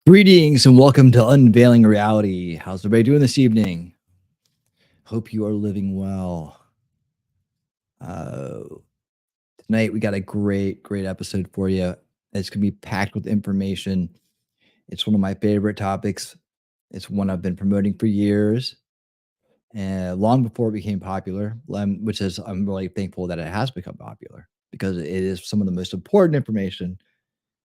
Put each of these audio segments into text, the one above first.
Greetings and welcome to Unveiling Reality. How's everybody doing this evening? Hope you are living well. Tonight we got a great episode for you. It's going to be packed with information. It's one of my favorite topics. It's one I've been promoting for years, and long before it became popular, which is I'm really thankful that it has become popular because it is some of the most important information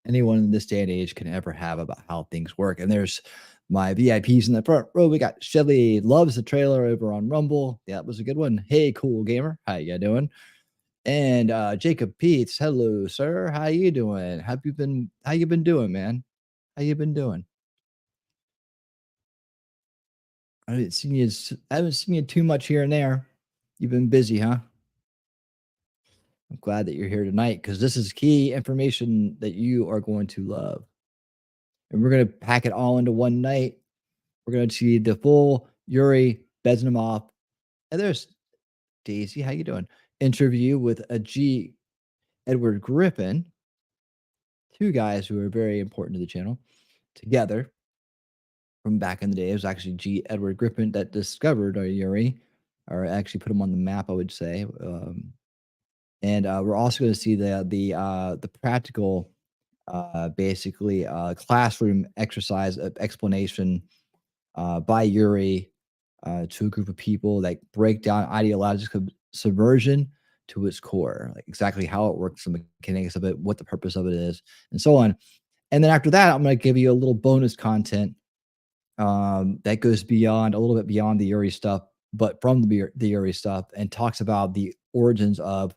anyone in this day and age can ever have about how things work. And there's my VIPs in the front row. We got Shelly Loves the Trailer over on Rumble. Yeah, that was a good one. Hey, cool gamer. How you doing? And Jacob Peets. Hello, sir. How you doing? How you been doing, man? How you been doing? I haven't seen you too much here and there. You've been busy, huh? I'm glad that you're here tonight because this is key information that you are going to love. And we're going to pack it all into one night. We're going to see the full Yuri Bezmenov. And there's Daisy. How you doing? Interview with a G. Edward Griffin. Two guys who are very important to the channel together from back in the day. It was actually G. Edward Griffin that discovered Yuri, or actually put him on the map, I would say. And we're also going to see the practical, basically classroom exercise of explanation by Yuri to a group of people that break down ideological subversion to its core, like exactly how it works, the mechanics of it, what the purpose of it is, and so on. And then after that, I'm going to give you a little bonus content that goes beyond a little bit beyond the Yuri stuff, but from the Yuri stuff, and talks about the origins of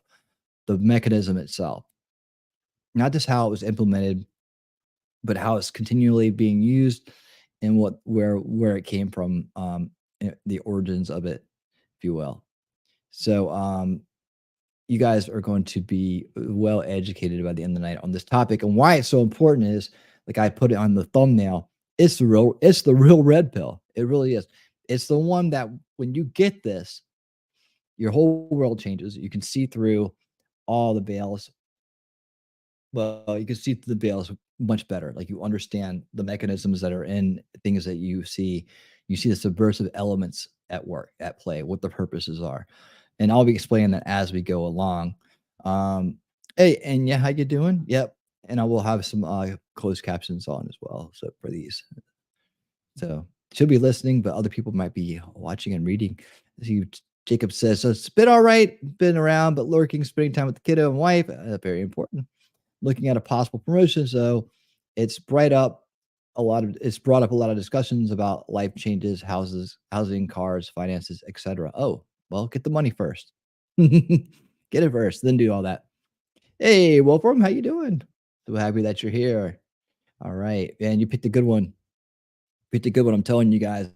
the mechanism itself, not just how it was implemented, but how it's continually being used and where it came from, the origins of it, if you will. So you guys are going to be well educated by the end of the night on this topic, and why it's so important is, like I put it on the thumbnail, it's the real red pill. It really is. It's the one that when you get this, your whole world changes. You can see through all the veils. Well, you can see through the veils much better. Like you understand the mechanisms that are in things that you see. You see the subversive elements at work, at play, what the purposes are. And I'll be explaining that as we go along. Hey, and yeah, how you doing? Yep. And I will have some closed captions on as well. So for these, so should be listening, but other people might be watching and reading. Jacob says, so it's been all right, been around, but lurking, spending time with the kiddo and wife, very important. Looking at a possible promotion, so it's brought up a lot of discussions about life changes, housing, cars, finances, etc. Oh, well, get the money first. Get it first, then do all that. Hey, Wolfram, how you doing? So happy that you're here. All right, man, you picked a good one. I'm telling you guys,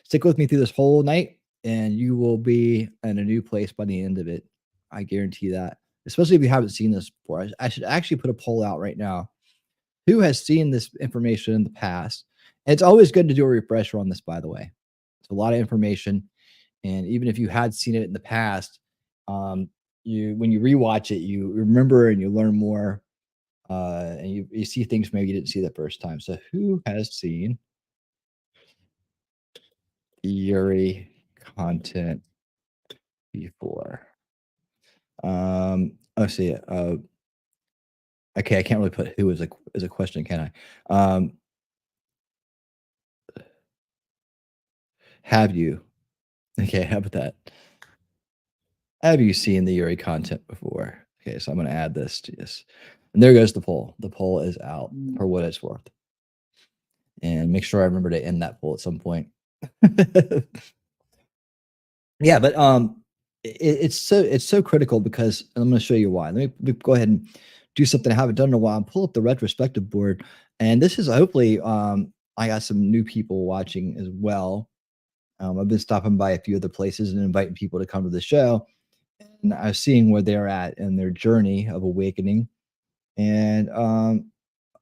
stick with me through this whole night, and you will be in a new place by the end of it. I guarantee that. Especially if you haven't seen this before. I should actually put a poll out right now. Who has seen this information in the past? And it's always good to do a refresher on this, by the way. It's a lot of information. And even if you had seen it in the past, when you rewatch it, you remember and you learn more. And you see things maybe you didn't see the first time. So who has seen Yuri content before? Let's see. Okay, I can't really put who as a question, can I? Have you? Okay, how about that? Have you seen the Yuri content before? Okay, so I'm going to add this to this. And there goes the poll. The poll is out for what it's worth. And make sure I remember to end that poll at some point. Yeah, but it's so critical because I'm going to show you why. Let me go ahead and do something I haven't done in a while. Pull up the retrospective board, and this is hopefully I got some new people watching as well. I've been stopping by a few other places and inviting people to come to the show, and I was seeing where they're at in their journey of awakening. And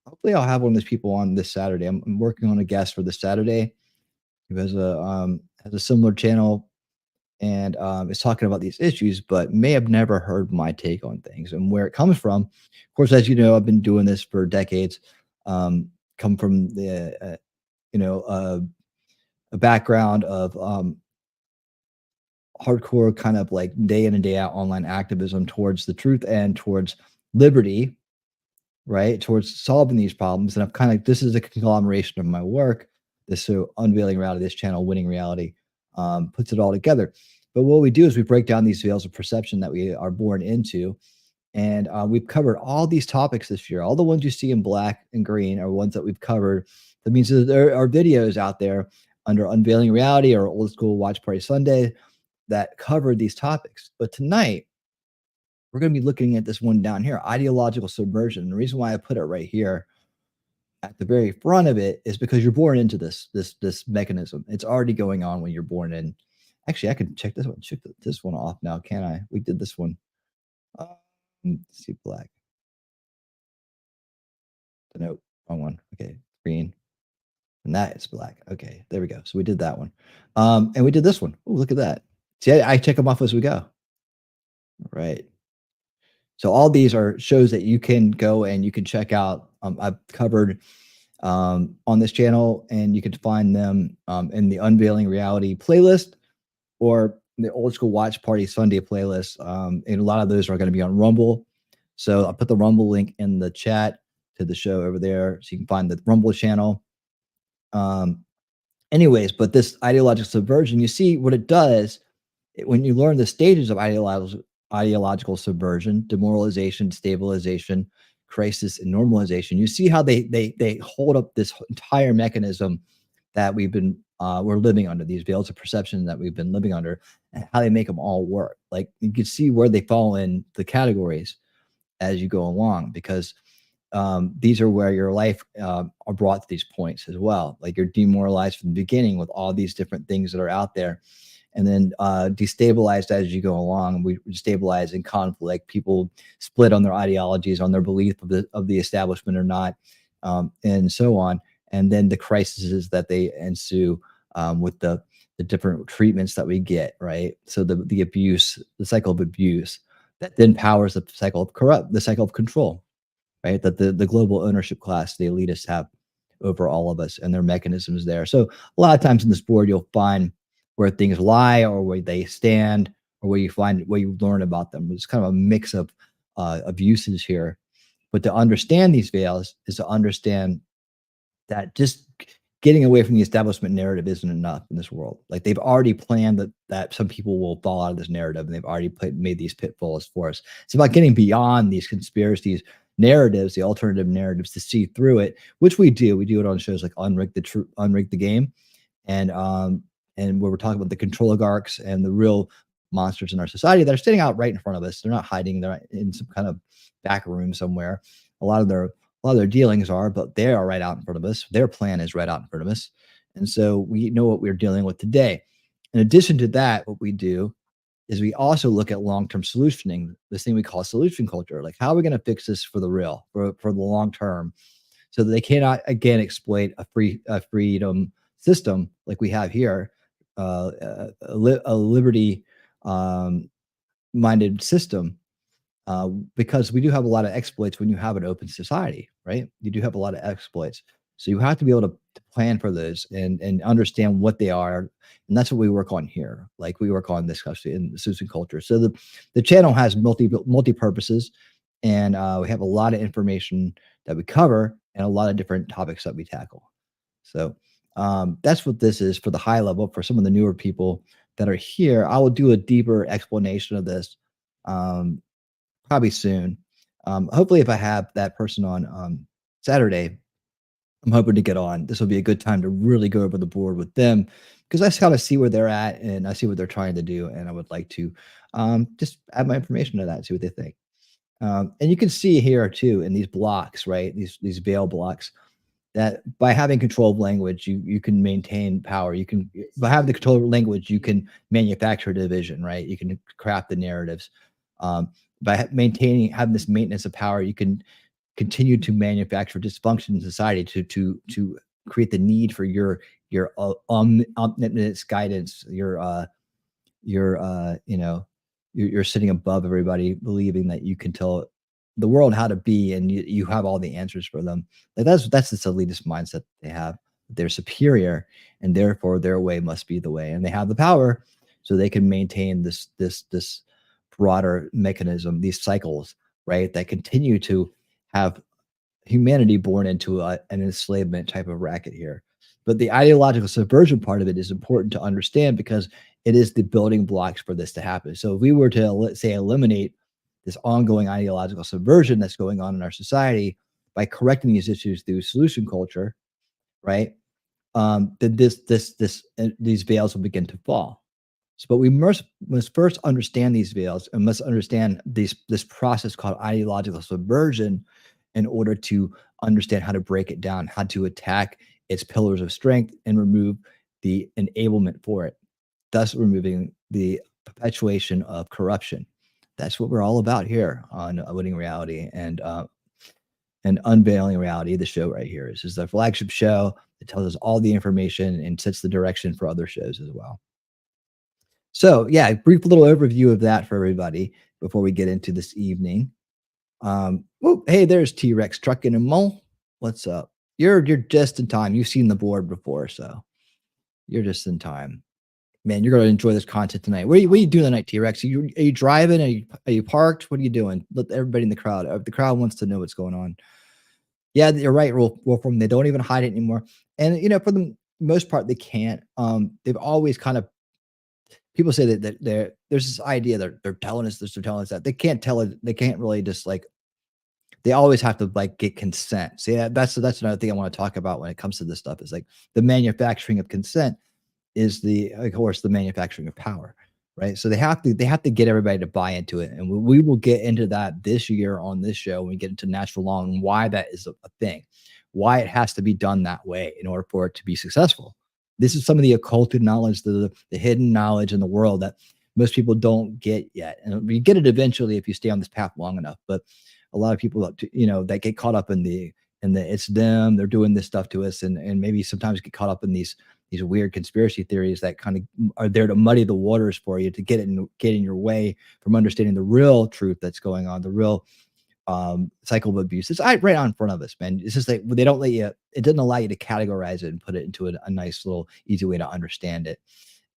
hopefully, I'll have one of those people on this Saturday. I'm working on a guest for this Saturday who has a similar channel, and is talking about these issues, but may have never heard my take on things and where it comes from. Of course, as you know, I've been doing this for decades. Come from the you know a background of hardcore kind of like day in and day out online activism towards the truth and towards liberty, right? Towards solving these problems. And I've kind of, this is a conglomeration of my work. This so unveiling reality, this channel, winning reality, puts it all together. But what we do is we break down these veils of perception that we are born into. And we've covered all these topics this year. All the ones you see in black and green are ones that we've covered. That means that there are videos out there under Unveiling Reality or Old School Watch Party Sunday that cover these topics. But tonight, we're going to be looking at this one down here, ideological subversion. The reason why I put it right here at the very front of it is because you're born into this mechanism. It's already going on when you're born in. Actually, I can check this one off now, can I? We did this one. Let's see, black. Nope, wrong one. Okay, green. And that is black. Okay, there we go. So we did that one. And we did this one. Oh, look at that. See, I check them off as we go. Right. So all these are shows that you can go and you can check out. I've covered on this channel, and you can find them in the Unveiling Reality playlist or the Old School Watch Party Sunday playlist. And a lot of those are going to be on Rumble. So I'll put the Rumble link in the chat to the show over there, so you can find the Rumble channel. Anyways, but this ideological subversion, you see what it does when you learn the stages of ideological subversion, demoralization, stabilization, crisis, and normalization. You see how they hold up this entire mechanism that we're living under, these veils of perception that we've been living under, and how they make them all work. Like you can see where they fall in the categories as you go along, because these are where your life are brought to these points as well. Like you're demoralized from the beginning with all these different things that are out there, and then destabilized as you go along. We destabilize in conflict. People split on their ideologies, on their belief of the establishment or not, and so on. And then the crises that they ensue with the different treatments that we get, right? So the abuse, the cycle of abuse, that then powers the cycle of the cycle of control, right? That the global ownership class, the elitists have over all of us, and their mechanisms there. So a lot of times in this board, you'll find where things lie or where they stand or where you learn about them. It's kind of a mix of uses here. But to understand these veils is to understand that just getting away from the establishment narrative isn't enough in this world. Like they've already planned that some people will fall out of this narrative, and they've already made these pitfalls for us. It's about getting beyond these conspiracies narratives, the alternative narratives, to see through it, which we do. We do it on shows like Unrig the Game, and where we're talking about the control oligarchs and the real monsters in our society that are sitting out right in front of us. They're not hiding. They're in some kind of back room somewhere. A lot of their dealings are, but they are right out in front of us. Their plan is right out in front of us. And so we know what we're dealing with today. In addition to that, what we do is we also look at long-term solutioning, this thing we call solution culture. Like, how are we going to fix this for the real, for the long term, so that they cannot again exploit a freedom system like we have here, a liberty minded system, because we do have a lot of exploits when you have an open society, right? You do have a lot of exploits. So you have to be able to plan for those and understand what they are. And that's what we work on here. Like we work on this actually in the Susan culture. So the channel has multi purposes, and we have a lot of information that we cover and a lot of different topics that we tackle. So that's what this is for the high level. For some of the newer people that are here, I will do a deeper explanation of this probably soon. Hopefully, if I have that person on Saturday, I'm hoping to get on. This will be a good time to really go over the board with them, because I kind of see where they're at and I see what they're trying to do, and I would like to just add my information to that and see what they think. And you can see here too in these blocks, right? These veil blocks, that by having control of language, you can maintain power. You can, by having the control of language, you can manufacture division, right? You can craft the narratives. By having this maintenance of power, you can continue to manufacture dysfunction in society to create the need for your omnipotence guidance, your you're sitting above everybody, believing that you can tell the world how to be, and you have all the answers for them. Like that's this elitist mindset they have. They're superior, and therefore their way must be the way, and they have the power, so they can maintain this broader mechanism, these cycles, right, that continue to have humanity born into an enslavement type of racket here. But the ideological subversion part of it is important to understand because it is the building blocks for this to happen. So if we were to, let's say, eliminate this ongoing ideological subversion that's going on in our society by correcting these issues through solution culture, right? Then these veils will begin to fall. So, but we must first understand these veils and must understand this process called ideological subversion in order to understand how to break it down, how to attack its pillars of strength and remove the enablement for it, thus removing the perpetuation of corruption. That's what we're all about here on Winning Reality and Unveiling Reality. The show right here is the flagship show. It tells us all the information and sets the direction for other shows as well. So yeah, a brief little overview of that for everybody before we get into this evening. Hey, there's T-Rex Trucking and Mole. What's up? You're just in time. You've seen the board before, so you're just in time. Man, you're gonna enjoy this content tonight. What are you doing tonight, T-Rex? Are you driving? Are you parked? What are you doing? Let everybody in the crowd. The crowd wants to know what's going on. Yeah, you're right, Wolfram. They don't even hide it anymore. And for the most part, they can't. They've always kind of, people say that there's this idea that they're telling us this, they're telling us that. They can't tell it. They can't really just like. They always have to like get consent. See, that's another thing I want to talk about when it comes to this stuff. Is like the manufacturing of consent is of course, the manufacturing of power, right? So they have to get everybody to buy into it, and we will get into that this year on this show when we get into natural law and why that is a thing, why it has to be done that way in order for it to be successful. This is some of the occulted knowledge, the hidden knowledge in the world that most people don't get yet, and you get it eventually if you stay on this path long enough. But a lot of people, that get caught up in the it's them, they're doing this stuff to us, and maybe sometimes get caught up in these weird conspiracy theories that kind of are there to muddy the waters for you, to get in your way from understanding the real truth that's going on, the real cycle of abuse. It's right on in front of us, man. It's just like they don't let you. It doesn't allow you to categorize it and put it into a nice little easy way to understand it.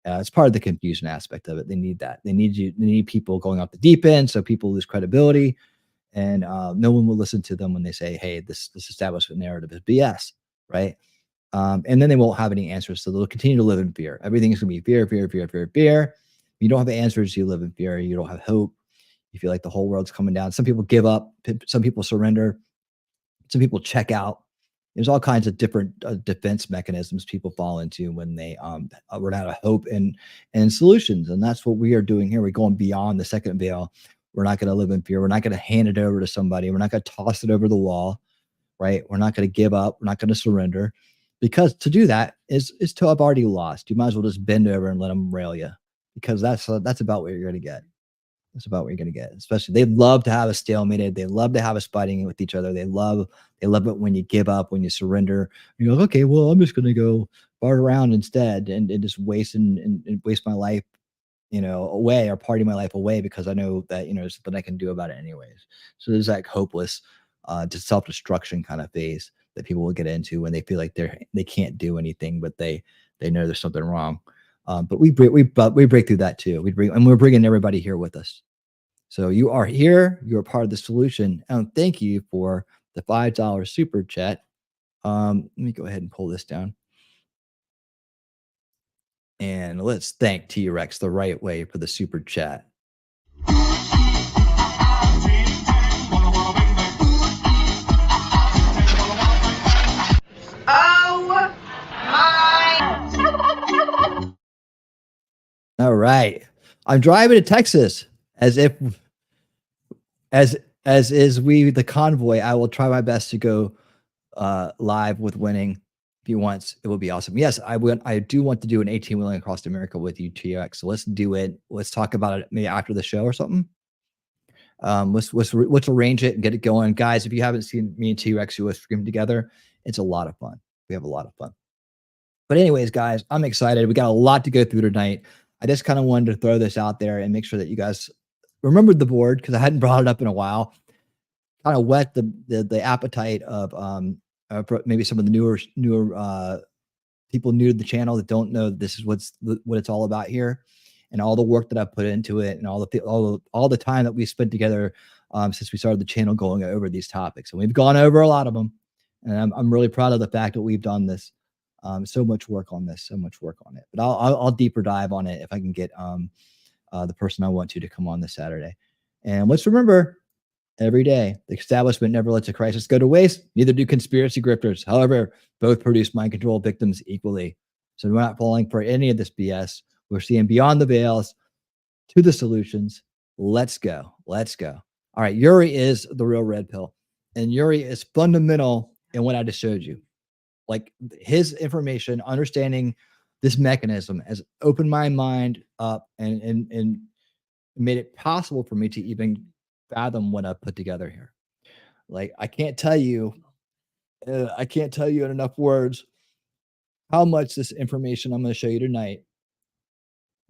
It's part of the confusion aspect of it. They need that. They need people going off the deep end, so people lose credibility, and no one will listen to them when they say, "Hey, this establishment narrative is BS," right? And then they won't have any answers, so they'll continue to live in fear. Everything is going to be fear, fear, fear, fear, fear. You don't have answers, you live in fear. You don't have hope. You feel like the whole world's coming down. Some people give up. Some people surrender. Some people check out. There's all kinds of different defense mechanisms people fall into when they run out of hope and solutions. And that's what we are doing here. We're going beyond the second veil. We're not going to live in fear. We're not going to hand it over to somebody. We're not going to toss it over the wall, right? We're not going to give up. We're not going to surrender, because to do that is to have already lost. You might as well just bend over and let them rail you, because that's about what you're going to get. That's about what you're going to get. Especially, they love to have us stalemated. They love to have us fighting with each other. They love it when you give up, when you surrender. You're like, okay, well, I'm just going to go fart around instead and just waste and waste my life, away, or party my life away, because I know that there's something I can do about it anyways. So there's that hopeless, just self-destruction kind of phase that people will get into when they feel like they can't do anything, but they know there's something wrong. But we break through that too. We're bringing everybody here with us. So you are here. You are part of the solution. And thank you for the $5 super chat. Let me go ahead and pull this down. And let's thank T-Rex the right way for the super chat. All right. I'm driving to Texas as is we the convoy. I will try my best to go live with Winning. If he wants, it will be awesome. Yes, I do want to do an 18-wheeling across America with you, TX. So let's do it. Let's talk about it maybe after the show or something. Let's arrange it and get it going. Guys, if you haven't seen me and T-Rex US stream together, it's a lot of fun. We have a lot of fun. But anyways, guys, I'm excited. We got a lot to go through tonight. I just kind of wanted to throw this out there and make sure that you guys remembered the board because I hadn't brought it up in a while. Kind of whet the appetite of maybe some of the newer people new to the channel that don't know this is what it's all about here, and all the work that I put into it, and all the time that we spent together since we started the channel going over these topics. And we've gone over a lot of them, and I'm really proud of the fact that we've done this. So much work on this, so much work on it. But I'll deeper dive on it if I can get the person I want to come on this Saturday. And let's remember, every day, the establishment never lets a crisis go to waste. Neither do conspiracy grifters. However, both produce mind control victims equally. So we're not falling for any of this BS. We're seeing beyond the veils to the solutions. Let's go. Let's go. All right. Yuri is the real red pill. And Yuri is fundamental in what I just showed you. Like his information, understanding this mechanism has opened my mind up and made it possible for me to even fathom what I put together here. Like I can't tell you in enough words how much this information I'm going to show you tonight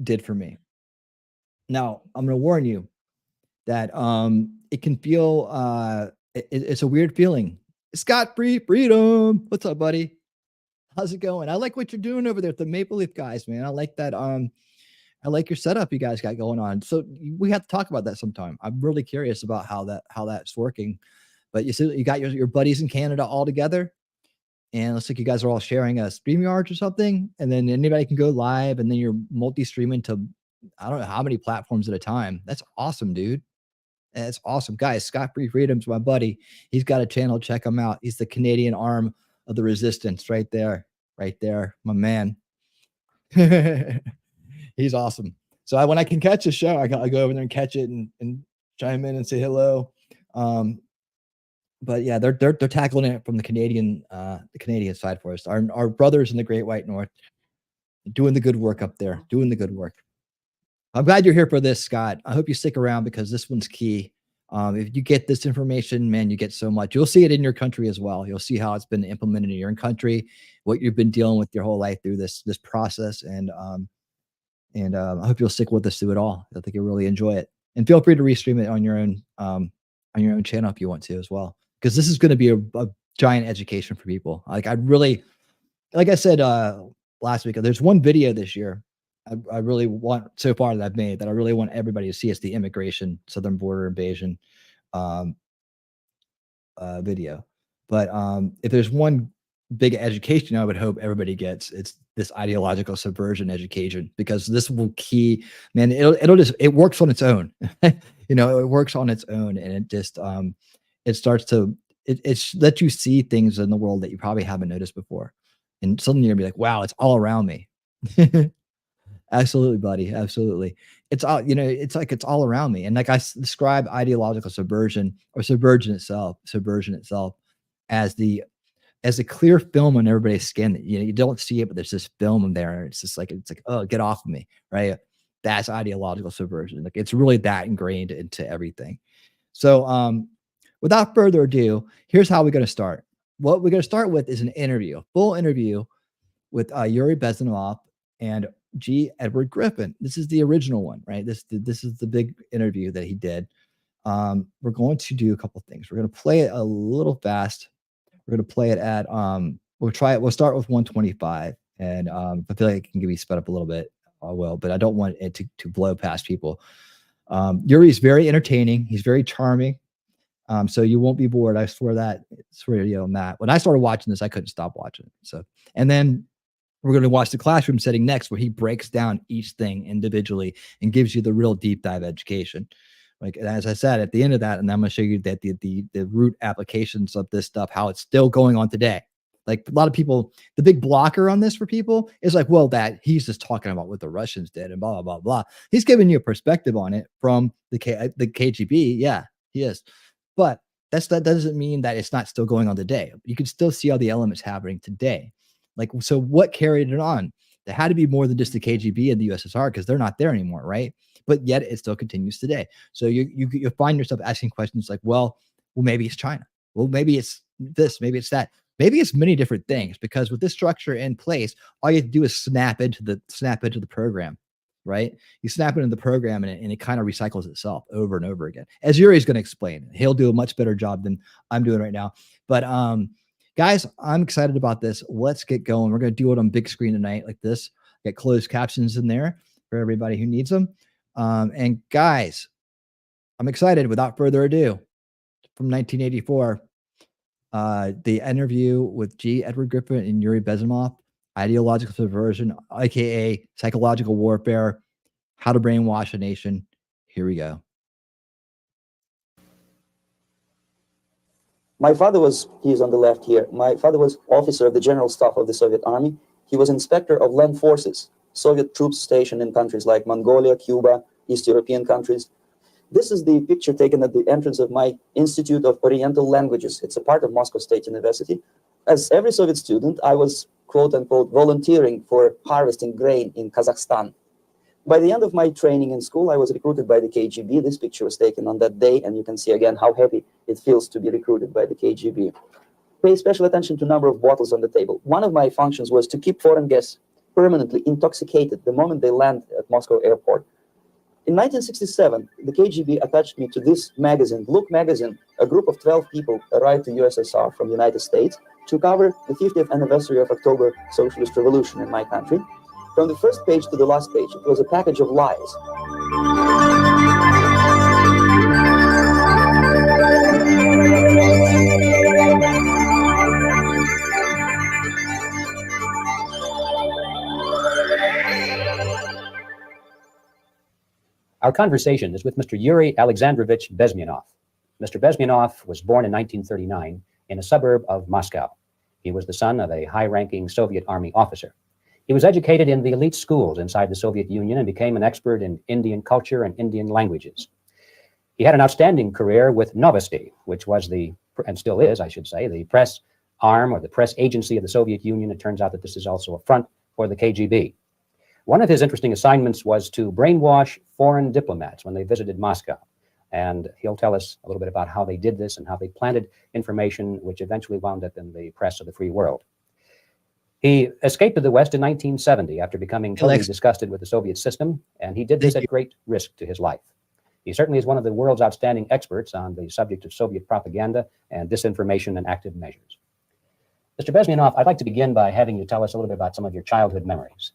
did for me. Now, I'm going to warn you that it can feel it's a weird feeling. Scott Free Freedom. What's up, buddy? How's it going? I like what you're doing over there with the Maple Leaf guys, man. I like that. I like your setup you guys got going on. So we have to talk about that sometime. I'm really curious about how that's working. But you see, you got your buddies in Canada all together, and it looks like you guys are all sharing a StreamYard or something, and then anybody can go live, and then you're multi-streaming to I don't know how many platforms at a time. That's awesome, dude. That's awesome, guys. Scott Free Freedom's my buddy. He's got a channel. Check him out. He's the Canadian arm of the resistance, right there, my man. He's awesome. So when I can catch a show, I go over there and catch it and chime in and say hello. But yeah, they're tackling it from the Canadian side for us. Our brothers in the Great White North doing the good work up there, doing the good work. I'm glad you're here for this, Scott. I hope you stick around because this one's key. If you get this information, man, you get so much. You'll see it in your country as well. You'll see how it's been implemented in your own country, what you've been dealing with your whole life through this process, and I hope you'll stick with us through it all. I think you'll really enjoy it. And feel free to restream it on your own channel if you want to as well, because this is going to be a giant education for people. Like I said last week, there's one video this year I really want so far that I've made that I really want everybody to see. It's the immigration, southern border invasion video. But if there's one big education I would hope everybody gets, it's this ideological subversion education, because this will key, man, it works on its own. It works on its own, and it just it starts to it lets you see things in the world that you probably haven't noticed before, and suddenly you're gonna be like, wow, it's all around me. Absolutely, buddy. Absolutely. It's all, it's like it's all around me. And like I describe ideological subversion or subversion itself as a clear film on everybody's skin that you don't see it, but there's this film in there. And it's like, oh, get off of me. Right. That's ideological subversion. Like it's really that ingrained into everything. So without further ado, here's how we're going to start. What we're going to start with is an interview, a full interview with Yuri Bezmenov and G. Edward Griffin. This is the original one, right? This is the big interview that he did. We're going to do a couple things. We're going to play it a little fast. We're going to play it at we'll start with 125, and I feel like it can be sped up a little bit. I will, but I don't want it to blow past people. Yuri's very entertaining. He's very charming. So you won't be bored. I swear you on that. When I started watching this, I couldn't stop watching. So, and then we're going to watch the classroom setting next, where he breaks down each thing individually and gives you the real deep dive education. Like, as I said, at the end of that, and I'm going to show you that the root applications of this stuff, how it's still going on today. Like a lot of people, the big blocker on this for people is like, well, that he's just talking about what the Russians did and blah, blah, blah, blah. He's giving you a perspective on it from the KGB. Yeah, he is. But that doesn't mean that it's not still going on today. You can still see all the elements happening today. Like, so what carried it on? There had to be more than just the KGB and the USSR, because they're not there anymore, right? But yet it still continues today. So you find yourself asking questions like, well, maybe it's China. Well, maybe it's this, maybe it's that. Maybe it's many different things, because with this structure in place, all you have to do is snap into the program. right? You snap it into the program and it kind of recycles itself over and over again. As Yuri's going to explain, he'll do a much better job than I'm doing right now. But guys, I'm excited about this. Let's get going. We're going to do it on big screen tonight like this. Get closed captions in there for everybody who needs them. And guys, I'm excited. Without further ado, from 1984, the interview with G. Edward Griffin and Yuri Bezmenov, Ideological Subversion, aka Psychological Warfare, How to Brainwash a Nation. Here we go. My father was, he's on the left here, my father was officer of the General Staff of the Soviet Army. He was inspector of land forces, Soviet troops stationed in countries like Mongolia, Cuba, East European countries. This is the picture taken at the entrance of my Institute of Oriental Languages. It's a part of Moscow State University. As every Soviet student, I was, quote unquote, volunteering for harvesting grain in Kazakhstan. By the end of my training in school, I was recruited by the KGB. This picture was taken on that day, and you can see again how happy it feels to be recruited by the KGB. Pay special attention to number of bottles on the table. One of my functions was to keep foreign guests permanently intoxicated the moment they land at Moscow airport. In 1967, the KGB attached me to this magazine, Look magazine. A group of 12 people arrived to USSR from the United States to cover the 50th anniversary of October Socialist Revolution in my country. From the first page to the last page, it was a package of lies. Our conversation is with Mr. Yuri Alexandrovich Bezmenov. Mr. Bezmenov was born in 1939 in a suburb of Moscow. He was the son of a high-ranking Soviet Army officer. He was educated in the elite schools inside the Soviet Union and became an expert in Indian culture and Indian languages. He had an outstanding career with Novosti, which was and still is, I should say, the press arm or the press agency of the Soviet Union. It turns out that this is also a front for the KGB. One of his interesting assignments was to brainwash foreign diplomats when they visited Moscow. And he'll tell us a little bit about how they did this and how they planted information which eventually wound up in the press of the free world. He escaped to the West in 1970 after becoming totally disgusted with the Soviet system, and he did this at great risk to his life. He certainly is one of the world's outstanding experts on the subject of Soviet propaganda and disinformation and active measures. Mr. Bezmenov, I'd like to begin by having you tell us a little bit about some of your childhood memories.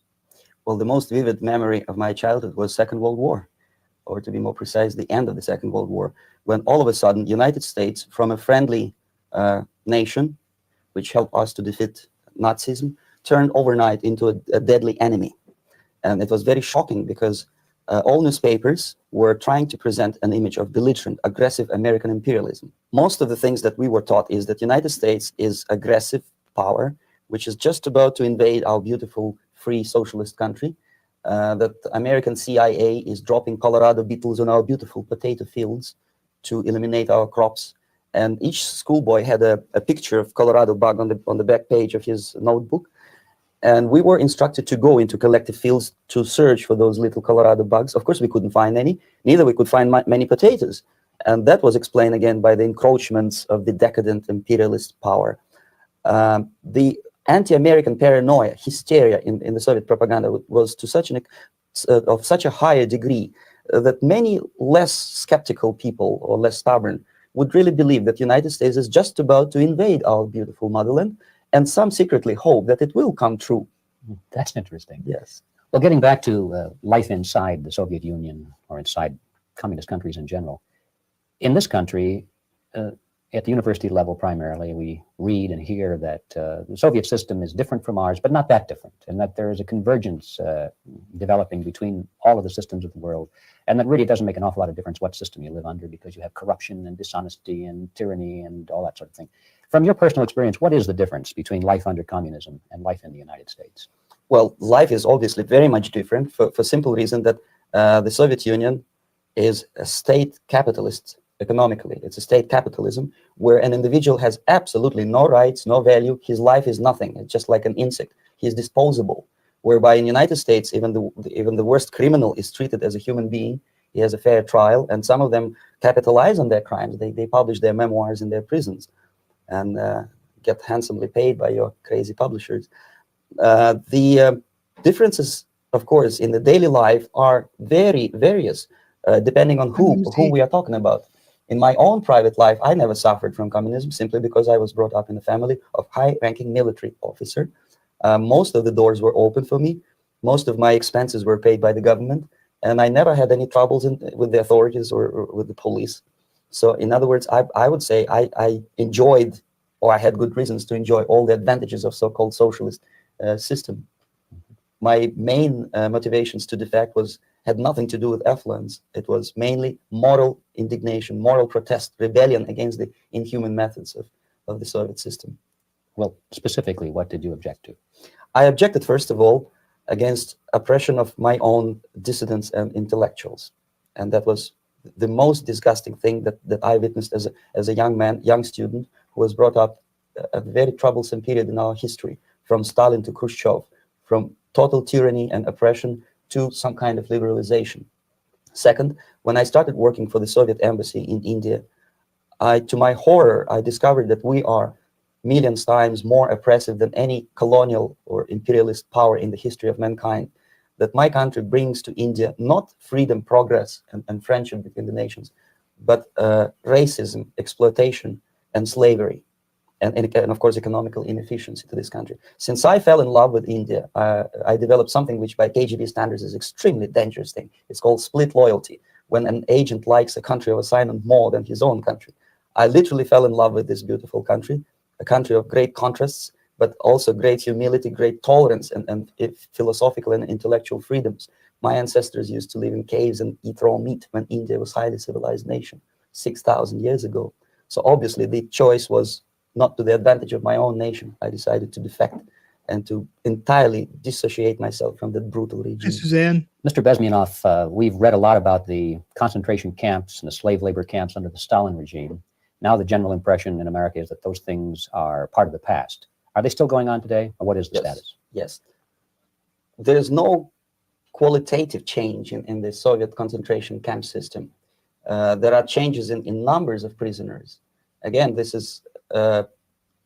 Well, the most vivid memory of my childhood was Second World War, or to be more precise, the end of the Second World War, when all of a sudden, United States, from a friendly nation, which helped us to defeat Nazism, turned overnight into a deadly enemy. And it was very shocking because all newspapers were trying to present an image of belligerent, aggressive American imperialism. Most of the things that we were taught is that United States is aggressive power, which is just about to invade our beautiful, free socialist country, that American CIA is dropping Colorado beetles on our beautiful potato fields to eliminate our crops. And each schoolboy had a picture of Colorado bug on the back page of his notebook. And we were instructed to go into collective fields to search for those little Colorado bugs. Of course, we couldn't find any. Neither we could find many potatoes. And that was explained again by the encroachments of the decadent imperialist power. The anti-American paranoia, hysteria in the Soviet propaganda was to of such a higher degree that many less skeptical people or less stubborn would really believe that the United States is just about to invade our beautiful motherland, and some secretly hope that it will come true. That's interesting. Yes. Well, getting back to life inside the Soviet Union or inside communist countries in general, in this country, at the university level primarily, we read and hear that the Soviet system is different from ours, but not that different, and that there is a convergence developing between all of the systems of the world, and that really doesn't make an awful lot of difference what system you live under because you have corruption and dishonesty and tyranny and all that sort of thing. From your personal experience, what is the difference between life under communism and life in the United States? Well, life is obviously very much different for simple reason that the Soviet Union is a state capitalist economically. It's a state capitalism where an individual has absolutely no rights, no value. His life is nothing. It's just like an insect. He's disposable. Whereby in the United States, even the worst criminal is treated as a human being. He has a fair trial, and some of them capitalize on their crimes. They publish their memoirs in their prisons and get handsomely paid by your crazy publishers. The differences of course, in the daily life are very various, depending on who we are talking about. In my own private life, I never suffered from communism simply because I was brought up in a family of high-ranking military officer. Most of the doors were open for me. Most of my expenses were paid by the government, and I never had any troubles with the authorities or with the police. So, in other words, I would say I enjoyed, or I had good reasons to enjoy all the advantages of so-called socialist system. My main motivations to defect had nothing to do with affluence. It was mainly moral indignation, moral protest, rebellion against the inhuman methods of the Soviet system. Well, specifically, what did you object to? I objected, first of all, against oppression of my own dissidents and intellectuals. And that was the most disgusting thing that I witnessed as a young man, young student, who was brought up a very troublesome period in our history, from Stalin to Khrushchev, from total tyranny and oppression to some kind of liberalization. Second, when I started working for the Soviet embassy in India, to my horror, I discovered that we are millions times more oppressive than any colonial or imperialist power in the history of mankind. That my country brings to India not freedom, progress, and friendship between the nations, but racism, exploitation, and slavery. And of course, economical inefficiency to this country. Since I fell in love with India, I developed something which by KGB standards is extremely dangerous thing. It's called split loyalty, when an agent likes a country of assignment more than his own country. I literally fell in love with this beautiful country, a country of great contrasts, but also great humility, great tolerance, and philosophical and intellectual freedoms. My ancestors used to live in caves and eat raw meat when India was a highly civilized nation 6,000 years ago. So obviously the choice was not to the advantage of my own nation. I decided to defect and to entirely dissociate myself from that brutal regime. Suzanne? Mr. Bezmenov, we've read a lot about the concentration camps and the slave labor camps under the Stalin regime. Now the general impression in America is that those things are part of the past. Are they still going on today, or what is the status? Yes. There is no qualitative change in the Soviet concentration camp system. There are changes in numbers of prisoners. Again, this is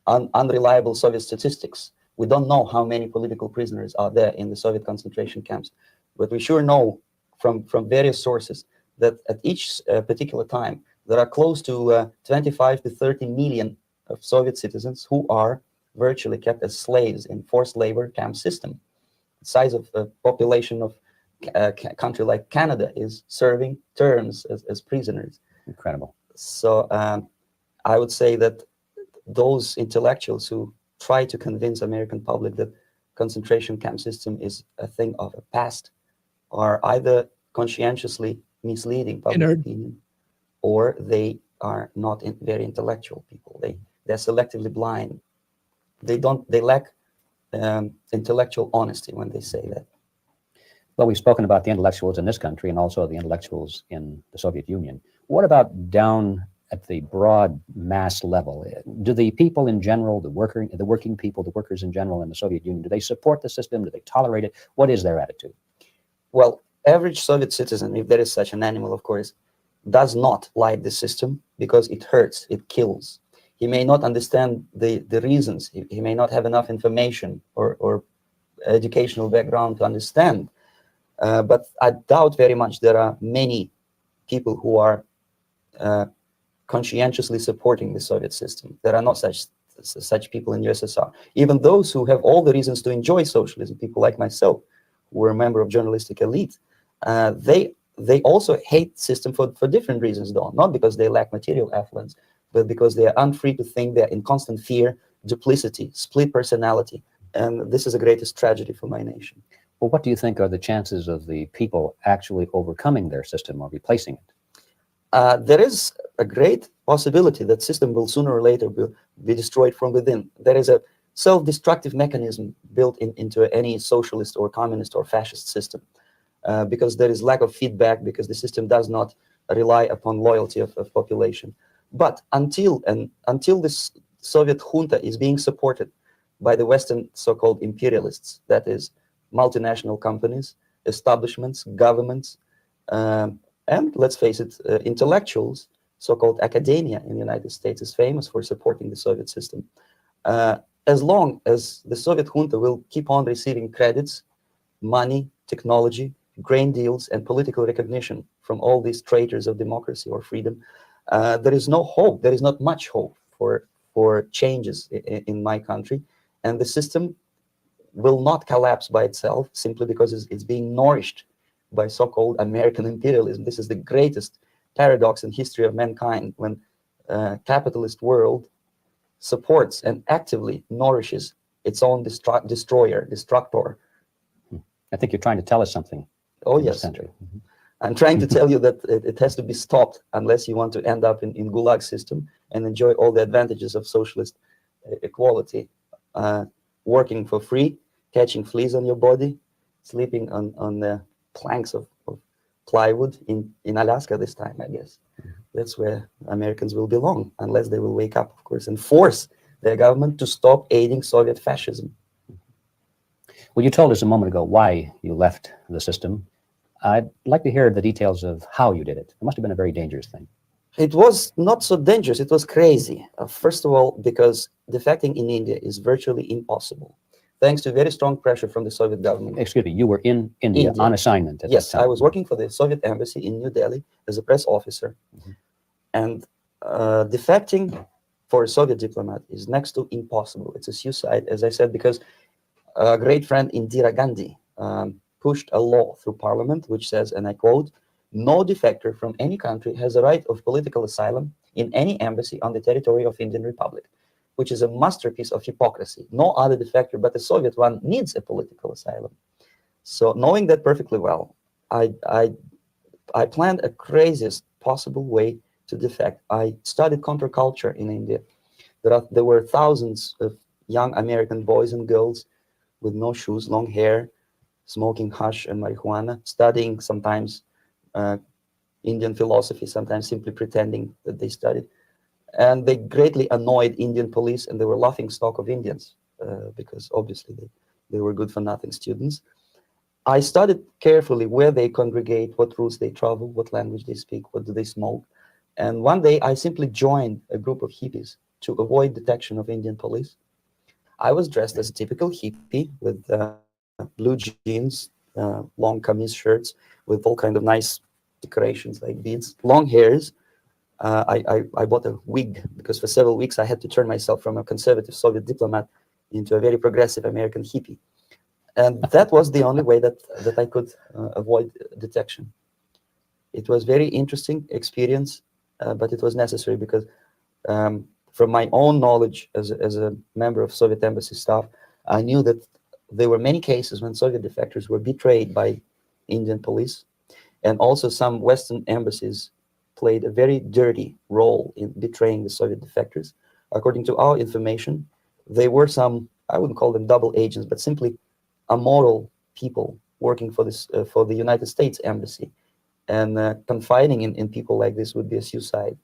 unreliable Soviet statistics. We don't know how many political prisoners are there in the Soviet concentration camps, but we sure know from various sources that at each particular time, there are close to 25 to 30 million of Soviet citizens who are virtually kept as slaves in forced labor camp system. The size of the population of a country like Canada is serving terms as prisoners. Incredible. So I would say that those intellectuals who try to convince American public that concentration camp system is a thing of the past are either conscientiously misleading public opinion, or they are not very intellectual people. They're selectively blind. They lack intellectual honesty when they say that. Well, we've spoken about the intellectuals in this country and also the intellectuals in the Soviet Union. What about down at the broad mass level? Do the people in general, the working people, the workers in general in the Soviet Union, do they support the system? Do they tolerate it? What is their attitude? Well, average Soviet citizen, if there is such an animal, of course, does not like the system because it hurts, it kills. He may not understand the reasons. He may not have enough information or educational background to understand. But I doubt very much there are many people who are conscientiously supporting the Soviet system. There are not such people in USSR. Even those who have all the reasons to enjoy socialism, people like myself, who were a member of journalistic elite, they also hate system for different reasons, though. Not because they lack material affluence, but because they are unfree to think, they're in constant fear, duplicity, split personality. And this is the greatest tragedy for my nation. Well, what do you think are the chances of the people actually overcoming their system or replacing it? There is a great possibility that system will sooner or later be destroyed from within. There is a self-destructive mechanism built into any socialist or communist or fascist system, because there is lack of feedback, because the system does not rely upon loyalty of population. But until this Soviet junta is being supported by the Western so-called imperialists, that is, multinational companies, establishments, governments, and let's face it, intellectuals, so-called academia in the United States is famous for supporting the Soviet system. As long as the Soviet junta will keep on receiving credits, money, technology, grain deals, and political recognition from all these traitors of democracy or freedom, there is no hope. There is not much hope for changes in my country, and the system will not collapse by itself simply because it's being nourished by so-called American imperialism. This is the greatest paradox in history of mankind, when capitalist world supports and actively nourishes its own destructor. I think you're trying to tell us something. Oh, in this yes. country. Mhm. I'm trying to tell you that it has to be stopped unless you want to end up in Gulag system and enjoy all the advantages of socialist equality, working for free, catching fleas on your body, sleeping on the planks of plywood in Alaska this time, I guess. That's where Americans will belong, unless they will wake up, of course, and force their government to stop aiding Soviet fascism. Well, you told us a moment ago why you left the system. I'd like to hear the details of how you did it. It must have been a very dangerous thing. It was not so dangerous, it was crazy. First of all, because defecting in India is virtually impossible, thanks to very strong pressure from the Soviet government. Excuse me, you were in India on assignment at Yes, that time. I was working for the Soviet embassy in New Delhi as a press officer. And defecting for a Soviet diplomat is next to impossible. It's a suicide, as I said, because a great friend, Indira Gandhi, pushed a law through parliament which says, and I quote, "No defector from any country has a right of political asylum in any embassy on the territory of Indian Republic," which is a masterpiece of hypocrisy. No other defector but the Soviet one needs a political asylum. So knowing that perfectly well, I planned a craziest possible way to defect. I studied counterculture in India. There were thousands of young American boys and girls with no shoes, long hair, smoking hash and marijuana, studying sometimes Indian philosophy, sometimes simply pretending that they studied. And they greatly annoyed Indian police, and they were laughing stock of Indians because obviously they were good for nothing students. I studied carefully where they congregate, what routes they travel, what language they speak, what do they smoke. And one day I simply joined a group of hippies to avoid detection of Indian police. I was dressed as a typical hippie with blue jeans, long camise shirts with all kind of nice decorations like beads, long hairs. I bought a wig because for several weeks I had to turn myself from a conservative Soviet diplomat into a very progressive American hippie. And that was the only way that I could avoid detection. It was very interesting experience, but it was necessary because from my own knowledge as a member of Soviet embassy staff, I knew that there were many cases when Soviet defectors were betrayed by Indian police, and also some Western embassies played a very dirty role in betraying the Soviet defectors. According to our information, they were some, I wouldn't call them double agents, but simply immoral people working for this for the United States embassy, and confiding in people like this would be a suicide.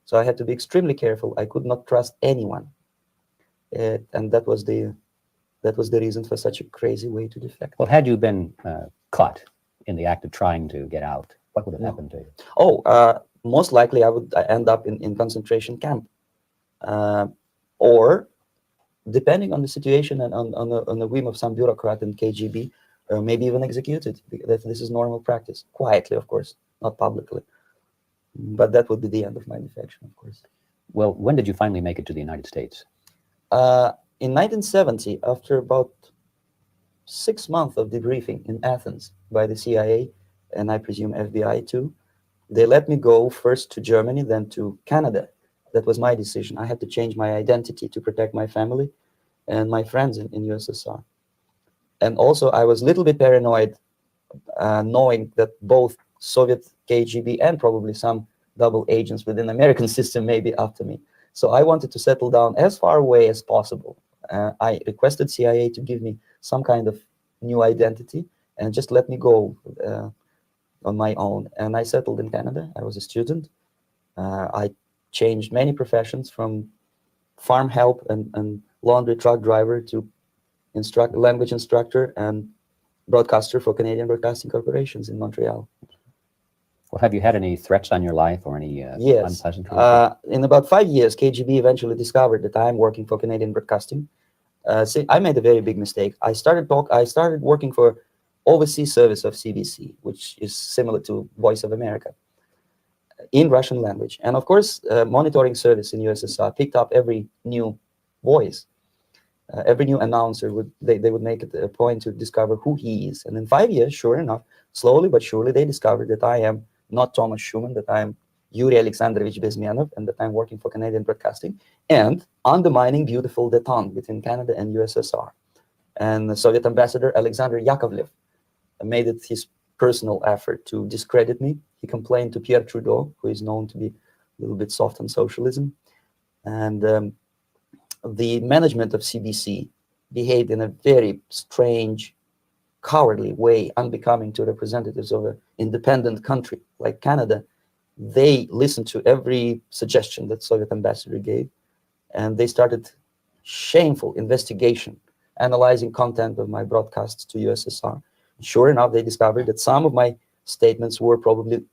So I had to be extremely careful. I could not trust anyone, and that was the reason for such a crazy way to defect. Well, had you been caught in the act of trying to get out, what would have happened to you? Oh, most likely I would end up in concentration camp, or depending on the situation and on the whim of some bureaucrat in KGB, maybe even executed. This is normal practice, quietly, of course, not publicly. But that would be the end of my defection, of course. Well, when did you finally make it to the United States? In 1970, after about 6 months of debriefing in Athens by the CIA, and I presume FBI too, they let me go first to Germany, then to Canada. That was my decision. I had to change my identity to protect my family and my friends in USSR. And also, I was a little bit paranoid, knowing that both Soviet KGB and probably some double agents within the American system may be after me. So I wanted to settle down as far away as possible. I requested CIA to give me some kind of new identity and just let me go on my own. And I settled in Canada. I was a student. I changed many professions, from farm help and laundry truck driver to language instructor and broadcaster for Canadian Broadcasting Corporations in Montreal. Well, have you had any threats on your life or any Yes. unpleasant? In about 5 years, KGB eventually discovered that I'm working for Canadian Broadcasting. See, I made a very big mistake. I started working for overseas service of CBC, which is similar to Voice of America, in Russian language. And of course, monitoring service in USSR picked up every new voice. Every new announcer they would make it a point to discover who he is. And in 5 years, sure enough, slowly but surely, they discovered that I am not Thomas Schumann, that I am Yuri Alexandrovich Bezmenov, and that I'm working for Canadian Broadcasting, and undermining beautiful détente between Canada and USSR. And the Soviet ambassador Alexander Yakovlev made it his personal effort to discredit me. He complained to Pierre Trudeau, who is known to be a little bit soft on socialism. And the management of CBC behaved in a very strange, cowardly way, unbecoming to representatives of an independent country like Canada. They listened to every suggestion that Soviet ambassador gave, and they started shameful investigation, analyzing content of my broadcasts to USSR. Sure enough, they discovered that some of my statements were probably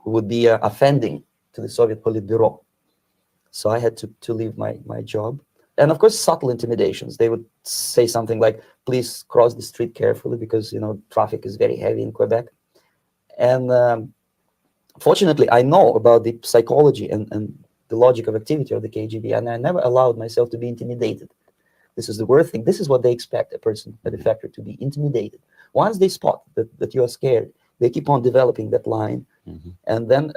would be offending to the Soviet Politburo. So I had to leave my job. And of course, subtle intimidations. They would say something like, please cross the street carefully because, traffic is very heavy in Quebec. And fortunately, I know about the psychology and the logic of activity of the KGB, and I never allowed myself to be intimidated. This is the worst thing. This is what they expect a person, a defector, to be intimidated. Once they spot that you are scared, they keep on developing that line. Mm-hmm. And then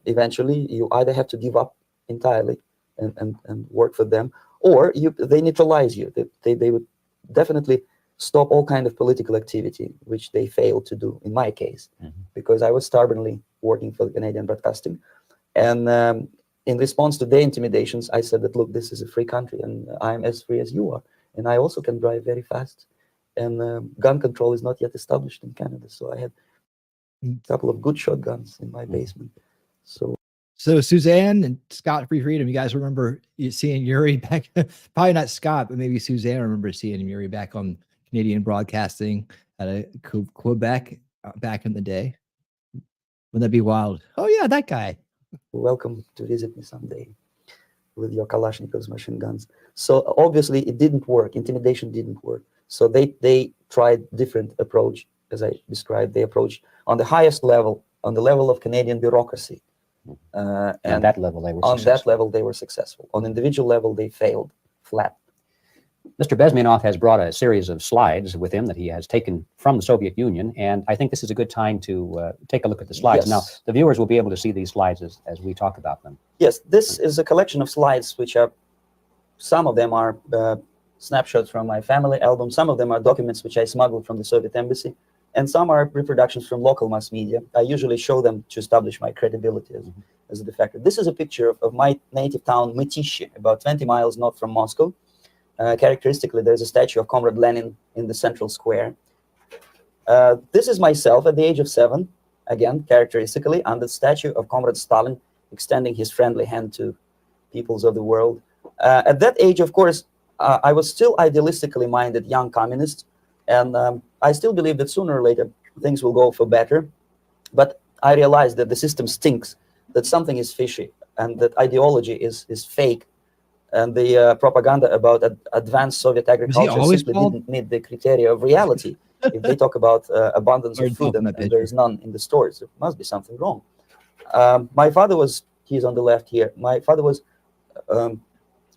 eventually you either have to give up entirely and work for them, or they neutralize you. They would definitely stop all kind of political activity, which they failed to do in my case, mm-hmm. because I was stubbornly working for the Canadian Broadcasting. And in response to their intimidations, I said that, look, this is a free country and I'm as free as you are. And I also can drive very fast. And gun control is not yet established in Canada. So I had a couple of good shotguns in my basement. So Suzanne and Scott Free Freedom, you guys remember seeing Yuri back, probably not Scott, but maybe Suzanne remember seeing Yuri back on Canadian Broadcasting at Quebec back in the day. Wouldn't that be wild? Oh yeah, that guy. Welcome to visit me someday with your Kalashnikov's machine guns. So obviously it didn't work. Intimidation didn't work. So they tried different approach, as I described. They approached on the highest level, on the level of Canadian bureaucracy. And that level they were on successful. That level they were successful. On individual level they failed flat. Mr. Bezmenov has brought a series of slides with him that he has taken from the Soviet Union, and I think this is a good time to take a look at the slides. Yes. Now, the viewers will be able to see these slides as we talk about them. Yes, this is a collection of slides, which are, some of them are snapshots from my family album, some of them are documents which I smuggled from the Soviet embassy, and some are reproductions from local mass media. I usually show them to establish my credibility as a defector. This is a picture of my native town, Mытищи, about 20 miles north from Moscow. Characteristically, there's a statue of Comrade Lenin in the central square. This is myself at the age of 7, again, characteristically, and the statue of Comrade Stalin extending his friendly hand to peoples of the world. At that age, of course, I was still idealistically minded young communist, and I still believe that sooner or later things will go for better. But I realized that the system stinks, that something is fishy, and that ideology is fake. And the propaganda about advanced Soviet agriculture simply didn't meet the criteria of reality. If they talk about abundance of food and there is none in the stores, there must be something wrong. My father was, he's on the left here, my father was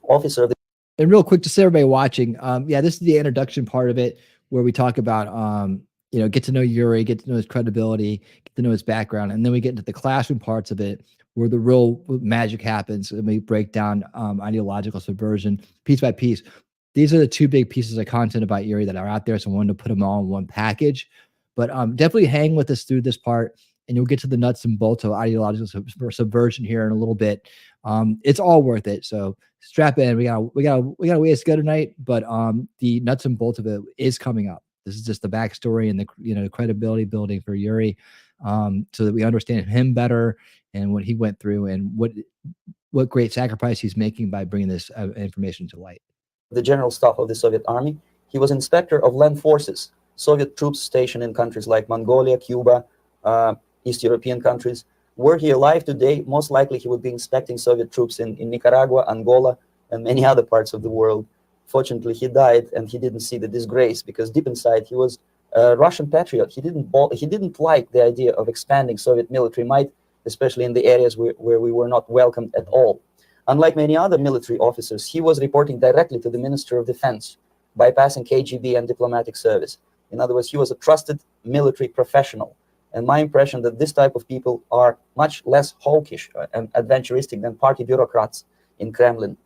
officer of the... And real quick, just so everybody watching, yeah, this is the introduction part of it, where we talk about, get to know Yuri, get to know his credibility, get to know his background, and then we get into the classroom parts of it, where the real magic happens, and we break down ideological subversion piece by piece. These are the two big pieces of content about Yuri that are out there, so I wanted to put them all in one package. But definitely hang with us through this part, and you'll get to the nuts and bolts of ideological subversion here in a little bit. It's all worth it. So strap in. We got a ways to go tonight, but the nuts and bolts of it is coming up. This is just the backstory and the credibility building for Yuri, so that we understand him better and what he went through and what great sacrifice he's making by bringing this information to light. The general staff of the Soviet army. He was inspector of land forces, Soviet troops stationed in countries like Mongolia, Cuba, East European countries. Were he alive today, most likely he would be inspecting Soviet troops in Nicaragua, Angola, and many other parts of the world. Fortunately, he died and he didn't see the disgrace, because deep inside he was a Russian patriot. He didn't like the idea of expanding Soviet military might, especially in the areas where we were not welcomed at all. Unlike many other military officers, he was reporting directly to the Minister of Defense, bypassing KGB and diplomatic service. In other words, he was a trusted military professional. And my impression that this type of people are much less hawkish and adventuristic than party bureaucrats in Kremlin.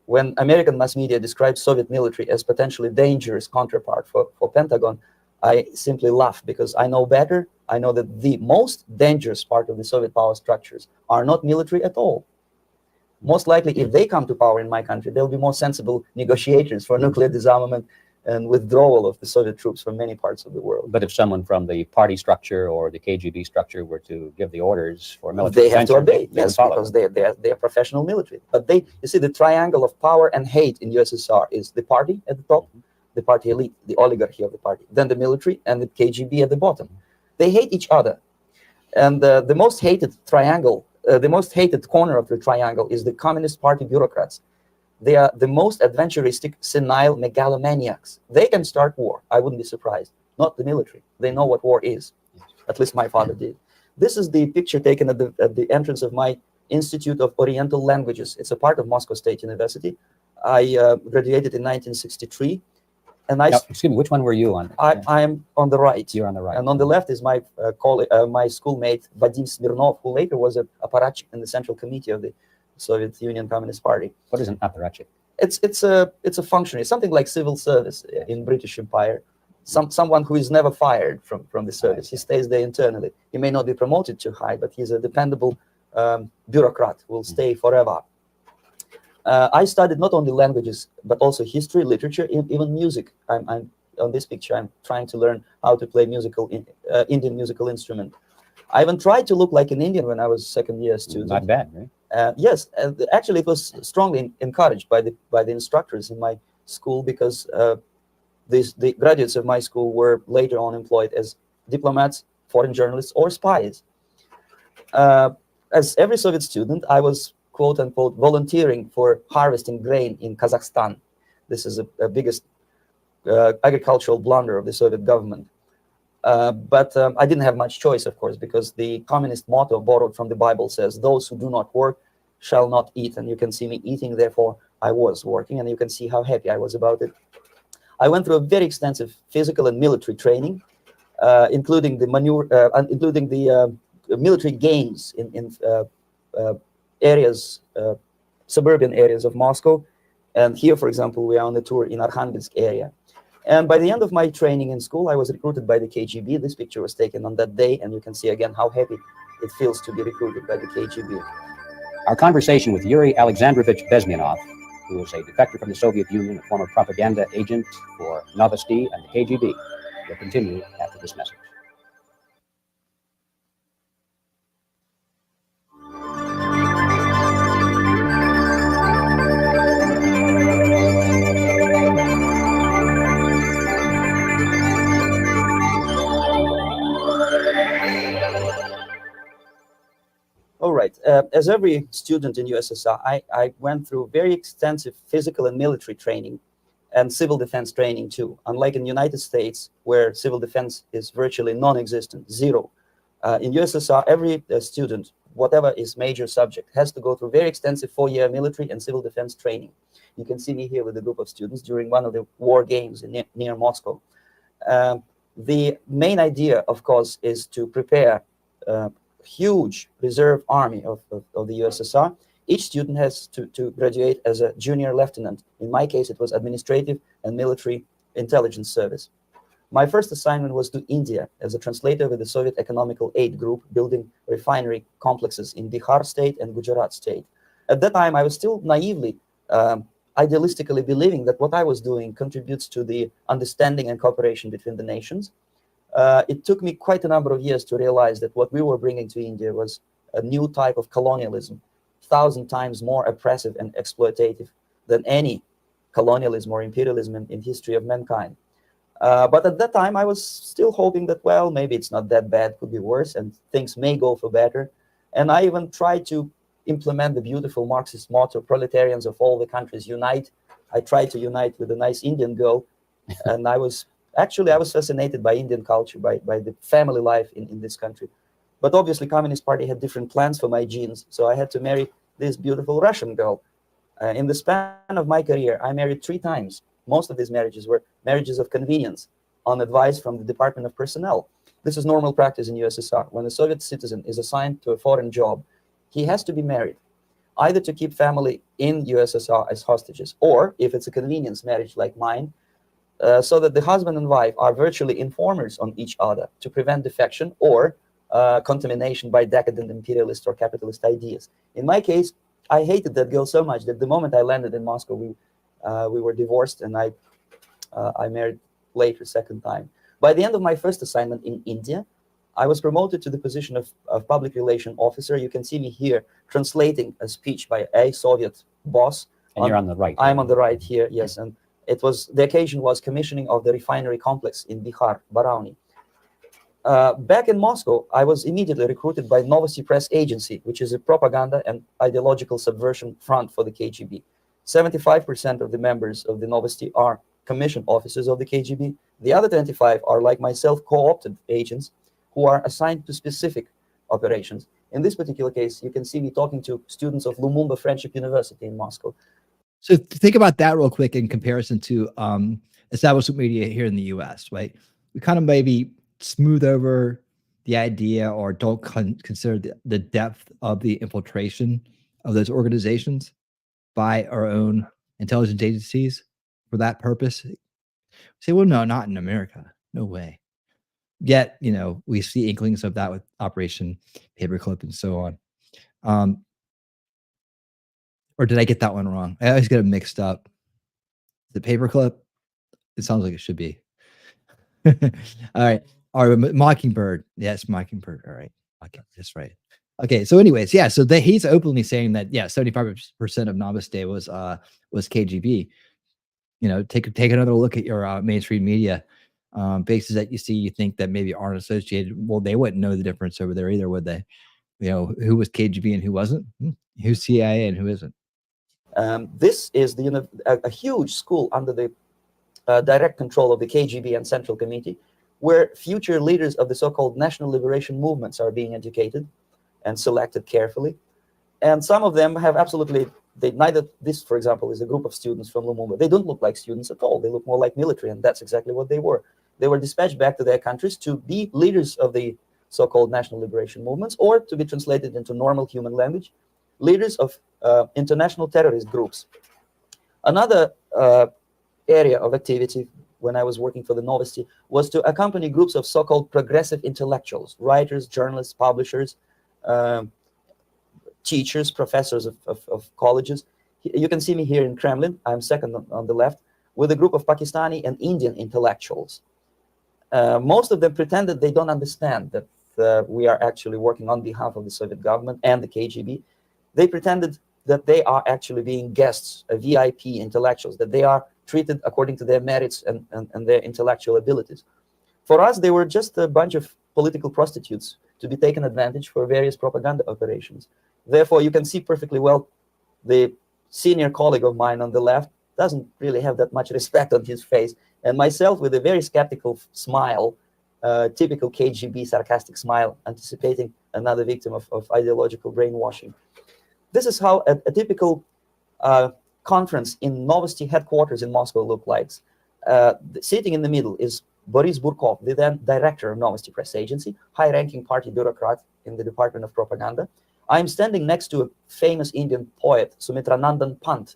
When American mass media describes Soviet military as potentially dangerous counterpart for Pentagon, I simply laugh, because I know better. I know that the most dangerous part of the Soviet power structures are not military at all. Most likely, if they come to power in my country, they'll be more sensible negotiators for nuclear disarmament and withdrawal of the Soviet troops from many parts of the world. But if someone from the party structure or the KGB structure were to give the orders for military they have to intervention, obey, they would yes, follow. because they are professional military. But you see, the triangle of power and hate in USSR is the party at the top, the party elite, the oligarchy of the party, then the military, and the KGB at the bottom. They hate each other. And the most hated triangle, the most hated corner of the triangle is the Communist Party bureaucrats. They are the most adventuristic, senile megalomaniacs. They can start war. I wouldn't be surprised. Not the military. They know what war is. At least my father did. This is the picture taken at the entrance of my Institute of Oriental Languages. It's a part of Moscow State University. I graduated in 1963. And Now, excuse me, which one were you on? I am on the right. You're on the right. And on the left is my my schoolmate, Vadim Smirnov, who later was an apparatchik in the Central Committee of the Soviet Union Communist Party. What is an apparatchik? It's a functionary, something like civil service in British Empire. Someone who is never fired from the service. He stays there internally. He may not be promoted too high, but he's a dependable bureaucrat who will stay forever. I studied not only languages, but also history, literature, even music. I'm on this picture. I'm trying to learn how to play Indian musical instrument. I even tried to look like an Indian when I was second-year student. Not bad, right? Yes, actually, it was strongly encouraged by the instructors in my school, because the graduates of my school were later on employed as diplomats, foreign journalists, or spies. As every Soviet student, I was quote-unquote volunteering for harvesting grain in Kazakhstan. This is the biggest agricultural blunder of the Soviet government. But I didn't have much choice, of course, because the communist motto borrowed from the Bible says, "Those who do not work shall not eat." And you can see me eating, therefore I was working, and you can see how happy I was about it. I went through a very extensive physical and military training, including the military games in areas, suburban areas of Moscow. And here, for example, we are on the tour in Arkhangelsk area. And by the end of my training in school, I was recruited by the KGB. This picture was taken on that day, and you can see again how happy it feels to be recruited by the KGB. Our conversation with Yuri Alexandrovich Bezmenov, who is a defector from the Soviet Union, a former propaganda agent for Novosti and the KGB, will continue after this message. All right. As every student in USSR, I went through very extensive physical and military training and civil defense training too. Unlike in the United States, where civil defense is virtually non-existent, zero. In USSR, every student, whatever is major subject, has to go through very extensive 4-year military and civil defense training. You can see me here with a group of students during one of the war games near Moscow. The main idea, of course, is to prepare huge reserve army of the USSR. Each student has to graduate as a junior lieutenant. In my case, it was administrative and military intelligence service. My first assignment was to India as a translator with the Soviet Economical Aid Group, building refinery complexes in Bihar state and Gujarat state. At that time, I was still naively, idealistically believing that what I was doing contributes to the understanding and cooperation between the nations. It took me quite a number of years to realize that what we were bringing to India was a new type of colonialism, 1,000 times more oppressive and exploitative than any colonialism or imperialism in history of mankind. But at that time, I was still hoping that, well, maybe it's not that bad, could be worse, and things may go for better. And I even tried to implement the beautiful Marxist motto, proletarians of all the countries unite, I tried to unite with a nice Indian girl, and I was fascinated by Indian culture, by the family life in this country. But obviously, Communist Party had different plans for my genes, so I had to marry this beautiful Russian girl. In the span of my career, I married 3 times. Most of these marriages were marriages of convenience, on advice from the Department of Personnel. This is normal practice in USSR. When a Soviet citizen is assigned to a foreign job, he has to be married, either to keep family in USSR as hostages, or if it's a convenience marriage like mine, so that the husband and wife are virtually informers on each other to prevent defection or contamination by decadent imperialist or capitalist ideas. In my case, I hated that girl so much that the moment I landed in Moscow, we were divorced, and I married later, second time. By the end of my first assignment in India, I was promoted to the position of public relation officer. You can see me here translating a speech by a Soviet boss. And you're on the right. I'm on the right here, yes. And the occasion was commissioning of the refinery complex in Bihar, Barauni. Back in Moscow, I was immediately recruited by Novosti Press Agency, which is a propaganda and ideological subversion front for the KGB. 75% of the members of the Novosti are commissioned officers of the KGB. The other 25 are, like myself, co-opted agents who are assigned to specific operations. In this particular case, you can see me talking to students of Lumumba Friendship University in Moscow. So think about that real quick in comparison to establishment media here in the US, right? We kind of maybe smooth over the idea or don't consider the depth of the infiltration of those organizations by our own intelligence agencies for that purpose. Say, well, no, not in America. No way. Yet, we see inklings of that with Operation Paperclip and so on. Or did I get that one wrong? I always get them mixed up. The Paperclip? It sounds like it should be. All right. All right. Mockingbird. Yes, Mockingbird. All right. Okay, that's right. Okay. So, anyways, yeah. So he's openly saying that 75% of Namaste was KGB. Take another look at your mainstream media bases that you see. You think that maybe aren't associated. Well, they wouldn't know the difference over there either, would they? Who was KGB and who wasn't? Who's CIA and who isn't? This is a huge school under the direct control of the KGB and Central Committee, where future leaders of the so-called national liberation movements are being educated and selected carefully. And some of them have this, for example, is a group of students from Lumumba. They don't look like students at all. They look more like military, and that's exactly what they were. They were dispatched back to their countries to be leaders of the so-called national liberation movements, or to be translated into normal human language, leaders of international terrorist groups. Another area of activity when I was working for the Novosti was to accompany groups of so-called progressive intellectuals, writers, journalists, publishers, teachers, professors of colleges. You can see me here in Kremlin. I'm second on the left, with a group of Pakistani and Indian intellectuals. Most of them pretended they don't understand that we are actually working on behalf of the Soviet government and the KGB. They pretended that they are actually being guests, VIP intellectuals, that they are treated according to their merits and their intellectual abilities. For us, they were just a bunch of political prostitutes to be taken advantage for various propaganda operations. Therefore, you can see perfectly well the senior colleague of mine on the left doesn't really have that much respect on his face, and myself with a very skeptical smile, typical KGB sarcastic smile, anticipating another victim of ideological brainwashing. This is how a typical conference in Novosti headquarters in Moscow looked like. Sitting in the middle is Boris Burkov, the then director of Novosti Press Agency, high-ranking party bureaucrat in the Department of Propaganda. I'm standing next to a famous Indian poet, Sumitranandan Pant.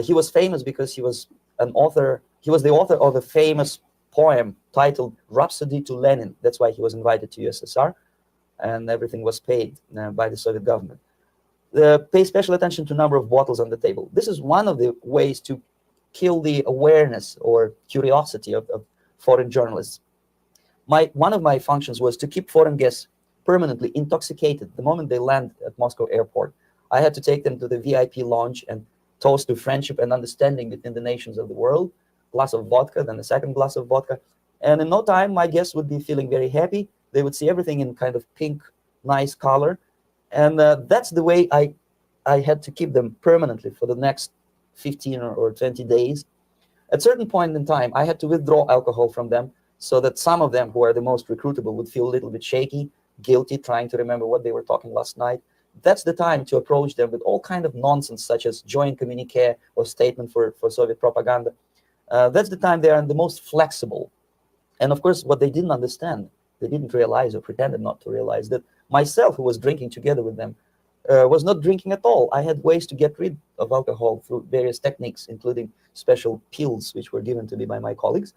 He was famous because he was an author. He was the author of a famous poem titled Rhapsody to Lenin. That's why he was invited to USSR, and everything was paid by the Soviet government. Pay special attention to number of bottles on the table. This is one of the ways to kill the awareness or curiosity of foreign journalists. One of my functions was to keep foreign guests permanently intoxicated the moment they land at Moscow airport. I had to take them to the VIP lounge and toast to friendship and understanding between the nations of the world. Glass of vodka, then a second glass of vodka. And in no time, my guests would be feeling very happy. They would see everything in kind of pink, nice color. And that's the way I had to keep them permanently for the next 15 or 20 days. At a certain point in time, I had to withdraw alcohol from them so that some of them who are the most recruitable would feel a little bit shaky, guilty, trying to remember what they were talking last night. That's the time to approach them with all kind of nonsense, such as joint communique or statement for Soviet propaganda. That's the time they are the most flexible. And of course, what they didn't understand, they didn't realize or pretended not to realize, that myself, who was drinking together with them, was not drinking at all. I had ways to get rid of alcohol through various techniques, including special pills, which were given to me by my colleagues.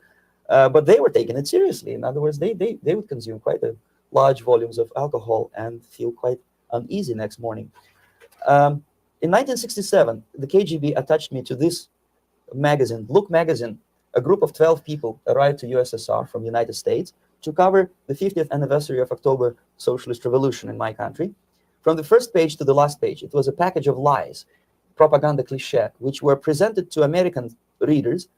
But they were taking it seriously. In other words, they would consume quite a large volumes of alcohol and feel quite uneasy next morning. In 1967, the KGB attached me to this magazine, Look magazine. A group of 12 people arrived to USSR from the United States to cover the 50th anniversary of October Socialist Revolution in my country. From the first page to the last page, it was a package of lies, propaganda cliché, which were presented to American readers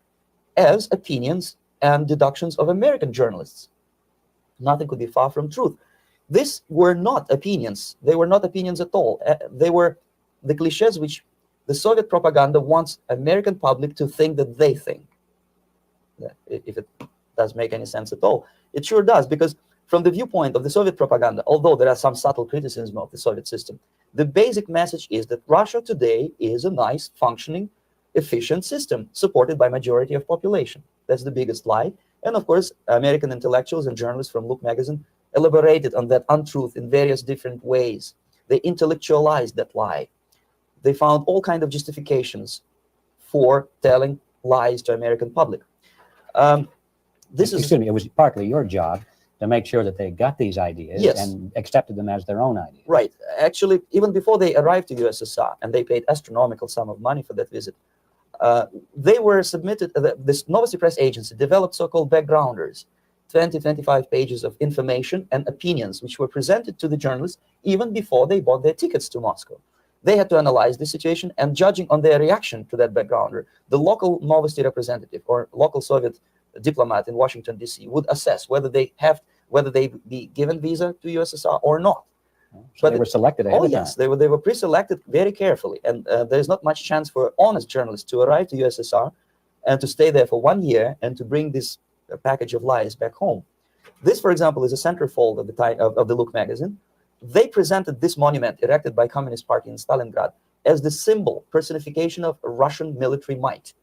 as opinions and deductions of American journalists. Nothing could be far from truth. These were not opinions. They were not opinions at all. They were the clichés which the Soviet propaganda wants American public to think that they think. If it does make any sense at all. It sure does, because from the viewpoint of the Soviet propaganda, although there are some subtle criticisms of the Soviet system, the basic message is that Russia today is a nice, functioning, efficient system supported by majority of population. That's the biggest lie. And of course, American intellectuals and journalists from Look magazine elaborated on that untruth in various different ways. They intellectualized that lie. They found all kinds of justifications for telling lies to American public. Excuse me, it was partly your job to make sure that they got these ideas, yes, and accepted them as their own ideas. Right. Actually, even before they arrived to USSR, and they paid astronomical sum of money for that visit, they were submitted, this Novosti Press agency developed so-called backgrounders, 20-25 pages of information and opinions, which were presented to the journalists even before they bought their tickets to Moscow. They had to analyze the situation, and judging on their reaction to that backgrounder, the local Novosti representative or local Soviet diplomat in Washington, D.C. would assess whether they be given visa to USSR or not. So but they were selected ahead of yes, time. they were pre-selected very carefully, and there's not much chance for honest journalists to arrive to USSR and to stay there for 1 year and to bring this package of lies back home. This, for example, is a centerfold of the Look magazine. They presented this monument erected by Communist Party in Stalingrad as the symbol, personification of Russian military might.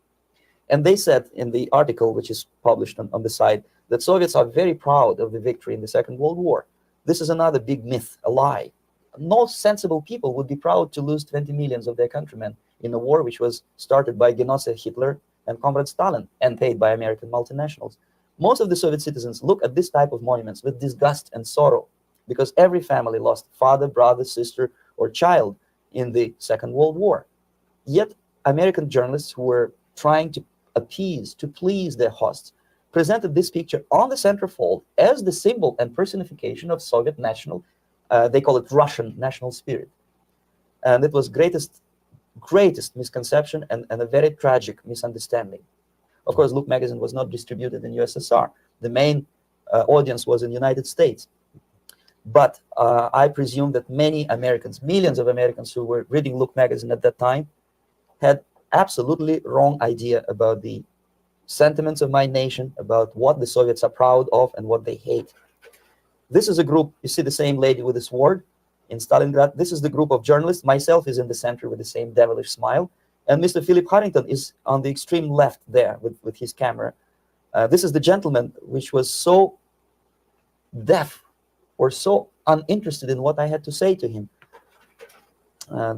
And they said in the article, which is published on the site, that Soviets are very proud of the victory in the Second World War. This is another big myth, a lie. No sensible people would be proud to lose 20 millions of their countrymen in a war which was started by Genoese Hitler and Comrade Stalin and paid by American multinationals. Most of the Soviet citizens look at this type of monuments with disgust and sorrow, because every family lost father, brother, sister, or child in the Second World War. Yet American journalists who were trying to appease, to please their hosts, presented this picture on the centerfold as the symbol and personification of Soviet national, they call it Russian national spirit. And it was greatest misconception and a very tragic misunderstanding. Of course, Look magazine was not distributed in USSR. The main audience was in the United States. But I presume that many Americans, millions of Americans who were reading Look magazine at that time, had absolutely wrong idea about the sentiments of my nation, about what the Soviets are proud of and what they hate. This is a group, you see the same lady with the sword in Stalingrad. This is the group of journalists. Myself is in the center with the same devilish smile. And Mr. Philip Harrington is on the extreme left there with his camera. This is the gentleman which was so deaf or so uninterested in what I had to say to him.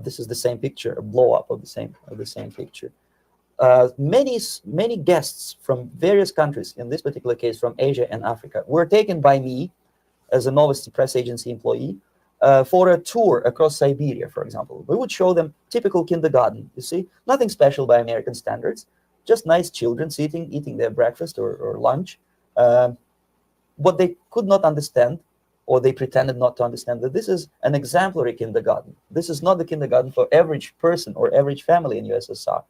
This is the same picture, a blow-up of the same picture. Many guests from various countries, in this particular case from Asia and Africa, were taken by me as a Novosti Press agency employee for a tour across Siberia, for example. We would show them typical kindergarten, you see, nothing special by American standards, just nice children sitting, eating their breakfast or lunch. What they could not understand, or they pretended not to understand, that this is an exemplary kindergarten. This is not the kindergarten for average person or average family in USSR.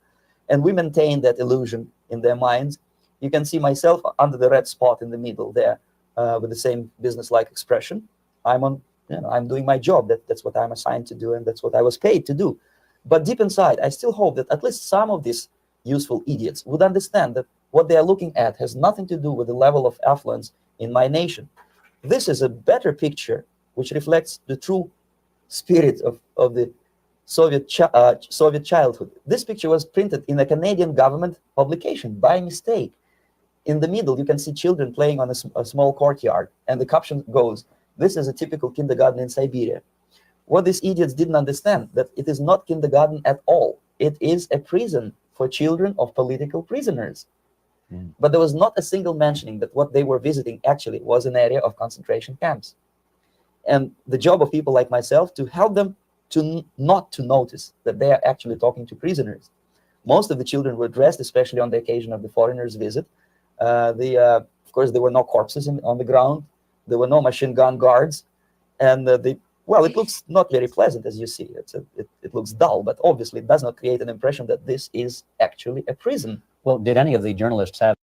And we maintain that illusion in their minds. You can see myself under the red spot in the middle there with the same business-like expression. I'm doing my job. That's what I'm assigned to do, and that's what I was paid to do. But deep inside, I still hope that at least some of these useful idiots would understand that what they are looking at has nothing to do with the level of affluence in my nation. This is a better picture which reflects the true spirit of the Soviet childhood. This picture was printed in a Canadian government publication by mistake. In the middle, you can see children playing on a small courtyard, and the caption goes, "This is a typical kindergarten in Siberia." What these idiots didn't understand, that it is not kindergarten at all. It is a prison for children of political prisoners. But there was not a single mentioning that what they were visiting actually was an area of concentration camps. And the job of people like myself to help them to not to notice that they are actually talking to prisoners. Most of the children were dressed, especially on the occasion of the foreigners' visit. Of course, there were no corpses on the ground. There were no machine gun guards. And well, it looks not very pleasant, as you see. It looks dull, but obviously it does not create an impression that this is actually a prison. Well, did any of the journalists have?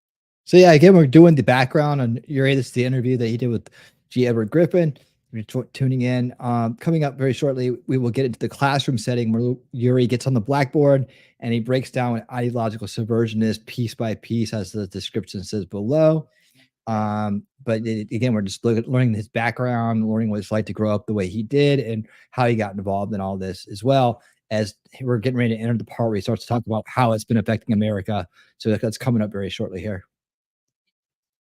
So yeah, again, we're doing the background on Yuri. This is the interview that he did with G. Edward Griffin. If you're tuning in, coming up very shortly, we will get into the classroom setting where Yuri gets on the blackboard and he breaks down what ideological subversion is piece by piece, as the description says below. But again, we're just learning his background, learning what it's like to grow up the way he did, and how he got involved in all this, as well as we're getting ready to enter the part where he starts to talk about how it's been affecting America. So that's coming up very shortly here.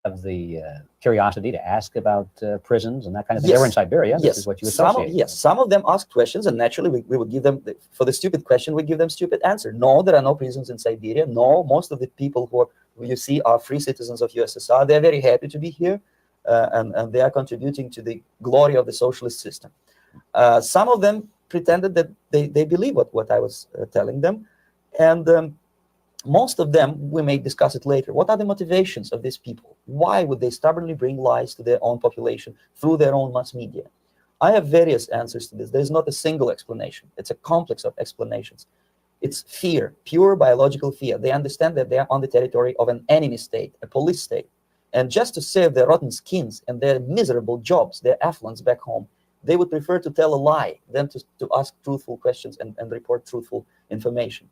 Of the curiosity to ask about prisons and that kind of thing. Yes. They were in Siberia. This Yes. is what you associate. Yes, some of them asked questions, and naturally we would give them, for the stupid question, we give them stupid answer. No, there are no prisons in Siberia. No, most of the people who you see are free citizens of USSR. They're very happy to be here, and they are contributing to the glory of the socialist system. Some of them pretended that they believe what I was telling them, and most of them, we may discuss it later. What are the motivations of these people? Why would they stubbornly bring lies to their own population through their own mass media? I have various answers to this. There's not a single explanation. It's a complex of explanations. It's fear, pure biological fear. They understand that they are on the territory of an enemy state, a police state. And just to save their rotten skins and their miserable jobs, their affluence back home, they would prefer to tell a lie than to ask truthful questions and report truthful information.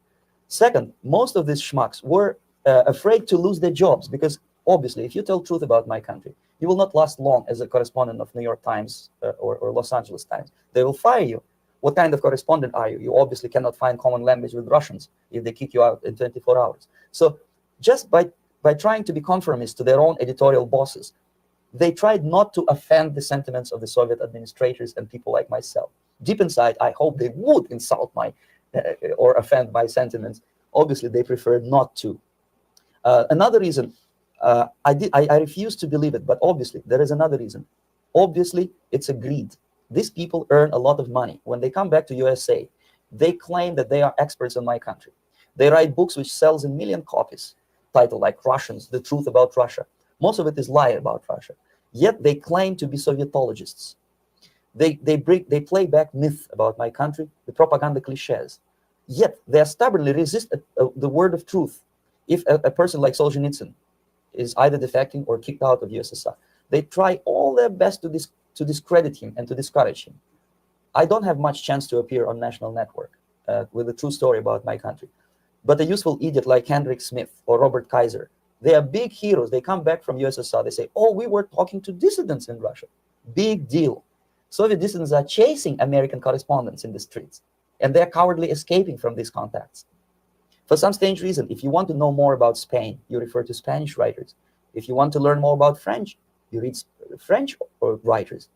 Second, most of these schmucks were afraid to lose their jobs, because obviously, if you tell truth about my country, you will not last long as a correspondent of New York Times or Los Angeles Times. They will fire you. What kind of correspondent are you? You obviously cannot find common language with Russians if they kick you out in 24 hours. So just by trying to be conformist to their own editorial bosses, they tried not to offend the sentiments of the Soviet administrators and people like myself. Deep inside, I hope they would insult my or offend my sentiments. Obviously, they preferred not to. Another reason, I refuse to believe it, but obviously, there is another reason. Obviously, it's a greed. These people earn a lot of money. When they come back to USA, they claim that they are experts in my country. They write books which sells in million copies, titled like Russians, The Truth About Russia. Most of it is lie about Russia. Yet they claim to be Sovietologists. They play back myth about my country, the propaganda cliches. Yet they stubbornly resist the word of truth. If a person like Solzhenitsyn is either defecting or kicked out of USSR, they try all their best to discredit him and to discourage him. I don't have much chance to appear on national network with a true story about my country. But a useful idiot like Hendrik Smith or Robert Kaiser, they are big heroes. They come back from USSR. They say, oh, we were talking to dissidents in Russia. Big deal. Soviet dissidents are chasing American correspondents in the streets, and they're cowardly escaping from these contacts. For some strange reason, if you want to know more about Spain, you refer to Spanish writers. If you want to learn more about French, you read French writers.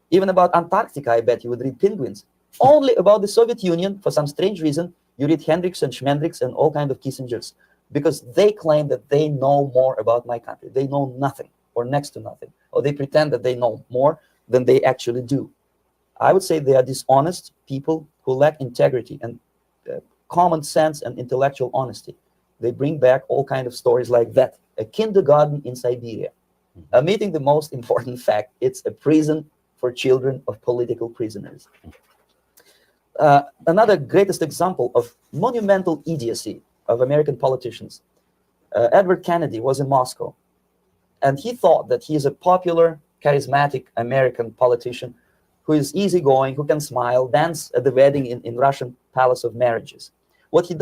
Even about Antarctica, I bet you would read Penguins. Only about the Soviet Union, for some strange reason, you read Hendricks and Schmendricks and all kinds of Kissingers, because they claim that they know more about my country. They know nothing, or next to nothing, or they pretend that they know more than they actually do. I would say they are dishonest people who lack integrity and common sense and intellectual honesty. They bring back all kinds of stories like that. A kindergarten in Siberia. Omitting the most important fact, it's a prison for children of political prisoners. Another greatest example of monumental idiocy of American politicians. Edward Kennedy was in Moscow, and he thought that he is a popular, charismatic American politician who is easygoing, who can smile, dance at the wedding in Russian palace of marriages. What he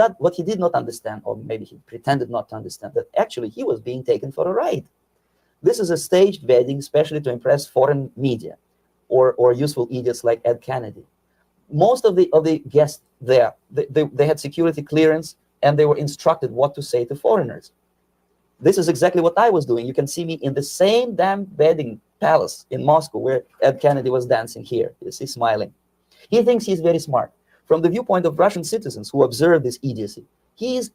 did not understand, or maybe he pretended not to understand, that actually he was being taken for a ride. This is a staged wedding, especially to impress foreign media or useful idiots like Ed Kennedy. Most of the guests there, they had security clearance, and they were instructed what to say to foreigners. This is exactly what I was doing. You can see me in the same damn wedding palace in Moscow where Ed Kennedy was dancing here. You see, smiling. He thinks he's very smart. From the viewpoint of Russian citizens who observe this idiocy, he's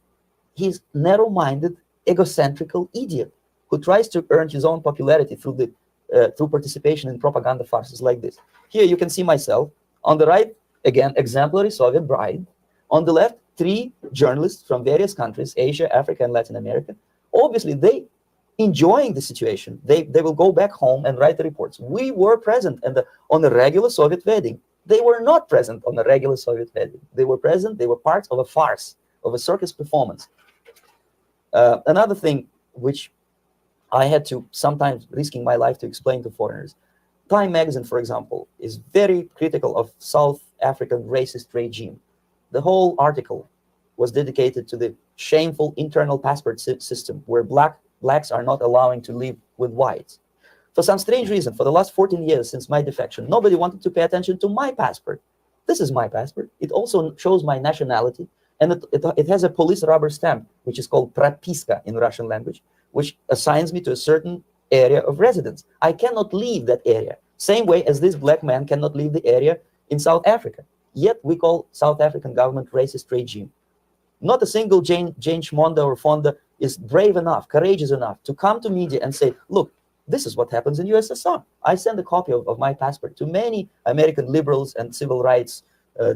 narrow-minded, egocentrical idiot who tries to earn his own popularity through participation in propaganda farces like this. Here you can see myself. On the right, again, exemplary Soviet bride. On the left, 3 journalists from various countries, Asia, Africa, and Latin America. Obviously, they enjoying the situation. They will go back home and write the reports. We were present on a regular Soviet wedding. They were not present on a regular Soviet wedding. They were present. They were part of a farce, of a circus performance. Another thing which I had to sometimes risking my life to explain to foreigners. Time magazine, for example, is very critical of South African racist regime. The whole article was dedicated to the shameful internal passport system where blacks are not allowing to live with whites. For some strange reason, for the last 14 years since my defection, nobody wanted to pay attention to my passport. This is my passport. It also shows my nationality, and it has a police rubber stamp, which is called propiska in Russian language, which assigns me to a certain area of residence. I cannot leave that area, same way as this black man cannot leave the area in South Africa. Yet we call South African government racist regime. Not a single Jane Shmonda or Fonda is brave enough, courageous enough to come to media and say, look, this is what happens in USSR. I send a copy of my passport to many American liberals and civil rights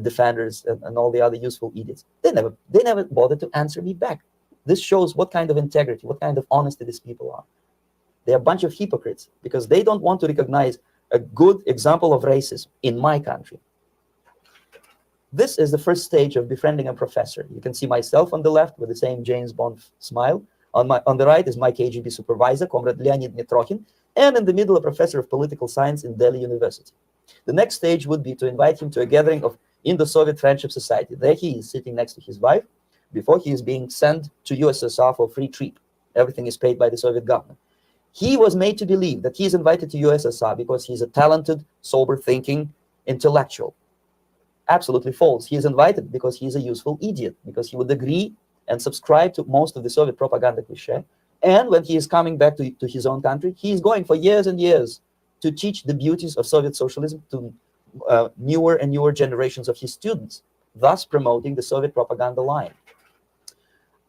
defenders and all the other useful idiots. They never bothered to answer me back. This shows what kind of integrity, what kind of honesty these people are. They're a bunch of hypocrites because they don't want to recognize a good example of racism in my country. This is the first stage of befriending a professor. You can see myself on the left with the same James Bond smile. On the right is my KGB supervisor, Comrade Leonid Mitrokhin, and in the middle, a professor of political science in Delhi University. The next stage would be to invite him to a gathering of Indo-Soviet Friendship Society. There he is sitting next to his wife before he is being sent to USSR for a free trip. Everything is paid by the Soviet government. He was made to believe that he is invited to USSR because he's a talented, sober-thinking intellectual. Absolutely false. He is invited because he's a useful idiot, because he would agree and subscribe to most of the Soviet propaganda cliché. And when he is coming back to his own country, he is going for years and years to teach the beauties of Soviet socialism to newer and newer generations of his students, thus promoting the Soviet propaganda line.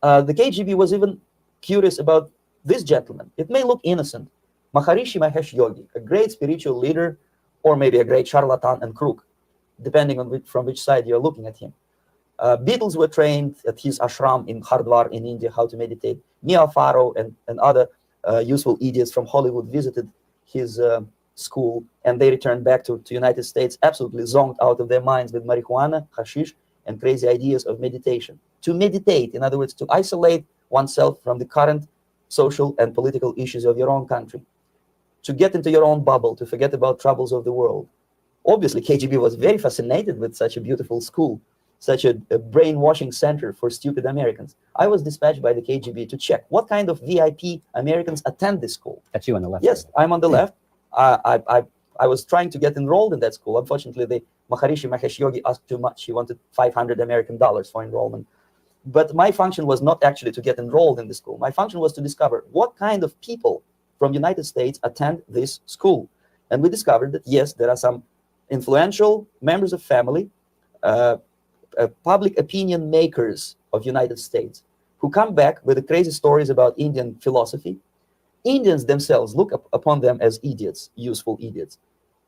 The KGB was even curious about this gentleman. It may look innocent. Maharishi Mahesh Yogi, a great spiritual leader, or maybe a great charlatan and crook, depending on from which side you're looking at him. Beatles were trained at his ashram in Hardwar in India how to meditate. Mia Farrow and other useful idiots from Hollywood visited his school, and they returned back to United States absolutely zonked out of their minds with marijuana, hashish, and crazy ideas of meditation. To meditate, in other words, to isolate oneself from the current social and political issues of your own country, to get into your own bubble, to forget about troubles of the world. Obviously, KGB was very fascinated with such a beautiful school, such a brainwashing center for stupid Americans. I was dispatched by the KGB to check what kind of VIP Americans attend this school. That's you on the left. Yes, I'm on the left. I was trying to get enrolled in that school. Unfortunately, Maharishi Mahesh Yogi asked too much. He wanted $500 American for enrollment. But my function was not actually to get enrolled in the school. My function was to discover what kind of people from the United States attend this school. And we discovered that, yes, there are some influential members of family, public opinion makers of United States who come back with the crazy stories about Indian philosophy. Indians themselves look upon them as idiots, useful idiots,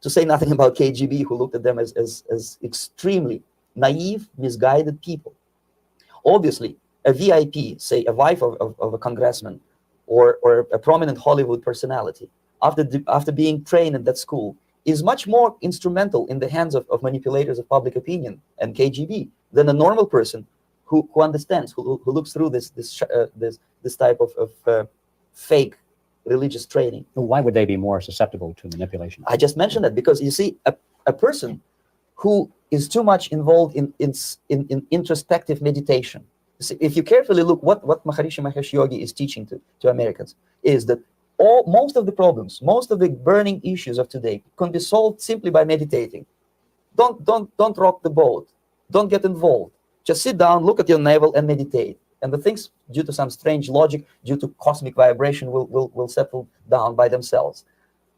to say nothing about KGB, who looked at them as extremely naive, misguided people. Obviously, a VIP, say a wife of a congressman or a prominent Hollywood personality, after being trained in that school, is much more instrumental in the hands of manipulators of public opinion and KGB than a normal person who understands, who looks through this type of fake religious training. Why would they be more susceptible to manipulation? I just mentioned that because, you see, a person who is too much involved in introspective meditation. See, if you carefully look what Maharishi Mahesh Yogi is teaching to Americans, is that most of the problems, most of the burning issues of today can be solved simply by meditating. Don't rock the boat. Don't get involved. Just sit down, look at your navel, and meditate. And the things, due to some strange logic, due to cosmic vibration, will settle down by themselves.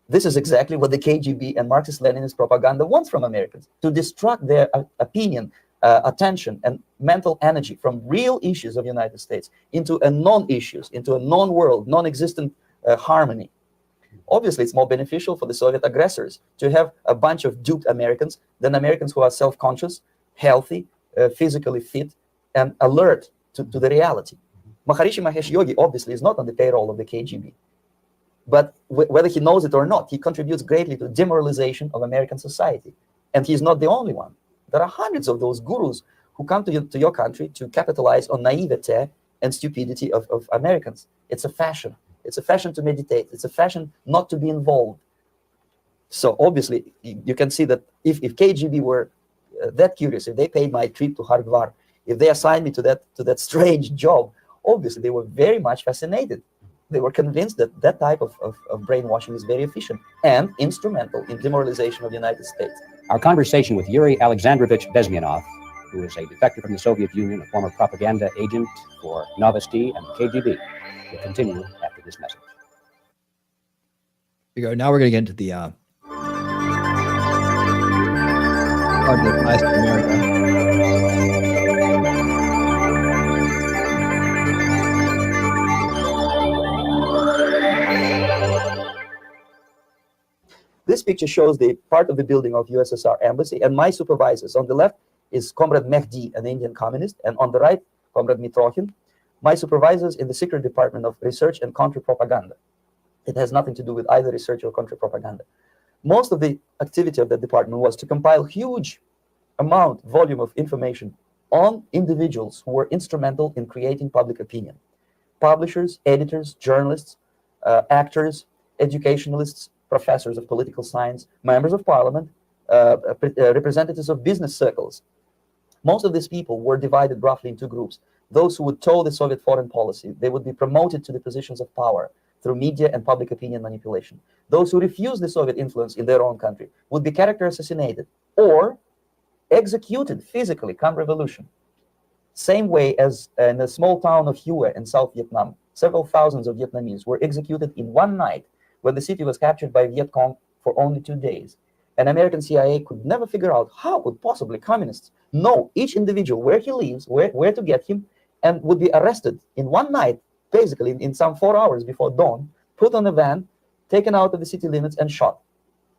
This is exactly what the KGB and Marxist-Leninist propaganda wants from Americans, to distract their opinion, attention, and mental energy from real issues of the United States into a non-issues, into a non-world, non-existent harmony. Obviously, it's more beneficial for the Soviet aggressors to have a bunch of duped Americans than Americans who are self-conscious, healthy, physically fit, and alert to the reality. Maharishi Mahesh Yogi obviously is not on the payroll of the KGB. But whether he knows it or not, he contributes greatly to demoralization of American society. And he's not the only one. There are hundreds of those gurus who come to your country to capitalize on naivete and stupidity of Americans. It's a fashion. It's a fashion to meditate. It's a fashion not to be involved. So obviously, you can see that if KGB were that curious, if they paid my trip to Hargvar, if they assigned me to that strange job, obviously they were very much fascinated. They were convinced that that type of brainwashing is very efficient and instrumental in demoralization of the United States. Our conversation with Yuri Alexandrovich Bezmenov, who is a defector from the Soviet Union, a former propaganda agent for Novosti and the KGB, will continue after this message. Here we go. Now we're going to get into the part that applies to America. This picture shows the part of the building of USSR embassy, and my supervisors. On the left is Comrade Mehdi, an Indian communist, and on the right, Comrade Mitrokhin, my supervisors in the Secret Department of Research and Counter-Propaganda. It has nothing to do with either research or counter-propaganda. Most of the activity of that department was to compile huge volume of information on individuals who were instrumental in creating public opinion. Publishers, editors, journalists, actors, educationalists, professors of political science, members of parliament, representatives of business circles. Most of these people were divided roughly into groups. Those who would toe the Soviet foreign policy, they would be promoted to the positions of power through media and public opinion manipulation. Those who refused the Soviet influence in their own country would be character assassinated or executed physically come revolution. Same way as in the small town of Hue in South Vietnam, several thousands of Vietnamese were executed in one night when the city was captured by Viet Cong for only 2 days. And American CIA could never figure out how could possibly communists know each individual, where he lives, where to get him, and would be arrested in one night, basically in some 4 hours before dawn, put on a van, taken out of the city limits and shot.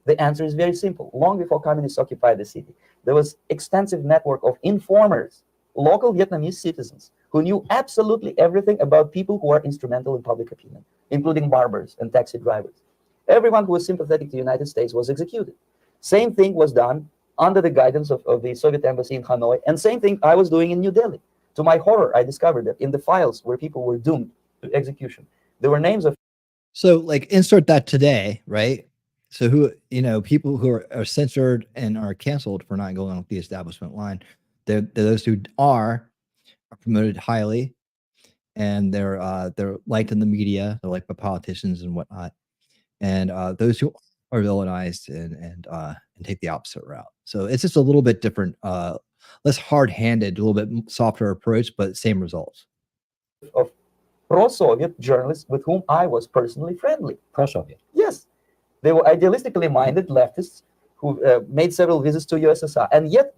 The answer is very simple. Long before communists occupied the city, there was extensive network of informers, local Vietnamese citizens, who knew absolutely everything about people who are instrumental in public opinion, including barbers and taxi drivers. Everyone who was sympathetic to the United States was executed. Same thing was done under the guidance of the Soviet embassy in Hanoi, and same thing I was doing in New Delhi. To my horror, I discovered that in the files where people were doomed to execution, there were names of... So like insert that today, right? So who, people who are censored and are canceled for not going off the establishment line, they're those who are promoted highly, and they're liked in the media, they're liked by politicians and whatnot, and those who are villainized and take the opposite route. So it's just a little bit different, less hard-handed, a little bit softer approach, but same results. Of pro-Soviet journalists with whom I was personally friendly. Pro-Soviet? Yes. They were idealistically minded leftists who made several visits to USSR, and yet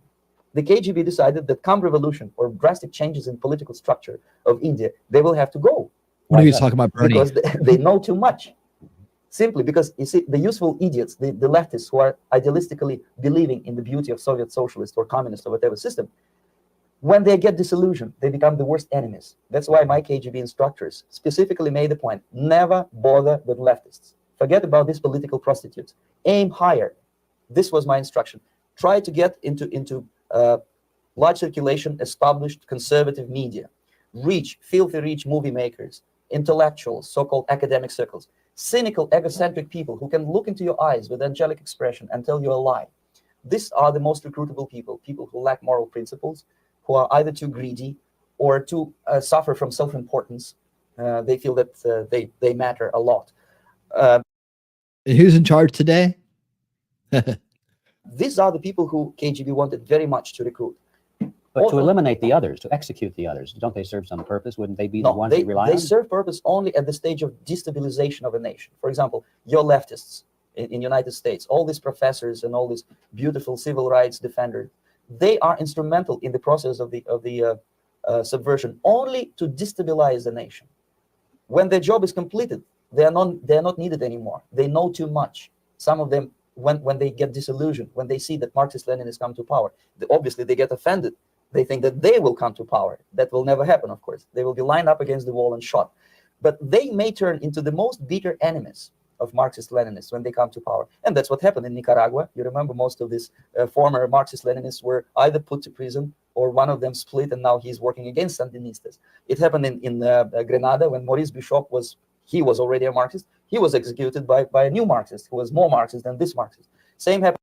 the KGB decided that come revolution or drastic changes in political structure of India, they will have to go. What are you talking about, Bernie? Because they know too much. Simply because, you see, the useful idiots, the leftists who are idealistically believing in the beauty of Soviet socialist or communist or whatever system, when they get disillusioned, they become the worst enemies. That's why my KGB instructors specifically made the point, never bother with leftists. Forget about these political prostitutes. Aim higher. This was my instruction. Try to get into large circulation, established conservative media. Filthy rich movie makers, intellectuals, so-called academic circles, cynical, egocentric people who can look into your eyes with angelic expression and tell you a lie. These are the most recruitable people, people who lack moral principles, who are either too greedy or too suffer from self-importance. They feel that they matter a lot. And who's in charge today? These are the people who KGB wanted very much to recruit. But to eliminate the others, to execute the others, don't they serve some purpose? Wouldn't they be the ones you rely on? They serve purpose only at the stage of destabilization of a nation. For example, your leftists in United States, all these professors and all these beautiful civil rights defenders, they are instrumental in the process of the subversion only to destabilize the nation. When their job is completed, they are not needed anymore. They know too much. Some of them, when they get disillusioned, when they see that Marxist-Leninists come to power, obviously they get offended. They think that they will come to power. That will never happen, of course. They will be lined up against the wall and shot. But they may turn into the most bitter enemies of Marxist-Leninists when they come to power. And that's what happened in Nicaragua. You remember most of these former Marxist-Leninists were either put to prison or one of them split, and now he's working against Sandinistas. It happened in Grenada when Maurice Bishop was already a Marxist. He was executed by a new Marxist who was more Marxist than this Marxist. Same happened.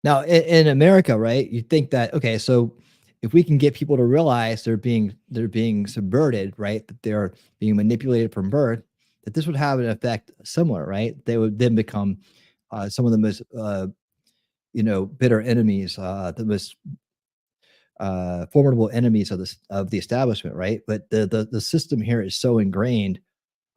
Now, in America, right, you think that, okay, so if we can get people to realize they're being subverted, right, that they're being manipulated from birth, that this would have an effect similar, right? They would then become some of the most, bitter enemies, the most formidable enemies of the establishment, right? But the system here is so ingrained,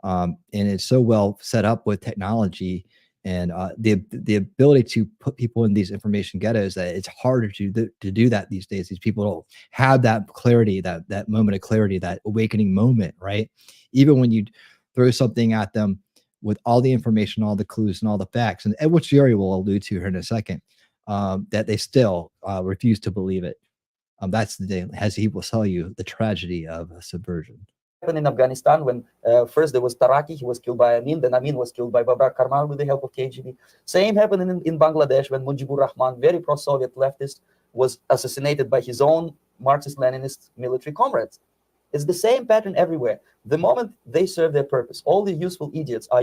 and it's so well set up with technology and the ability to put people in these information ghettos that it's harder to do that these days. These people don't have that clarity, that moment of clarity, that awakening moment, right? Even when you throw something at them with all the information, all the clues, and all the facts, and which Yuri will allude to here in a second, that they still refuse to believe it. That's the day, as he will tell you, the tragedy of subversion. In Afghanistan, when first there was Taraki, he was killed by Amin, then Amin was killed by Babak Karmal with the help of KGB. Same happened in Bangladesh when Mujibur Rahman, very pro-Soviet leftist, was assassinated by his own Marxist-Leninist military comrades. It's the same pattern everywhere. The moment they serve their purpose, all the useful idiots are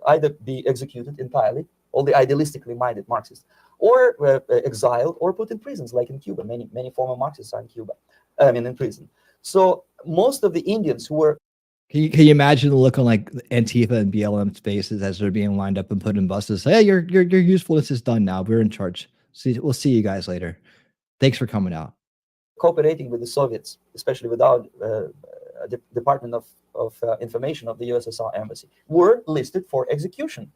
either be executed entirely, all the idealistically minded Marxists, or exiled or put in prisons, like in Cuba. Many former Marxists are in Cuba, in prison. So most of the Indians who were... Can you imagine the look on like Antifa and BLM's faces as they're being lined up and put in buses? Hey, your usefulness is done now. We're in charge. We'll see you guys later. Thanks for coming out. Cooperating with the Soviets, especially with our Department of Information of the USSR Embassy, were listed for execution.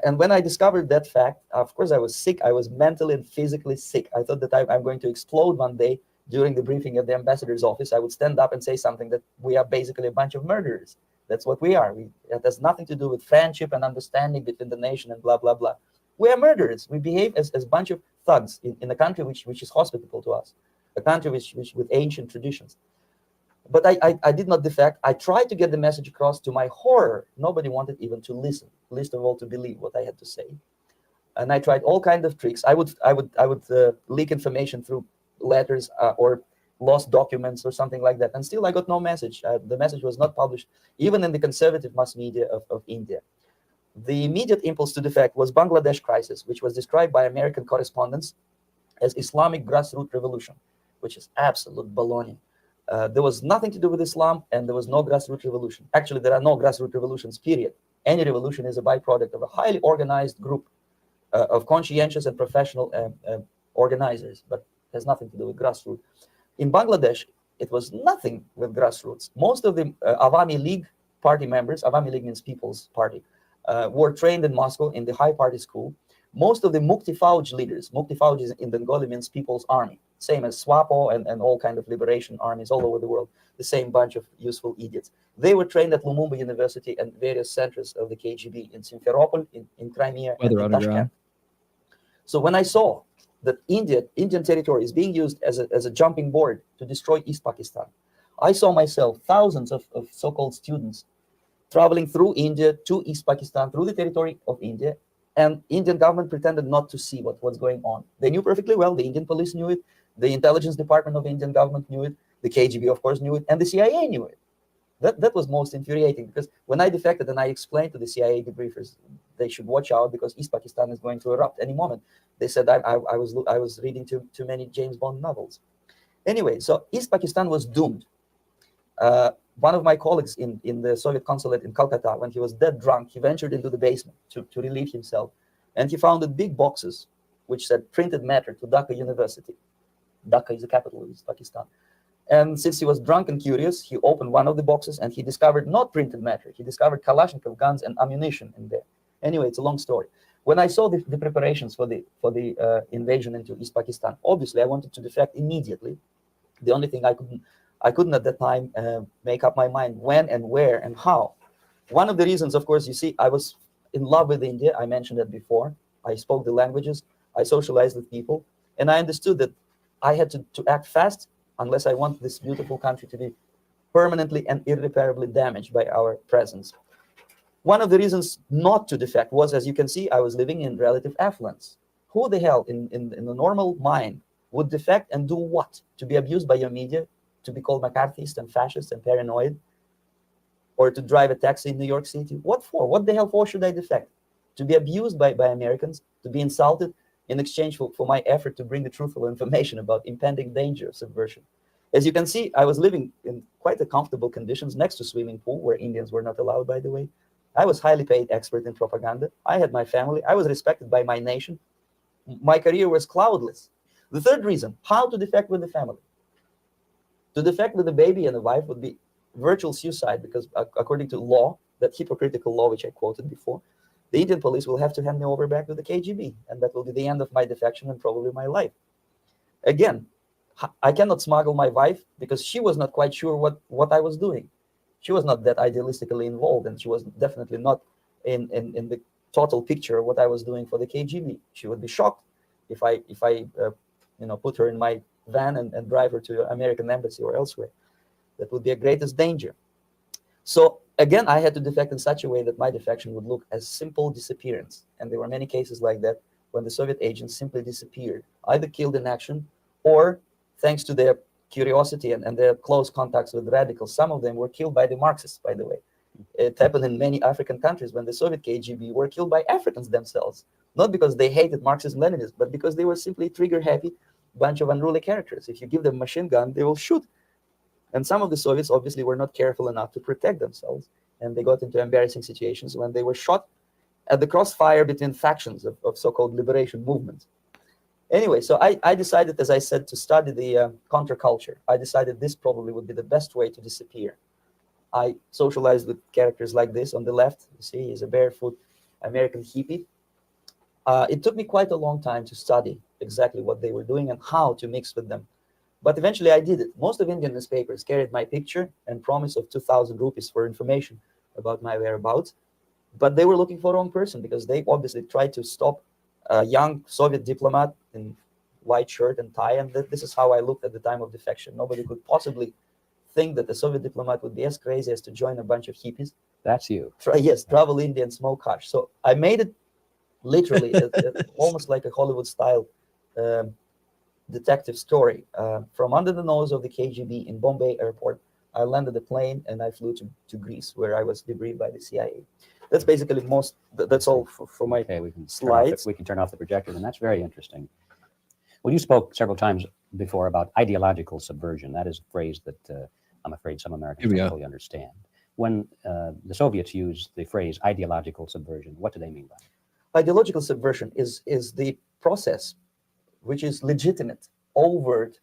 And when I discovered that fact, of course, I was sick. I was mentally and physically sick. I thought that I'm going to explode one day. During the briefing at the ambassador's office, I would stand up and say something that we are basically a bunch of murderers. That's what we are. It has nothing to do with friendship and understanding between the nation and blah, blah, blah. We are murderers. We behave as a bunch of thugs in a country which is hospitable to us, a country which with ancient traditions. But I did not defect. I tried to get the message across. To my horror, nobody wanted even to listen, least of all to believe what I had to say. And I tried all kinds of tricks. I would leak information through letters or lost documents or something like that, and still I got no message. The message was not published even in the conservative mass media of India. The immediate impulse to defect was Bangladesh crisis, which was described by American correspondents as Islamic grassroots revolution, which is absolute baloney. There was nothing to do with Islam, and there was no grassroots revolution. Actually, there are no grassroots revolutions, period. Any revolution is a byproduct of a highly organized group of conscientious and professional organizers, but has nothing to do with grassroots. In Bangladesh, it was nothing with grassroots. Most of the Awami League party members, Awami League means People's Party, were trained in Moscow in the high party school. Most of the Mukti Fauj leaders, Mukti Fauj in Bengali means People's Army, same as SWAPO and all kind of liberation armies all over the world, the same bunch of useful idiots. They were trained at Lumumba University and various centers of the KGB in Simferopol, in Crimea, and in Tashkent. So when I saw that Indian territory is being used as a jumping board to destroy East Pakistan, I saw myself, thousands of so-called students traveling through India to East Pakistan, through the territory of India, and Indian government pretended not to see what's going on. They knew perfectly well. The Indian police knew it. The intelligence department of the Indian government knew it. The KGB, of course, knew it. And the CIA knew it. That was most infuriating, because when I defected and I explained to the CIA debriefers they should watch out because East Pakistan is going to erupt any moment. They said I was reading too many James Bond novels. Anyway, so East Pakistan was doomed. One of my colleagues in the Soviet consulate in Calcutta, when he was dead drunk, he ventured into the basement to relieve himself. And he found big boxes which said printed matter to Dhaka University. Dhaka is the capital of East Pakistan. And since he was drunk and curious, he opened one of the boxes and he discovered not printed matter. He discovered Kalashnikov guns and ammunition in there. Anyway, it's a long story. When I saw the preparations for the invasion into East Pakistan, obviously I wanted to defect immediately. The only thing I couldn't at that time make up my mind when and where and how. One of the reasons, of course, you see, I was in love with India. I mentioned that before. I spoke the languages. I socialized with people. And I understood that I had to act fast unless I want this beautiful country to be permanently and irreparably damaged by our presence. One of the reasons not to defect was, as you can see, I was living in relative affluence. Who the hell in the normal mind would defect and do what? To be abused by your media, to be called McCarthyist and fascist and paranoid, or to drive a taxi in New York City? What for? What the hell for should I defect? To be abused by Americans, to be insulted in exchange for my effort to bring the truthful information about impending danger of subversion. As you can see, I was living in quite a comfortable conditions next to swimming pool, where Indians were not allowed, by the way. I was highly paid expert in propaganda. I had my family. I was respected by my nation. My career was cloudless. The third reason, how to defect with the family. To defect with a baby and a wife would be virtual suicide because according to law, that hypocritical law which I quoted before, the Indian police will have to hand me over back to the KGB, and that will be the end of my defection and probably my life. Again, I cannot smuggle my wife because she was not quite sure what I was doing. She was not that idealistically involved, and she was definitely not in the total picture of what I was doing for the KGB. She would be shocked if I put her in my van and drive her to the American embassy or elsewhere. That would be a greatest danger. So again, I had to defect in such a way that my defection would look as simple disappearance. And there were many cases like that when the Soviet agents simply disappeared, either killed in action or, thanks to their curiosity and their close contacts with radicals, some of them were killed by the Marxists, by the way. It happened in many African countries when the Soviet KGB were killed by Africans themselves, not because they hated Marxism-Leninism, but because they were simply trigger-happy bunch of unruly characters. If you give them a machine gun, they will shoot. And some of the Soviets obviously were not careful enough to protect themselves, and they got into embarrassing situations when they were shot at the crossfire between factions of so-called liberation movements. Anyway, so I decided, as I said, to study the counterculture. I decided this probably would be the best way to disappear. I socialized with characters like this on the left. You see, he's a barefoot American hippie. It took me quite a long time to study exactly what they were doing and how to mix with them. But eventually I did it. Most of Indian newspapers carried my picture and promise of 2,000 rupees for information about my whereabouts. But they were looking for the wrong person because they obviously tried to stop a young Soviet diplomat in white shirt and tie. And this is how I looked at the time of defection. Nobody could possibly think that a Soviet diplomat would be as crazy as to join a bunch of hippies. That's you. Yes, travel India and smoke hash. So I made it literally almost like a Hollywood-style detective story. From under the nose of the KGB in Bombay airport, I landed the plane and I flew to Greece, where I was debriefed by the CIA. That's basically that's all for my slides. We can turn off the projector, and that's very interesting. Well, you spoke several times before about ideological subversion. That is a phrase that I'm afraid some Americans don't fully understand. When the Soviets use the phrase ideological subversion, what do they mean by it? Ideological subversion is the process which is legitimate, overt,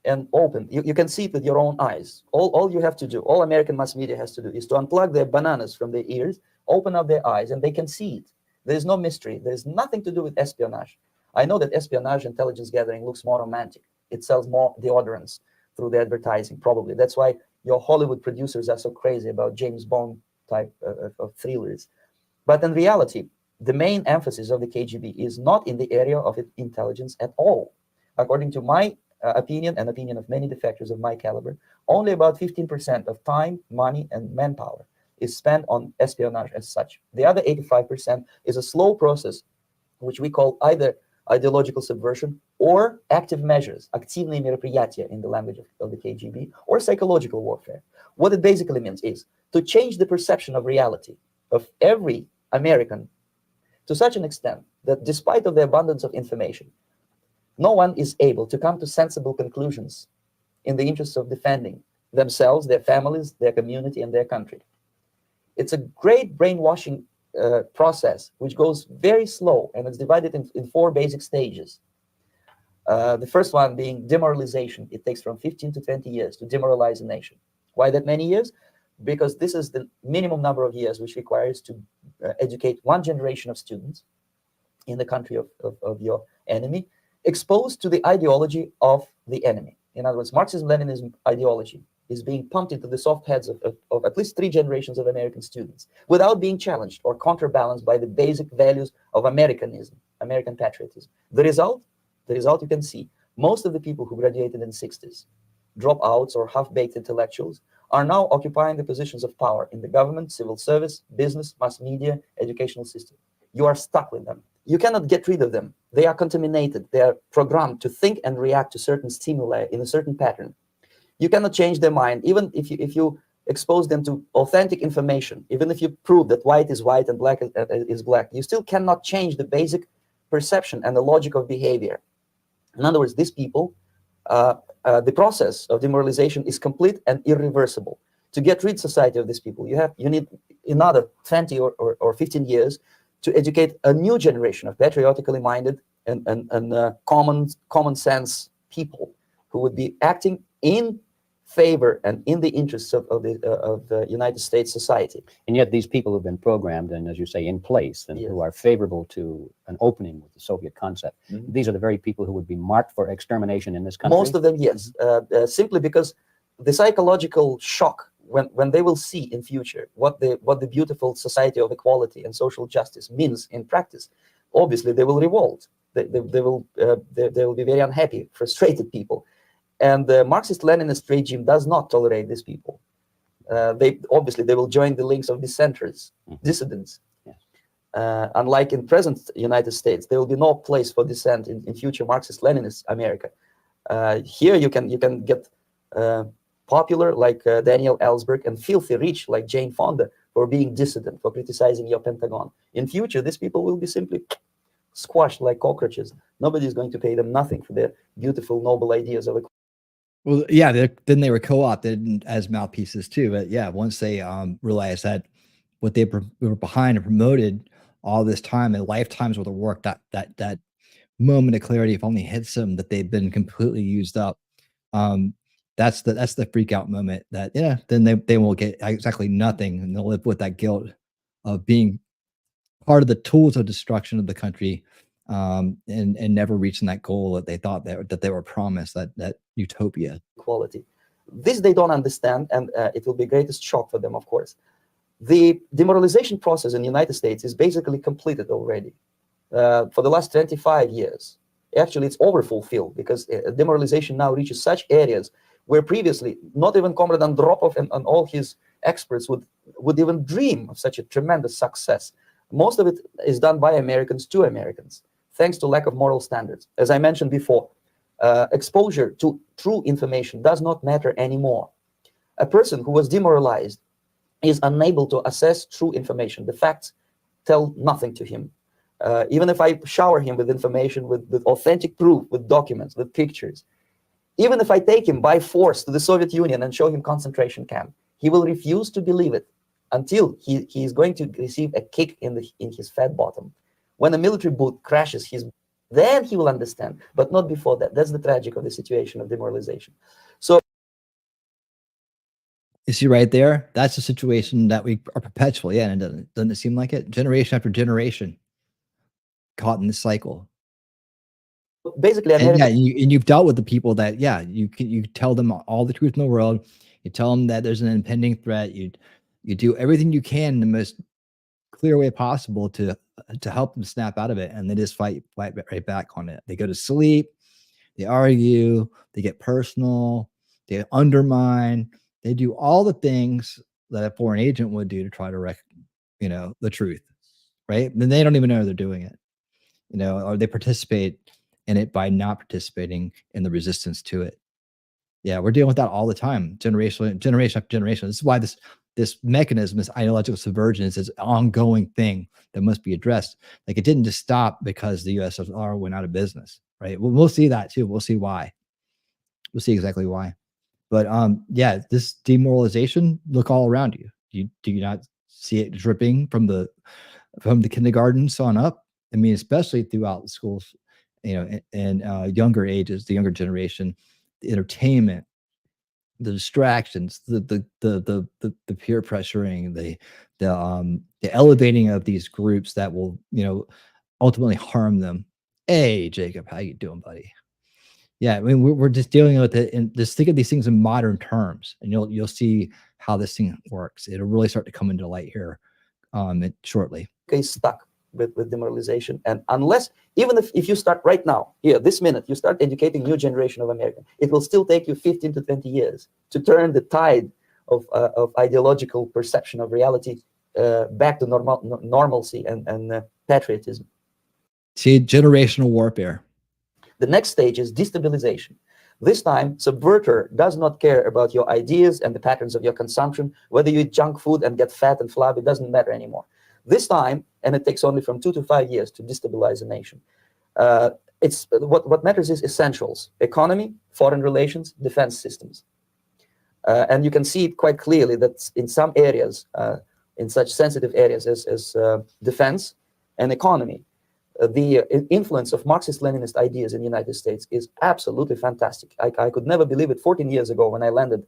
and open. You can see it with your own eyes. All you have to do, all American mass media has to do, is to unplug their bananas from their ears, open up their eyes, and they can see it. There is no mystery. There is nothing to do with espionage. I know that espionage, intelligence gathering, looks more romantic. It sells more deodorants through the advertising, probably. That's why your Hollywood producers are so crazy about James Bond type of thrillers. But in reality, the main emphasis of the KGB is not in the area of intelligence at all. According to my opinion and opinion of many defectors of my caliber, only about 15% of time, money, and manpower is spent on espionage as such. The other 85% is a slow process, which we call either ideological subversion or active measures, активные мероприятия in the language of the KGB, or psychological warfare. What it basically means is to change the perception of reality of every American to such an extent that despite of the abundance of information, no one is able to come to sensible conclusions in the interests of defending themselves, their families, their community, and their country. It's a great brainwashing process, which goes very slow, and it's divided in 4 basic stages. The first one being demoralization. It takes from 15 to 20 years to demoralize a nation. Why that many years? Because this is the minimum number of years which requires to educate 1 generation of students in the country of your enemy, exposed to the ideology of the enemy. In other words, Marxism-Leninism ideology is being pumped into the soft heads of at least 3 generations of American students without being challenged or counterbalanced by the basic values of Americanism, American patriotism. The result you can see. Most of the people who graduated in the 60s, dropouts or half-baked intellectuals, are now occupying the positions of power in the government, civil service, business, mass media, educational system. You are stuck with them. You cannot get rid of them. They are contaminated. They are programmed to think and react to certain stimuli in a certain pattern. You cannot change their mind, even if you expose them to authentic information, even if you prove that white is white and black is black, you still cannot change the basic perception and the logic of behavior. In other words, these people, the process of demoralization is complete and irreversible. To get rid of society of these people, you need another 20 or 15 years to educate a new generation of patriotically minded and common sense people who would be acting in favor and in the interests of the United States society. And yet these people who've been programmed and, as you say, in place and Yes. who are favorable to an opening with the Soviet concept, these are the very people who would be marked for extermination in this country? Most of them, yes, simply because the psychological shock when they will see in future what the beautiful society of equality and social justice means in practice, obviously they will revolt. They will be very unhappy, frustrated people. And the Marxist-Leninist regime does not tolerate these people. They will join the links of dissenters, dissidents. Yes. Unlike in present United States, there will be no place for dissent in future Marxist-Leninist America. Here you can get popular like Daniel Ellsberg and filthy rich like Jane Fonda for being dissident, for criticizing your Pentagon. In future, these people will be simply squashed like cockroaches. Nobody is going to pay them nothing for their beautiful, noble ideas of equality. Well, yeah, then they were co-opted as mouthpieces too. But yeah, once they realized that what they were behind and promoted all this time and lifetimes worth of work, that moment of clarity, if only hits them, that they've been completely used up. That's the freak out moment. That then they will get exactly nothing, and they'll live with that guilt of being part of the tools of destruction of the country. And never reaching that goal that they thought that they were promised, that utopia. Equality. This they don't understand, and it will be greatest shock for them, of course. The demoralization process in the United States is basically completed already. For the last 25 years. Actually, it's overfulfilled because demoralization now reaches such areas where previously not even Comrade Andropov and all his experts would even dream of such a tremendous success. Most of it is done by Americans to Americans, thanks to lack of moral standards. As I mentioned before, exposure to true information does not matter anymore. A person who was demoralized is unable to assess true information. The facts tell nothing to him. Even if I shower him with information, with authentic proof, with documents, with pictures, even if I take him by force to the Soviet Union and show him concentration camp, he will refuse to believe it until he is going to receive a kick in his fat bottom. When a military boot crashes then he will understand, but not before that. That's the tragic of the situation of demoralization. So you see right there, that's the situation that we are perpetually in. And doesn't it seem like it? Generation after generation caught in this cycle. basically, And America, you've dealt with the people that, you tell them all the truth in the world. You tell them that there's an impending threat. You do everything you can in the most clear way possible to help them snap out of it, and they just fight right back on it. They go to sleep, they argue, they get personal, they undermine, they do all the things that a foreign agent would do to try to the truth, right? Then they don't even know they're doing it, or they participate in it by not participating in the resistance to it. Yeah, we're dealing with that all the time, generation after generation. This is why this this mechanism, this ideological subversion, is this ongoing thing that must be addressed. Like, it didn't just stop because the USSR went out of business, right? We'll see that too. We'll see why. We'll see exactly why. But yeah, this demoralization, look all around you. Do you not see it dripping from the kindergartens on up? I mean, especially throughout the schools, you know, and younger ages, the younger generation, the entertainment, the distractions, the peer pressuring, the elevating of these groups that will, you know, ultimately harm them. Hey, Jacob, how you doing, buddy? Yeah, I mean, we're just dealing with it, and just think of these things in modern terms, and you'll see how this thing works. It'll really start to come into light here, shortly. Okay, stuck with demoralization, and unless, even if you start right now, here, this minute, you start educating new generation of Americans, it will still take you 15 to 20 years to turn the tide of ideological perception of reality back to normalcy and patriotism. See, generational warfare. The next stage is destabilization. This time, subverter does not care about your ideas and the patterns of your consumption. Whether you eat junk food and get fat and flabby, it doesn't matter anymore. This time, and it takes only from 2 to 5 years to destabilize a nation. It's what matters is essentials: economy, foreign relations, defense systems. And you can see it quite clearly that in some areas, in such sensitive areas as defense and economy, the influence of Marxist-Leninist ideas in the United States is absolutely fantastic. I could never believe it 14 years ago when I landed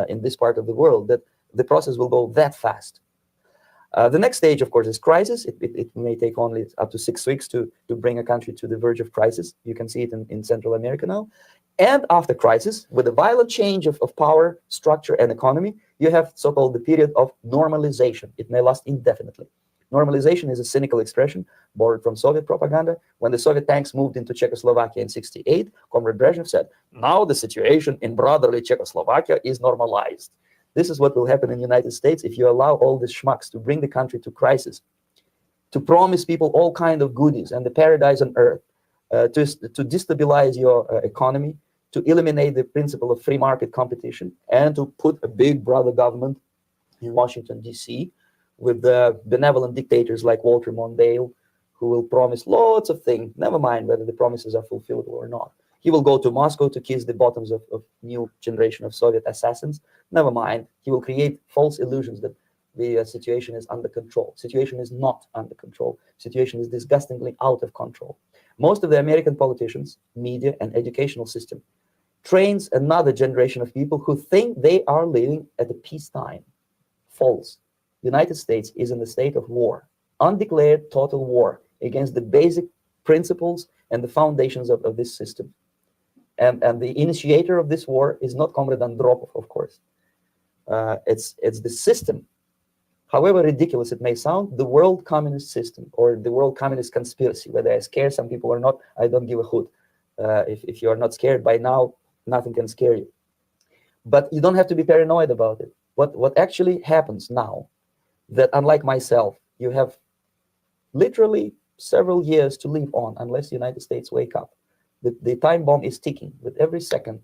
in this part of the world, that the process will go that fast. The next stage, of course, is crisis. It may take only up to 6 weeks to bring a country to the verge of crisis. You can see it in Central America now. And after crisis, with a violent change of power, structure, and economy, you have so-called the period of normalization. It may last indefinitely. Normalization is a cynical expression borrowed from Soviet propaganda. When the Soviet tanks moved into Czechoslovakia in '68, Comrade Brezhnev said, now the situation in brotherly Czechoslovakia is normalized. This is what will happen in the United States if you allow all these schmucks to bring the country to crisis, to promise people all kind of goodies and the paradise on earth, to destabilize your economy, to eliminate the principle of free market competition, and to put a big brother government in Washington, D.C., with the benevolent dictators like Walter Mondale, who will promise lots of things, never mind whether the promises are fulfillable or not. He will go to Moscow to kiss the bottoms of new generation of Soviet assassins, never mind. He will create false illusions that the situation is under control. Situation is not under control. Situation is disgustingly out of control. Most of the American politicians, media, and educational system trains another generation of people who think they are living at a peacetime. False. The United States is in the state of war, undeclared total war against the basic principles and the foundations of this system. And the initiator of this war is not Comrade Andropov, of course. It's the system. However ridiculous it may sound, the world communist system or the world communist conspiracy, whether I scare some people or not, I don't give a hoot. If you are not scared by now, nothing can scare you. But you don't have to be paranoid about it. What actually happens now, that unlike myself, you have literally several years to live on unless the United States wake up. The time bomb is ticking. With every second,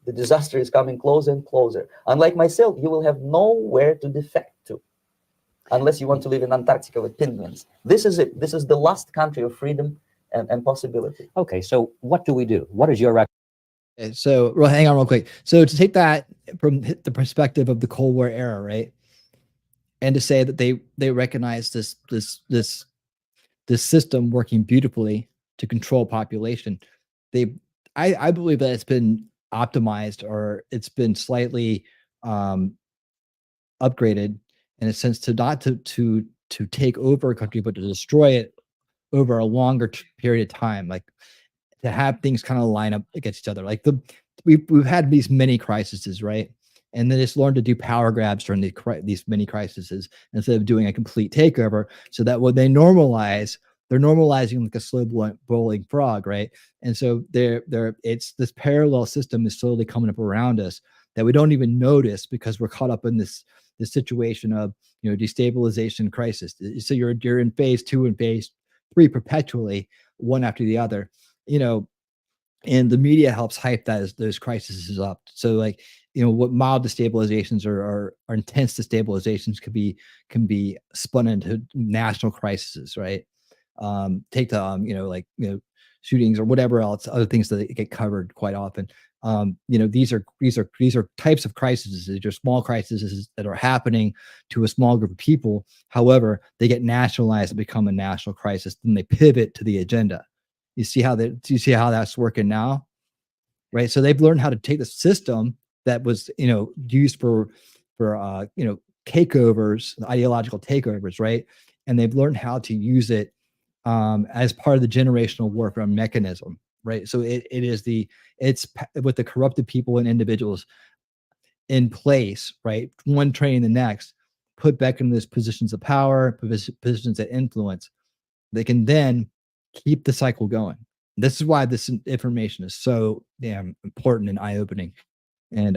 the disaster is coming closer and closer. Unlike myself, you will have nowhere to defect to unless you want to live in Antarctica with penguins. This is it. This is the last country of freedom and possibility. Okay, so what do we do? What is your recommendation? So, well, hang on real quick. So to take that from the perspective of the Cold War era, right? And to say that they recognize this system working beautifully to control population, I believe that it's been optimized, or it's been slightly upgraded in a sense to not to take over a country, but to destroy it over a longer period of time, like to have things kind of line up against each other. Like we've had these many crises, right? And then just learn to do power grabs during these many crises instead of doing a complete takeover, so that when they normalize, they're normalizing like a slow boiling frog, right? And so it's this parallel system is slowly coming up around us that we don't even notice because we're caught up in this situation of, you know, destabilization crisis. So you're in phase 2 and phase 3 perpetually, one after the other. You know, and the media helps hype those crises up. So like, what mild destabilizations or intense destabilizations can be spun into national crises, right? Take the shootings or whatever else, other things that get covered quite often. These are types of crises. They're just small crises that are happening to a small group of people. However, they get nationalized and become a national crisis. Then they pivot to the agenda. You see how that's working now, right? So they've learned how to take the system that was used for takeovers, ideological takeovers, right? And they've learned how to use it as part of the generational warfare mechanism, right? So it's with the corrupted people and individuals in place, right? One training the next, put back in those positions of power, positions of influence. They can then keep the cycle going. This is why this information is so damn important and eye-opening. And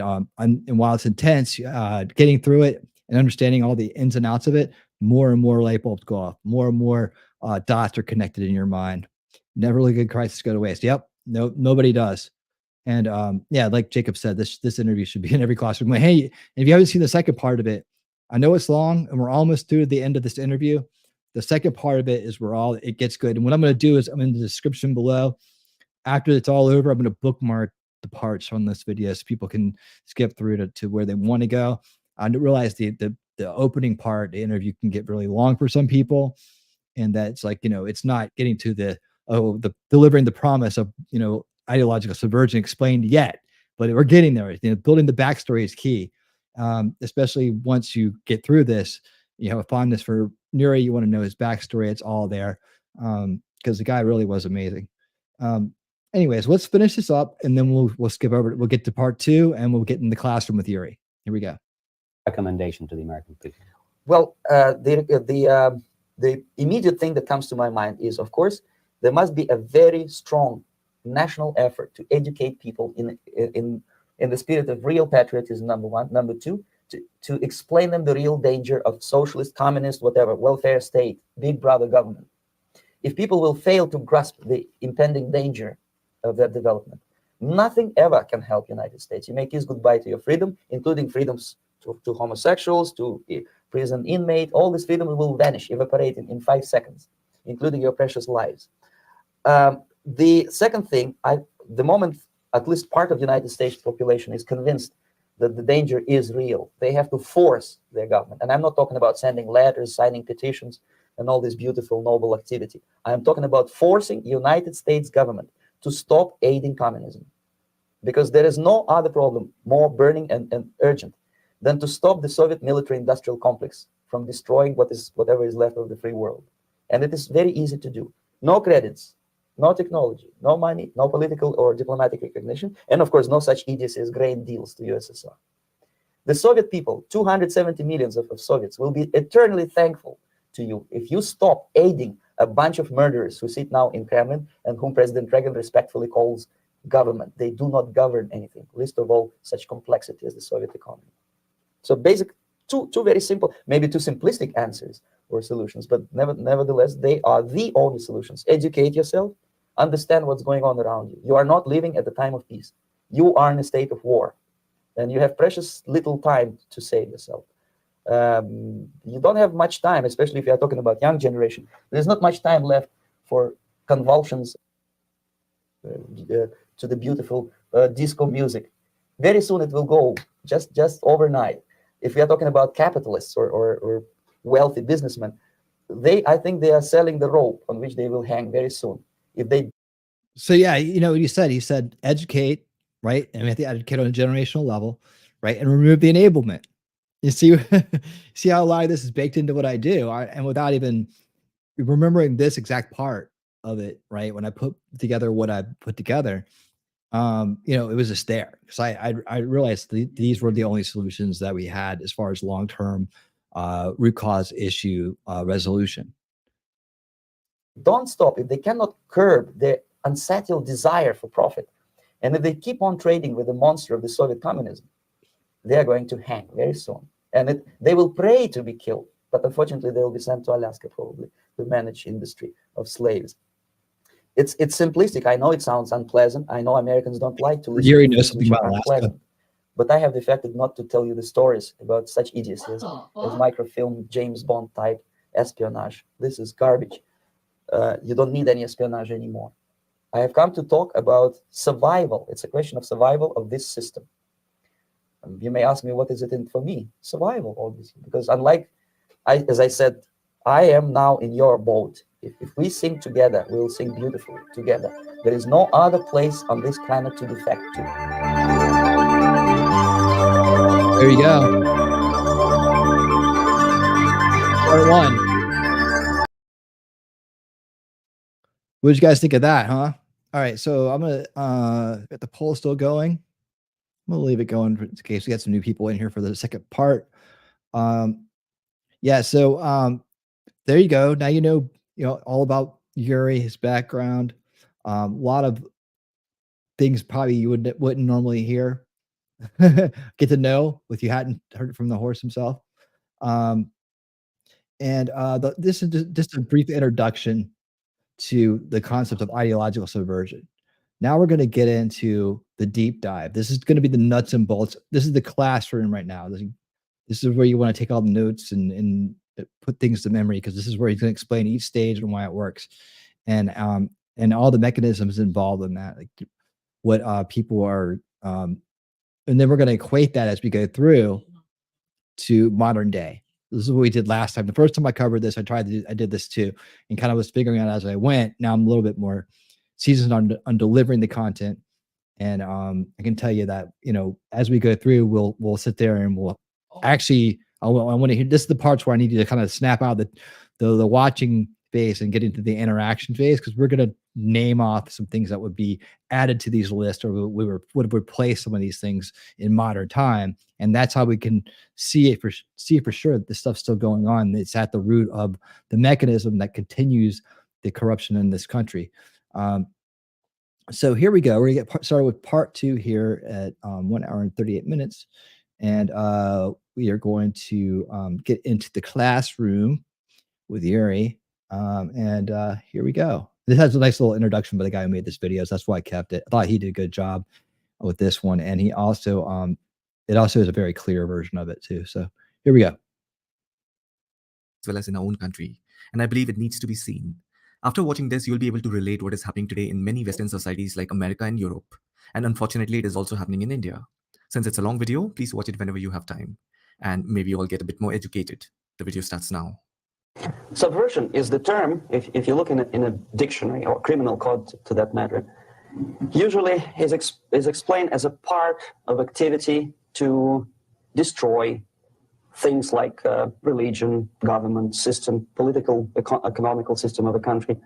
while it's intense, getting through it and understanding all the ins and outs of it, more and more light bulbs go off. More and more dots are connected in your mind. Never let a good crisis go to waste. Yep, no, nobody does. And like Jacob said, this interview should be in every classroom. Like, hey, if you haven't seen the second part of it, I know it's long, and we're almost through the end of this interview. The second part of it is where it gets good. And what I'm going to do is I'm in the description below. After it's all over, I'm going to bookmark the parts from this video so people can skip through to where they want to go. I realize the opening part, the interview can get really long for some people, and that's like, it's not getting to the delivering the promise of, ideological subversion explained yet, but we're getting there. Building the backstory is key, especially once you get through this. A fondness for Yuri, you want to know his backstory. It's all there, because the guy really was amazing. Anyways, let's finish this up, and then we'll skip over. We'll get to part 2, and we'll get in the classroom with Yuri. Here we go. Recommendation to the American people. Well, the immediate thing that comes to my mind is, of course, there must be a very strong national effort to educate people in the spirit of real patriotism, number one. Number two, to explain them the real danger of socialist, communist, whatever, welfare state, big brother government. If people will fail to grasp the impending danger of that development, nothing ever can help United States. You may kiss goodbye to your freedom, including freedoms to homosexuals, to prison inmate. All these freedoms will vanish, evaporate in 5 seconds, including your precious lives. The second thing, the moment at least part of the United States population is convinced that the danger is real, they have to force their government. And I'm not talking about sending letters, signing petitions, and all this beautiful, noble activity. I'm talking about forcing United States government to stop aiding communism. Because there is no other problem more burning and urgent than to stop the Soviet military-industrial complex from destroying whatever is left of the free world. And it is very easy to do. No credits, no technology, no money, no political or diplomatic recognition, and of course, no such idiocy as grain deals to USSR. The Soviet people, 270 millions of Soviets, will be eternally thankful to you if you stop aiding a bunch of murderers who sit now in Kremlin and whom President Reagan respectfully calls government. They do not govern anything, least of all such complexity as the Soviet economy. So two very simple, maybe too simplistic answers or solutions, but nevertheless, they are the only solutions. Educate yourself, understand what's going on around you. You are not living at the time of peace. You are in a state of war, and you have precious little time to save yourself. You don't have much time, especially if you are talking about young generation. There's not much time left for convulsions to the beautiful disco music. Very soon it will go, just overnight. If we are talking about capitalists or wealthy businessmen, I think they are selling the rope on which they will hang very soon. So yeah, what he said educate, right? And we have to educate on a generational level, right? And remove the enablement. You see, see how a lot of this is baked into what I do, and without even remembering this exact part of it, right? When I put together what I put together, it was just there because I realized these were the only solutions that we had as far as long-term root cause issue resolution. Don't stop. If they cannot curb their unsettled desire for profit, and if they keep on trading with the monster of the Soviet communism, they are going to hang very soon. And they will pray to be killed, but unfortunately they will be sent to Alaska probably to manage industry of slaves. it's simplistic. I know it sounds unpleasant. I know Americans don't like to listen Yuri to knows things which something are about Alaska. unpleasant. But I have defected not to tell you the stories about such idiocies as microfilm, James Bond type espionage. This is garbage. You don't need any espionage anymore. I have come to talk about survival. It's a question of survival of this system. You may ask me, what is it in for me? Survival, obviously, because unlike, as I said, I am now in your boat. If we sing together, we will sing beautifully together. There is no other place on this planet to defect to. There you go. Part one. What did you guys think of that, huh? All right, so I'm gonna get the poll still going. I'm gonna leave it going in case we got some new people in here for the second part. Yeah, so there you go. Now you know all about Yuri, his background. A lot of things probably you wouldn't normally hear, get to know if you hadn't heard it from the horse himself. This is just a brief introduction to the concept of ideological subversion. Now we're going to get into the deep dive. This is going to be the nuts and bolts. This is the classroom right now. This is where you want to take all the notes and put things to memory, because this is where he's going to explain each stage and why it works, and all the mechanisms involved in that, like what people are, and then we're going to equate that as we go through to modern day. This is what we did last time. The first time I covered this, I did this too, and kind of was figuring out as I went. Now I'm a little bit more seasoned on delivering the content, and I can tell you that as we go through, we'll sit there and we'll actually. I want to hear. This is the parts where I need you to kind of snap out the watching phase and get into the interaction phase, because we're going to name off some things that would be added to these lists, or would replace some of these things in modern time, and that's how we can see for sure that this stuff's still going on. It's at the root of the mechanism that continues the corruption in this country. So here we go. We're gonna get started with part 2 here at 1 hour and 38 minutes, and we are going to get into the classroom with Yuri. Here we go. This has a nice little introduction by the guy who made this video, so that's why I kept it. I thought he did a good job with this one, and he also it also is a very clear version of it too. So here we go. As well as in our own country, and I believe it needs to be seen. After watching this, you'll be able to relate what is happening today in many Western societies like America and Europe, and unfortunately, it is also happening in India. Since it's a long video, please watch it whenever you have time, and maybe you'll get a bit more educated. The video starts now. Subversion is the term, if you look in a dictionary or criminal code to that matter, usually is explained as a part of activity to destroy things like religion, government system, political, economical system of a country.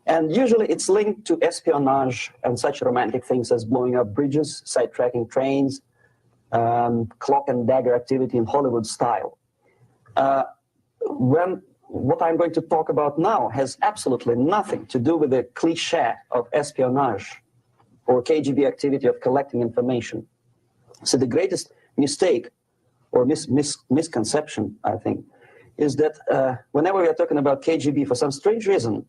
And usually it's linked to espionage and such romantic things as blowing up bridges, sidetracking trains, cloak and dagger activity in Hollywood style. What I'm going to talk about now has absolutely nothing to do with the cliche of espionage or KGB activity of collecting information. So the greatest mistake or misconception, I think, is that whenever we are talking about KGB, for some strange reason,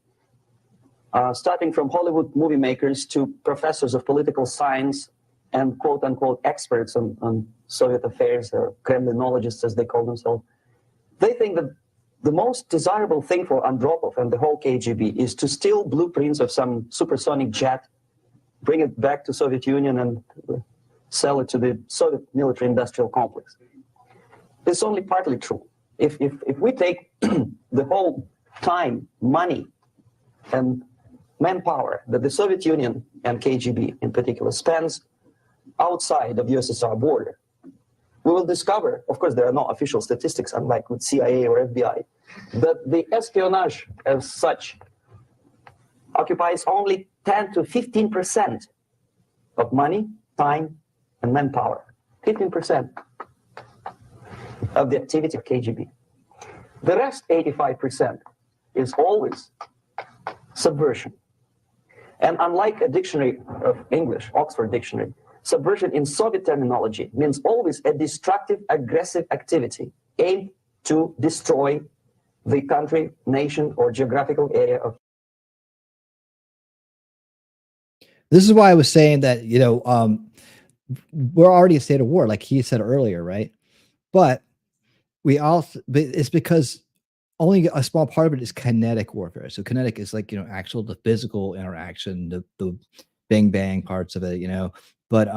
starting from Hollywood movie makers to professors of political science and quote-unquote experts on Soviet affairs, or Kremlinologists as they call themselves, they think that the most desirable thing for Andropov and the whole KGB is to steal blueprints of some supersonic jet, bring it back to Soviet Union, and sell it to the Soviet military-industrial complex. It's only partly true. If we take the whole time, money, and manpower that the Soviet Union and KGB in particular spends outside of USSR border, we will discover, of course, there are no official statistics, unlike with CIA or FBI, that the espionage as such occupies only 10 to 15% of money, time, and manpower. 15% of the activity of KGB. The rest, 85%, is always subversion. And unlike a dictionary of English, Oxford Dictionary, subversion in Soviet terminology means always a destructive, aggressive activity aimed to destroy the country, nation, or geographical area of This is why I was saying that, we're already in a state of war, like he said earlier, right? But it's because only a small part of it is kinetic warfare. So kinetic is like, actual, the physical interaction, the bang bang parts of it, but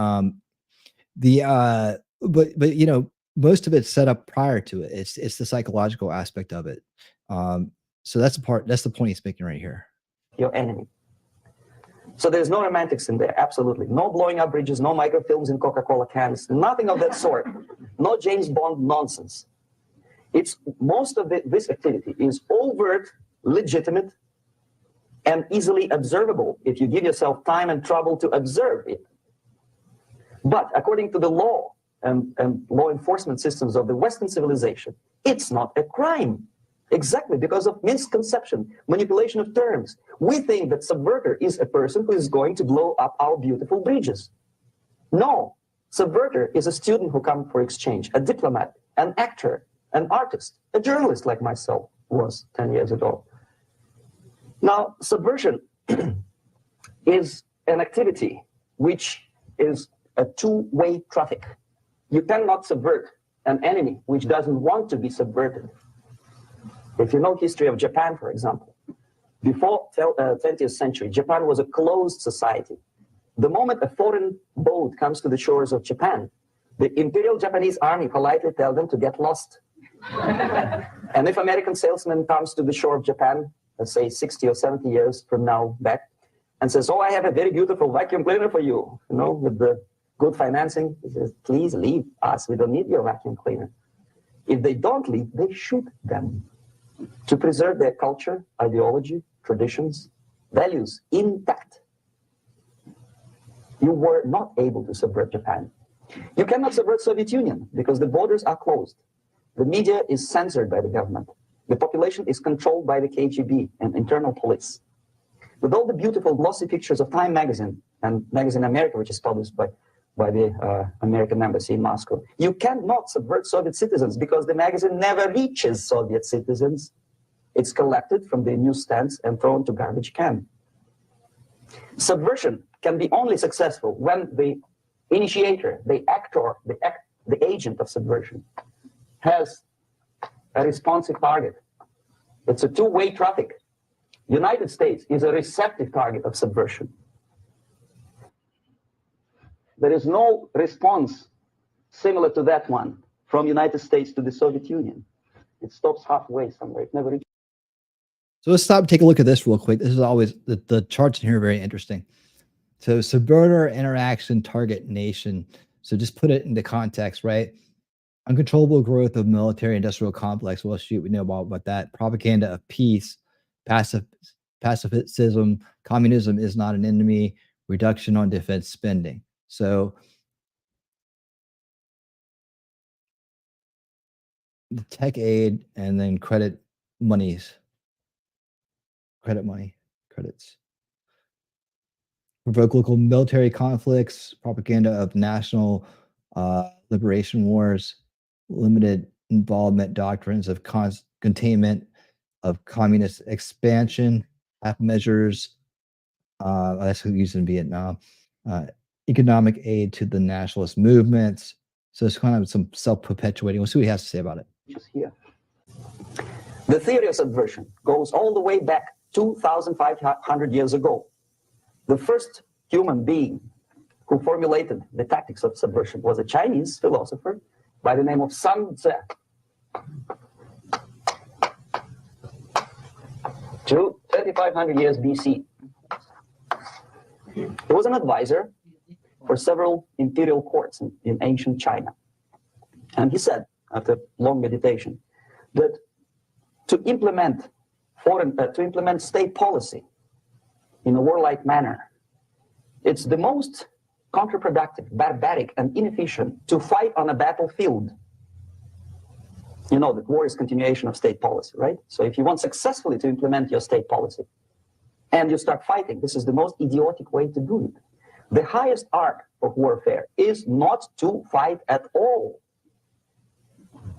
most of it's set up prior to it. It's the psychological aspect of it. So that's the point he's making right here. Your enemy. So there's no romantics in there, absolutely. No blowing up bridges, no microfilms in Coca-Cola cans, nothing of that sort. No James Bond nonsense. It's most of this activity is overt, legitimate, and easily observable if you give yourself time and trouble to observe it. But according to the law and law enforcement systems of the Western civilization, it's not a crime. Exactly because of misconception, manipulation of terms. We think that subverter is a person who is going to blow up our beautiful bridges. No, subverter is a student who comes for exchange, a diplomat, an actor, an artist, a journalist like myself was 10 years ago. Now, subversion is an activity which is a two-way traffic. You cannot subvert an enemy which doesn't want to be subverted. If you know history of Japan, for example, before 20th century, Japan was a closed society. The moment a foreign boat comes to the shores of Japan, the Imperial Japanese Army politely tells them to get lost. And if American salesman comes to the shore of Japan, let's say 60 or 70 years from now back, and says, oh, I have a very beautiful vacuum cleaner for you, with the good financing, he says, please leave us, we don't need your vacuum cleaner. If they don't leave, they shoot them to preserve their culture, ideology, traditions, values intact. You were not able to subvert Japan. You cannot subvert Soviet Union because the borders are closed. The media is censored by the government. The population is controlled by the KGB and internal police. With all the beautiful glossy pictures of Time magazine and Magazine America, which is published by the American embassy in Moscow, you cannot subvert Soviet citizens because the magazine never reaches Soviet citizens. It's collected from the newsstands and thrown to garbage can. Subversion can be only successful when the initiator, the actor, the agent of subversion has a responsive target. It's a two-way traffic. United States is a receptive target of subversion. There is no response similar to that one from United States to the Soviet Union. It stops halfway somewhere. It never reaches. So let's stop and take a look at this real quick. This is always, the charts in here are very interesting. So subverter, interaction, target, nation. So just put it into context, right? Uncontrollable growth of military industrial complex. Well, shoot, we know about that. Propaganda of peace, pacifism, communism is not an enemy, reduction on defense spending. So the tech aid and then credit monies, credits. Provoke local military conflicts, propaganda of national liberation wars, limited involvement doctrines of containment of communist expansion, half measures, that's used in Vietnam, economic aid to the nationalist movements. So it's kind of some self-perpetuating. We'll see what he has to say about it. Just here. The theory of subversion goes all the way back 2,500 years ago. The first human being who formulated the tactics of subversion was a Chinese philosopher by the name of Sun Tzu. 2,500 years BC. He was an advisor for several imperial courts in ancient China. And he said, after long meditation, that to implement state policy in a warlike manner, it's the most counterproductive, barbaric, and inefficient to fight on a battlefield. You know that war is continuation of state policy, right? So if you want successfully to implement your state policy and you start fighting, this is the most idiotic way to do it. The highest art of warfare is not to fight at all,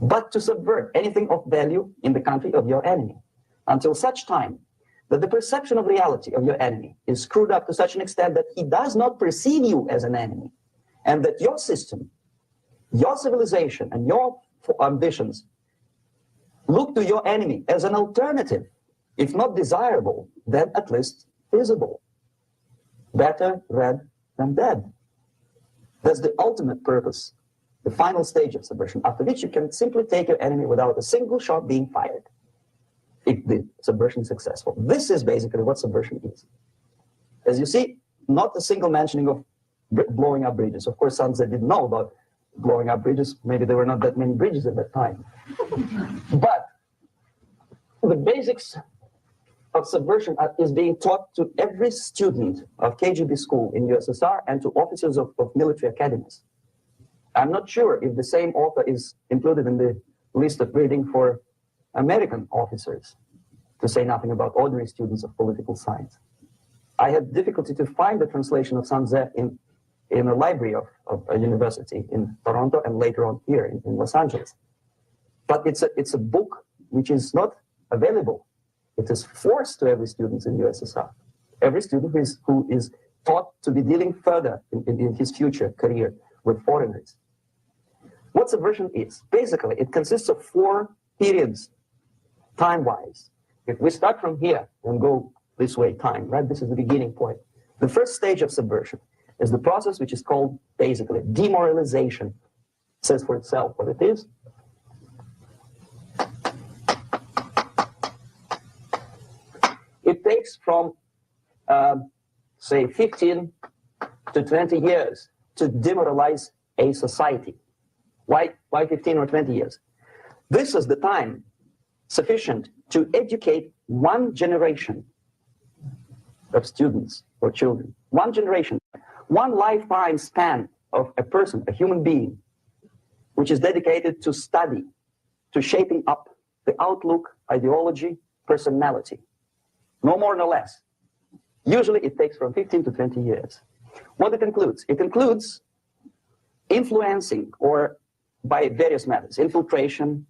but to subvert anything of value in the country of your enemy. Until such time that the perception of reality of your enemy is screwed up to such an extent that he does not perceive you as an enemy, and that your system, your civilization, and your ambitions look to your enemy as an alternative, if not desirable, then at least feasible. Better red than dead. That's the ultimate purpose, the final stage of subversion, after which you can simply take your enemy without a single shot being fired, if the subversion is successful. This is basically what subversion is. As you see, not a single mentioning of blowing up bridges. Of course, Sun Tzu didn't know about blowing up bridges. Maybe there were not that many bridges at that time. But the basics of subversion is being taught to every student of KGB school in USSR and to officers of military academies. I'm not sure if the same author is included in the list of reading for American officers, to say nothing about ordinary students of political science. I had difficulty to find the translation of Sun Tzu in a library of a university in Toronto and later on here in Los Angeles. But it's a book which is not available. It is forced to every student in USSR. Every student who is taught to be dealing further in his future career with foreigners. What subversion is? Basically, it consists of 4 periods, time-wise. If we start from here and go this way, time, right? This is the beginning point. The first stage of subversion is the process which is called, basically, demoralization. It says for itself what it is. It takes from, say, 15 to 20 years to demoralize a society. Why 15 or 20 years? This is the time sufficient to educate one generation of students or children. One generation, one lifetime span of a person, a human being, which is dedicated to study, to shaping up the outlook, ideology, personality. No more, no less. Usually it takes from 15 to 20 years. What it includes? It includes influencing, or by various methods, infiltration,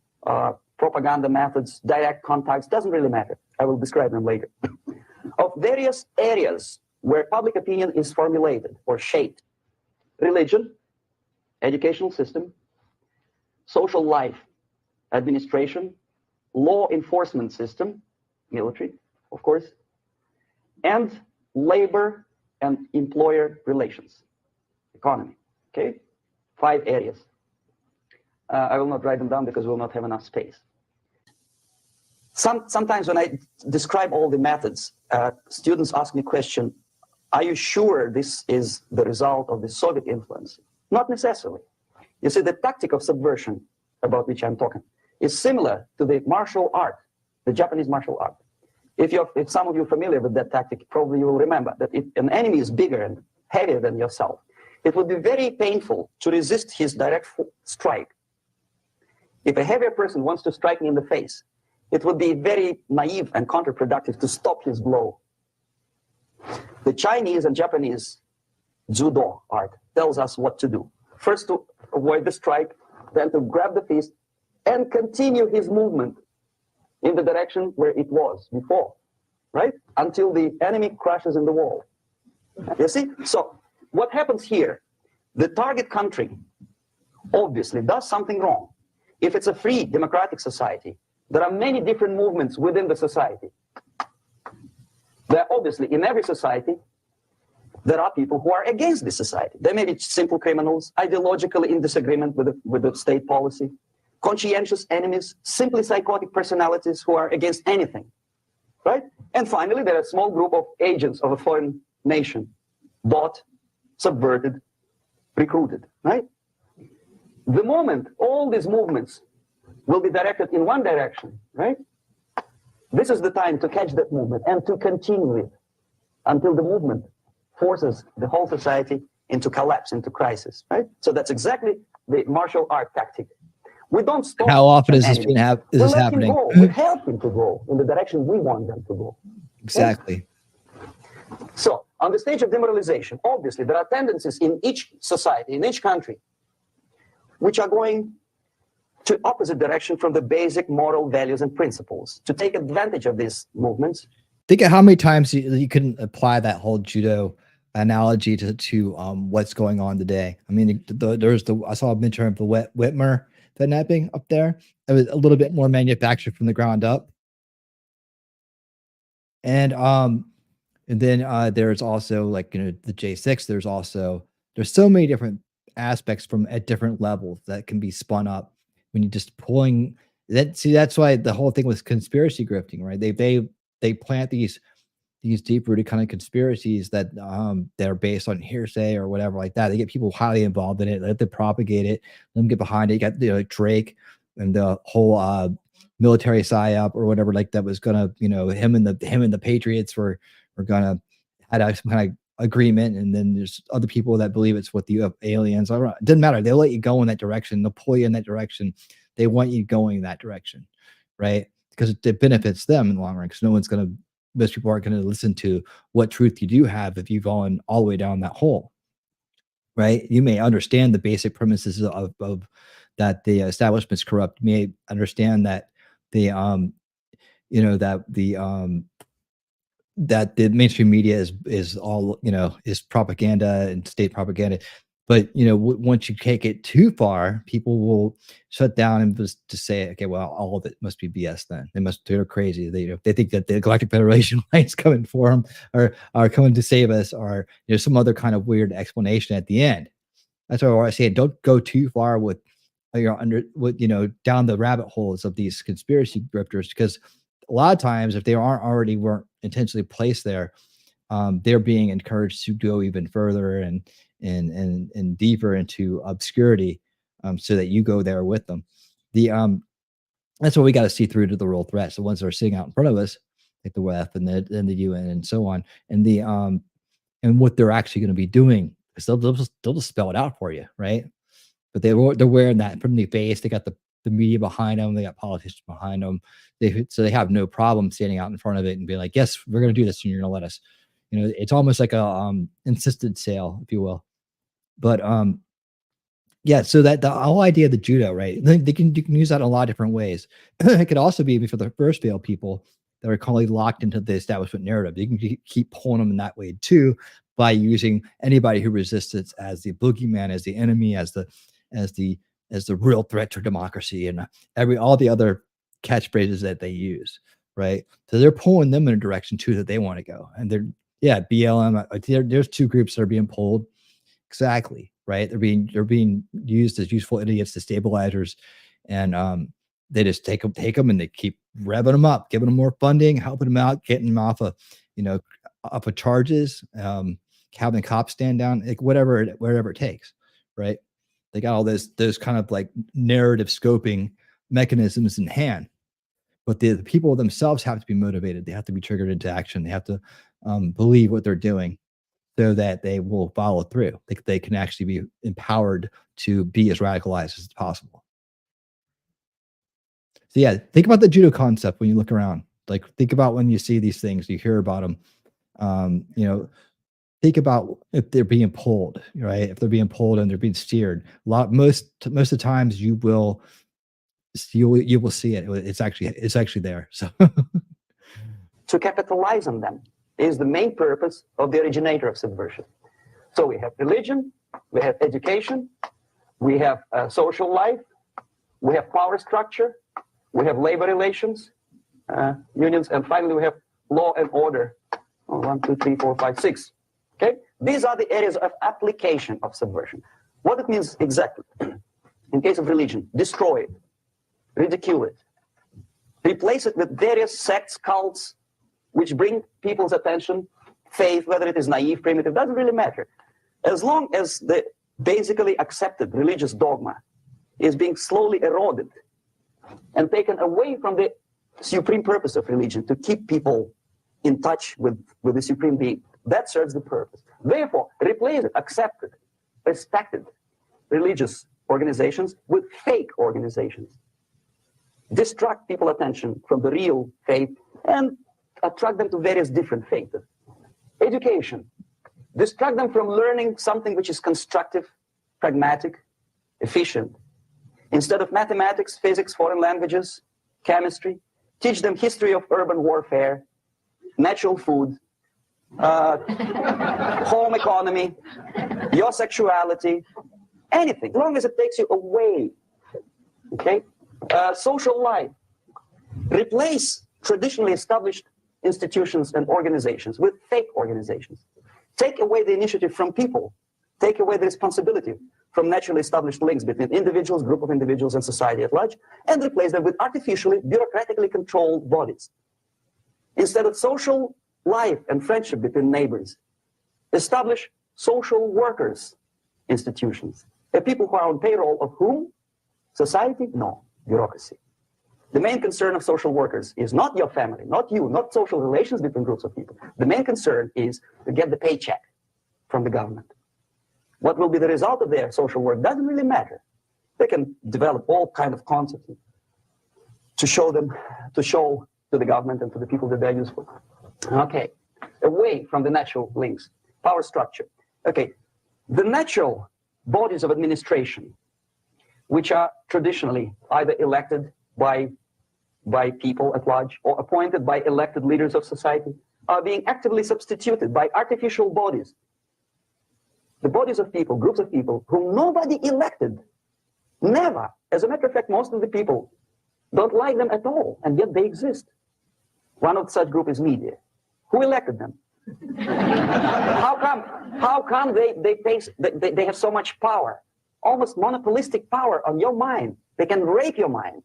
propaganda methods, direct contacts, doesn't really matter. I will describe them later. Of various areas where public opinion is formulated or shaped. Religion, educational system, social life, administration, law enforcement system, military, of course, and labor and employer relations, economy, okay? 5 areas. I will not write them down because we will not have enough space. Sometimes when I describe all the methods, students ask me the question, are you sure this is the result of the Soviet influence? Not necessarily. You see, the tactic of subversion, about which I'm talking, is similar to the martial art, the Japanese martial art. If some of you are familiar with that tactic, probably you will remember that if an enemy is bigger and heavier than yourself, it would be very painful to resist his direct strike. If a heavier person wants to strike me in the face, it would be very naive and counterproductive to stop his blow. The Chinese and Japanese judo art tells us what to do. First to avoid the strike, then to grab the fist and continue his movement in the direction where it was before, right? Until the enemy crashes in the wall. You see? So what happens here? The target country obviously does something wrong. If it's a free democratic society, there are many different movements within the society. There are obviously, in every society, there are people who are against the society. They may be simple criminals, ideologically in disagreement with the state policy, conscientious enemies, simply psychotic personalities who are against anything, right? And finally, there are a small group of agents of a foreign nation, bought, subverted, recruited, right? The moment all these movements will be directed in one direction, right? This is the time to catch that movement and to continue it until the movement forces the whole society into collapse, into crisis, right? So that's exactly the martial art tactic. We don't stop. How often is this enemy. is this happening? Go. We help him to go in the direction we want them to go. Exactly. So on the stage of demoralization, obviously there are tendencies in each society, in each country, which are going to opposite direction from the basic moral values and principles. To take advantage of these movements, think of how many times you can apply that whole judo analogy to what's going on today. I mean, I saw a mention of the Whitmer kidnapping up there. It was a little bit more manufactured from the ground up. And then there's also, like, the J6. There's so many different aspects from at different levels that can be spun up when you're just pulling that. See, that's why the whole thing was conspiracy grifting, right? They plant these deep-rooted kind of conspiracies that are based on hearsay or whatever like that. They get people highly involved in it, let them propagate it, let them get behind it. You got Drake and the whole military psyop or whatever, like, that was gonna, him and the Patriots were gonna had some kind of agreement. And then there's other people that believe it's with the aliens. It doesn't matter. They'll let you go in that direction. They'll pull you in that direction. They want you going in that direction, right? Because it benefits them in the long run. Because most people aren't going to listen to what truth you do have if you've gone all the way down that hole, right? You may understand the basic premises of that the establishment's corrupt. You may understand that that the mainstream media is all, is propaganda and state propaganda. But once you take it too far, people will shut down and just say, okay, well, all of it must be BS. Then they're crazy. They think that the Galactic Federation is coming for them, or are coming to save us, or some other kind of weird explanation at the end. That's why I say, don't go too far with down the rabbit holes of these conspiracy grifters, because a lot of times, if they weren't intentionally placed there, they're being encouraged to go even further and deeper into obscurity, so that you go there with them. That's what we got to see through to the real threats, the ones that are sitting out in front of us, like the WEF and the UN and so on, and and what they're actually going to be doing, because they'll just spell it out for you, right? But they're wearing that from the face. They got the media behind them. They got politicians behind them. So they have no problem standing out in front of it and being like, yes, we're going to do this, and you're going to let us. It's almost like a insisted sale, if you will. But yeah, so that the whole idea of the judo, right? You can use that in a lot of different ways. It could also be for the first veil people that are currently locked into the establishment narrative. You can keep pulling them in that way too, by using anybody who resists it as the boogeyman, as the enemy, as the real threat to democracy, and all the other catchphrases that they use, right? So they're pulling them in a direction too that they want to go. And BLM, there's two groups that are being pulled. Exactly, right? They're being used as useful idiots, to stabilizers, and they just take them and they keep revving them up, giving them more funding, helping them out, getting them off of charges, having cops stand down, like whatever it takes, right? They got all those kind of like narrative scoping mechanisms in hand, but the people themselves have to be motivated. They have to be triggered into action. They have to believe what they're doing, so that they will follow through. They can actually be empowered to be as radicalized as possible. So yeah, think about the judo concept when you look around. Like, think about when you see these things, you hear about them. Think about if they're being pulled, right? If they're being pulled and they're being steered. Most of the times you will see it. It's actually there. So to capitalize on them is the main purpose of the originator of subversion. So we have religion, we have education, we have social life, we have power structure, we have labor relations, unions, and finally we have law and order. 1, 2, 3, 4, 5, 6. Okay, these are the areas of application of subversion. What it means exactly? In case of religion, destroy it, ridicule it, replace it with various sects, cults, which bring people's attention, faith, whether it is naive, primitive, doesn't really matter. As long as the basically accepted religious dogma is being slowly eroded and taken away from the supreme purpose of religion, to keep people in touch with the supreme being, that serves the purpose. Therefore, replace it, accepted, respected religious organizations with fake organizations. Distract people's attention from the real faith and attract them to various different faiths. Education. Distract them from learning something which is constructive, pragmatic, efficient. Instead of mathematics, physics, foreign languages, chemistry, teach them history of urban warfare, natural food, home economy, your sexuality, anything, as long as it takes you away, okay? Social life. Replace traditionally established institutions and organizations with fake organizations. Take away the initiative from people. Take away the responsibility from naturally established links between individuals, group of individuals, and society at large, and replace them with artificially, bureaucratically controlled bodies. Instead of social life and friendship between neighbors, establish social workers institutions. The people who are on payroll of whom? Society? No, bureaucracy. The main concern of social workers is not your family, not you, not social relations between groups of people. The main concern is to get the paycheck from the government. What will be the result of their social work doesn't really matter. They can develop all kind of concepts to show to the government and to the people that they're useful. Okay, away from the natural links, power structure. Okay, the natural bodies of administration, which are traditionally either elected by people at large or appointed by elected leaders of society, are being actively substituted by artificial bodies. The bodies of people, groups of people whom nobody elected, never. As a matter of fact, most of the people don't like them at all, and yet they exist. One of such group is media. Who elected them? How come they have so much power, almost monopolistic power on your mind? They can rape your mind.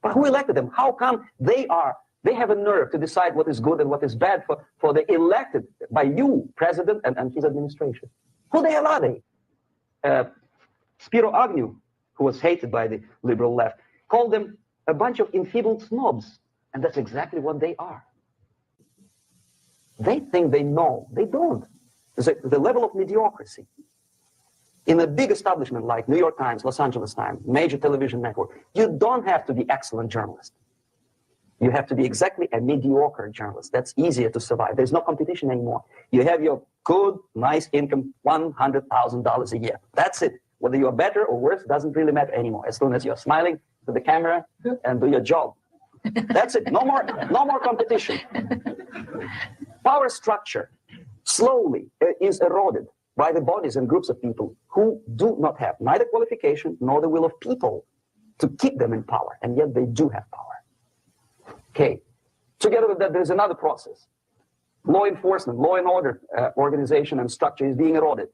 But who elected them? How come they have a nerve to decide what is good and what is bad for the elected by you, president and his administration? Who the hell are they? Spiro Agnew, who was hated by the liberal left, called them a bunch of enfeebled snobs. And that's exactly what they are. They think they know. They don't. There's the level of mediocrity. In a big establishment like New York Times, Los Angeles Times, major television network, you don't have to be excellent journalist. You have to be exactly a mediocre journalist. That's easier to survive. There's no competition anymore. You have your good, nice income, $100,000 a year. That's it. Whether you're better or worse doesn't really matter anymore. As soon as you're smiling to the camera and do your job. That's it. No more competition. Power structure slowly is eroded by the bodies and groups of people who do not have neither qualification nor the will of people to keep them in power, and yet they do have power. Okay, together with that, there's another process. Law enforcement, law and order organization and structure is being eroded.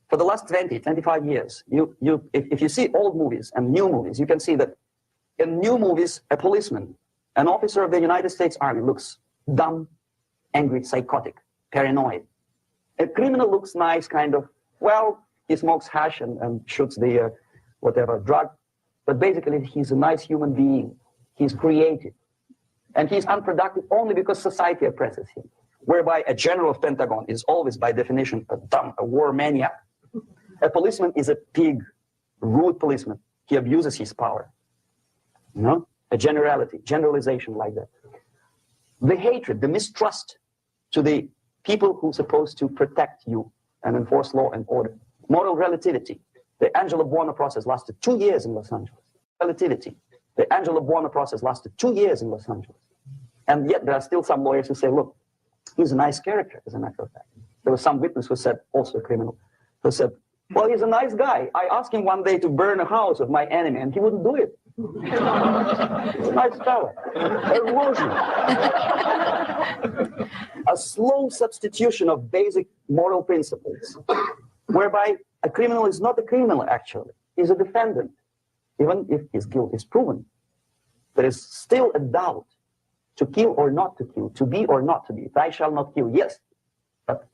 For the last 20, 25 years, if you see old movies and new movies, you can see that in new movies, a policeman, an officer of the United States Army looks dumb, angry, psychotic, paranoid. A criminal looks nice, kind of, well, he smokes hash and shoots the whatever drug, but basically he's a nice human being. He's creative. And he's unproductive only because society oppresses him, whereby a general of Pentagon is always, by definition, a war maniac. A policeman is a pig, rude policeman. He abuses his power. You know, a generalization like that. The hatred, the mistrust to the people who are supposed to protect you and enforce law and order. Moral relativity. The Angelo Buono process lasted 2 years in Los Angeles. Relativity. The Angelo Buono process lasted 2 years in Los Angeles. And yet there are still some lawyers who say, look, he's a nice character, as a matter of fact. There was some witness who said, also a criminal, who said, well, he's a nice guy. I asked him one day to burn a house of my enemy, and he wouldn't do it. He's a nice fella. Erosion. A slow substitution of basic moral principles, whereby a criminal is not a criminal, actually. He's a defendant. Even if his guilt is proven, there is still a doubt to kill or not to kill, to be or not to be. Thou shalt not kill, yes. But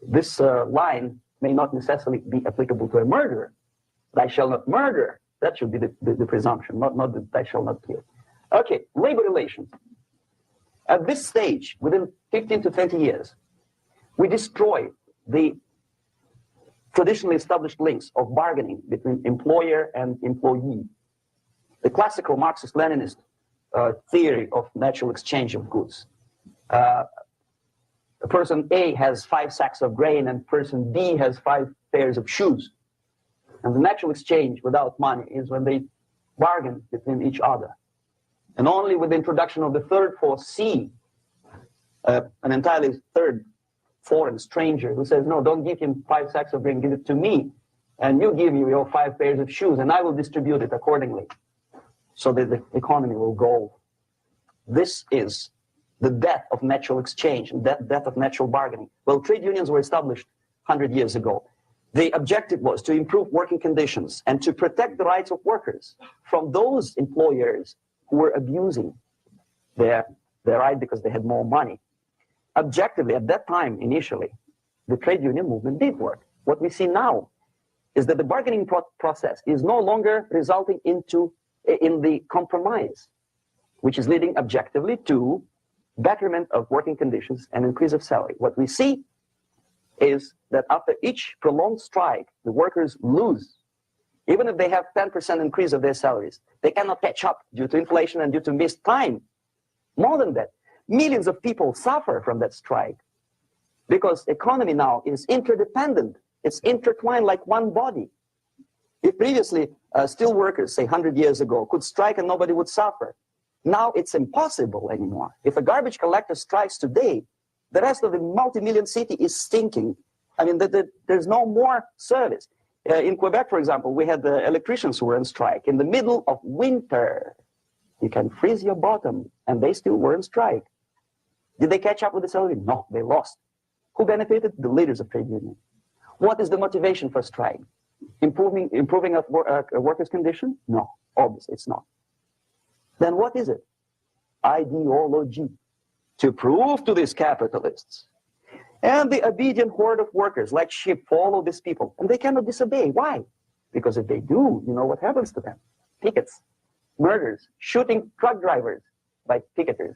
this line may not necessarily be applicable to a murderer. Thou shalt not murder. That should be the presumption, not that thou shalt not kill. Okay, labor relations. At this stage, within 15 to 20 years, we destroy the traditionally established links of bargaining between employer and employee. The classical Marxist-Leninist theory of natural exchange of goods. Person A has 5 sacks of grain and person B has 5 pairs of shoes. And the natural exchange without money is when they bargain between each other. And only with the introduction of the third force, C, an entirely third foreign stranger who says, no, don't give him 5 sacks of grain, give it to me. And you give you your 5 pairs of shoes, and I will distribute it accordingly so that the economy will go. This is the death of natural exchange, and death of natural bargaining. Well, trade unions were established 100 years ago. The objective was to improve working conditions and to protect the rights of workers from those employers who were abusing their right because they had more money. Objectively, at that time, initially, the trade union movement did work. What we see now is that the bargaining process is no longer resulting in the compromise, which is leading objectively to betterment of working conditions and increase of salary. What we see is that after each prolonged strike, the workers lose. Even if they have 10% increase of their salaries, they cannot catch up due to inflation and due to missed time. More than that, millions of people suffer from that strike because economy now is interdependent. It's intertwined like one body. If previously steel workers, say 100 years ago, could strike and nobody would suffer, now it's impossible anymore. If a garbage collector strikes today, the rest of the multi-million city is stinking. I mean, there's no more service. In Quebec, for example, we had the electricians who were on strike in the middle of winter. You can freeze your bottom, and they still were on strike. Did they catch up with the salary? No, they lost. Who benefited? The leaders of trade unions. What is the motivation for strike? Improving of workers' condition? No, obviously it's not. Then what is it? Ideology. To prove to these capitalists and the obedient horde of workers like sheep follow these people, and they cannot disobey. Why? Because if they do, you know what happens to them? Pickets, murders, shooting truck drivers by picketers.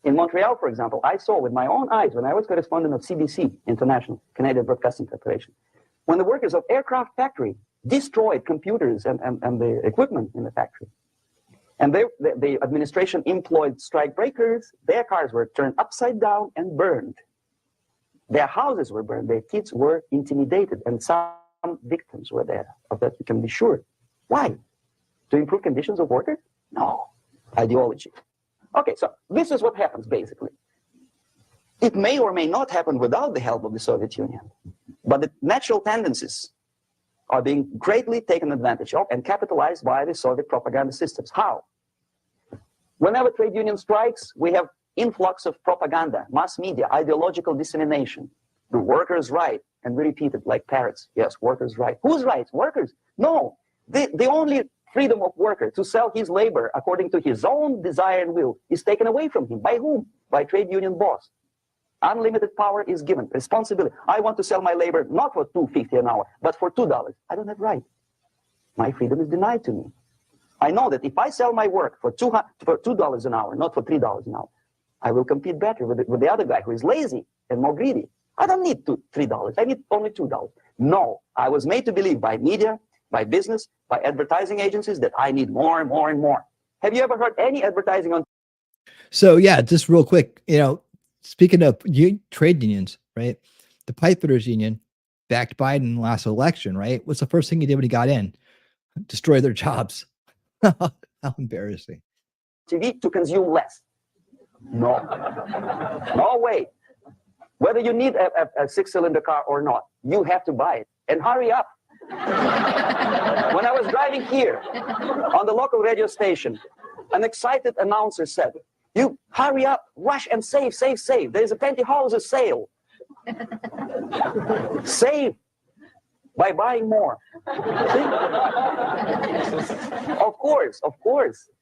In Montreal, for example, I saw with my own eyes when I was correspondent of CBC International, Canadian Broadcasting Corporation, when the workers of aircraft factory destroyed computers and the equipment in the factory. And the administration employed strike breakers. Their cars were turned upside down and burned. Their houses were burned. Their kids were intimidated. And some victims were there. Of that you can be sure. Why? To improve conditions of workers? No. Ideology. Okay, so this is what happens, basically. It may or may not happen without the help of the Soviet Union. But the natural tendencies are being greatly taken advantage of and capitalized by the Soviet propaganda systems. How? Whenever trade union strikes, we have influx of propaganda, mass media, ideological dissemination. The workers' right, and we repeat it like parrots. Yes, workers' right. Whose rights? Workers? No. The only freedom of worker to sell his labor according to his own desire and will is taken away from him. By whom? By trade union boss. Unlimited power is given. Responsibility. I want to sell my labor not for $2.50 an hour, but for $2. I don't have right. My freedom is denied to me. I know that if I sell my work for $2 an hour, not for $3 an hour, I will compete better with the other guy who is lazy and more greedy. I don't need $3. I need only $2. No, I was made to believe by media, by business, by advertising agencies that I need more and more and more. Have you ever heard any advertising on? So yeah, just real quick, speaking of trade unions, right? The pipefitters union backed Biden last election, right? What's the first thing he did when he got in? Destroy their jobs. How embarrassing. TV to consume less. No. No way. Whether you need a 6-cylinder car or not, you have to buy it. And hurry up. When I was driving here on the local radio station, an excited announcer said, "You hurry up, rush and save, save, save. There is a pantyhose sale." Save by buying more. Of course.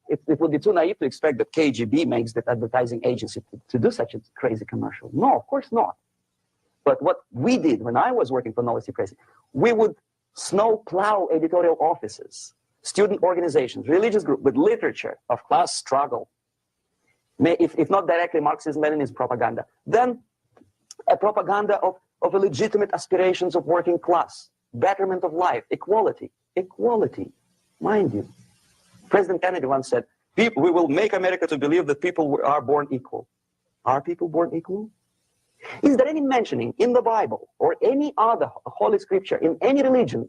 It would be too naive to expect that KGB makes that advertising agency to do such a crazy commercial. No, of course not. But what we did when I was working for Novosti Press, we would snow plow editorial offices, student organizations, religious groups with literature of class struggle. If not directly Marxist-Leninist propaganda, then a propaganda of legitimate aspirations of working class, betterment of life, equality, mind you. President Kennedy once said, we will make America to believe that people are born equal. Are people born equal? Is there any mentioning in the Bible or any other holy scripture in any religion,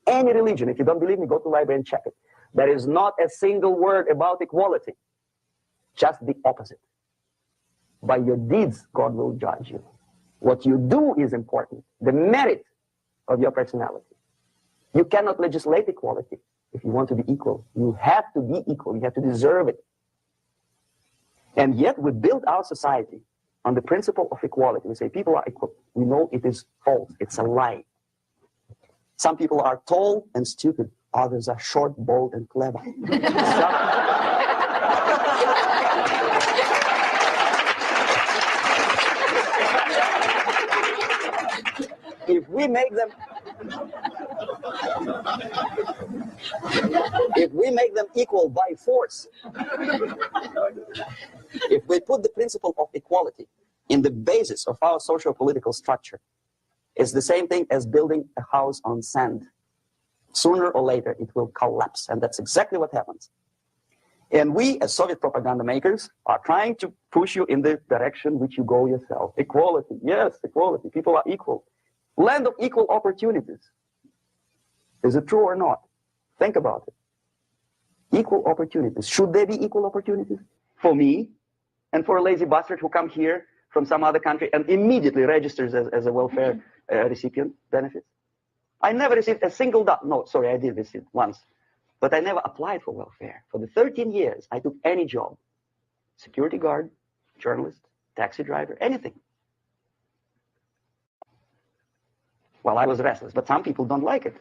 if you don't believe me, go to the library and check it. There is not a single word about equality. Just the opposite. By your deeds, God will judge you. What you do is important. The merit of your personality. You cannot legislate equality if you want to be equal. You have to be equal. You have to deserve it. And yet we build our society on the principle of equality. We say people are equal. We know it is false. It's a lie. Some people are tall and stupid. Others are short, bold, and clever. If we make them equal by force, if we put the principle of equality in the basis of our socio-political structure, it's the same thing as building a house on sand. Sooner or later, it will collapse, and that's exactly what happens. And we, as Soviet propaganda makers, are trying to push you in the direction which you go yourself. Equality, yes, equality. People are equal. Land of equal opportunities. Is it true or not? Think about it. Equal opportunities. Should there be equal opportunities? For me, and for a lazy bastard who come here from some other country and immediately registers as a welfare recipient benefits? I never received a single dollar. No, sorry, I did receive once. But I never applied for welfare. For the 13 years, I took any job. Security guard, journalist, taxi driver, anything. Well, I was restless, but some people don't like it.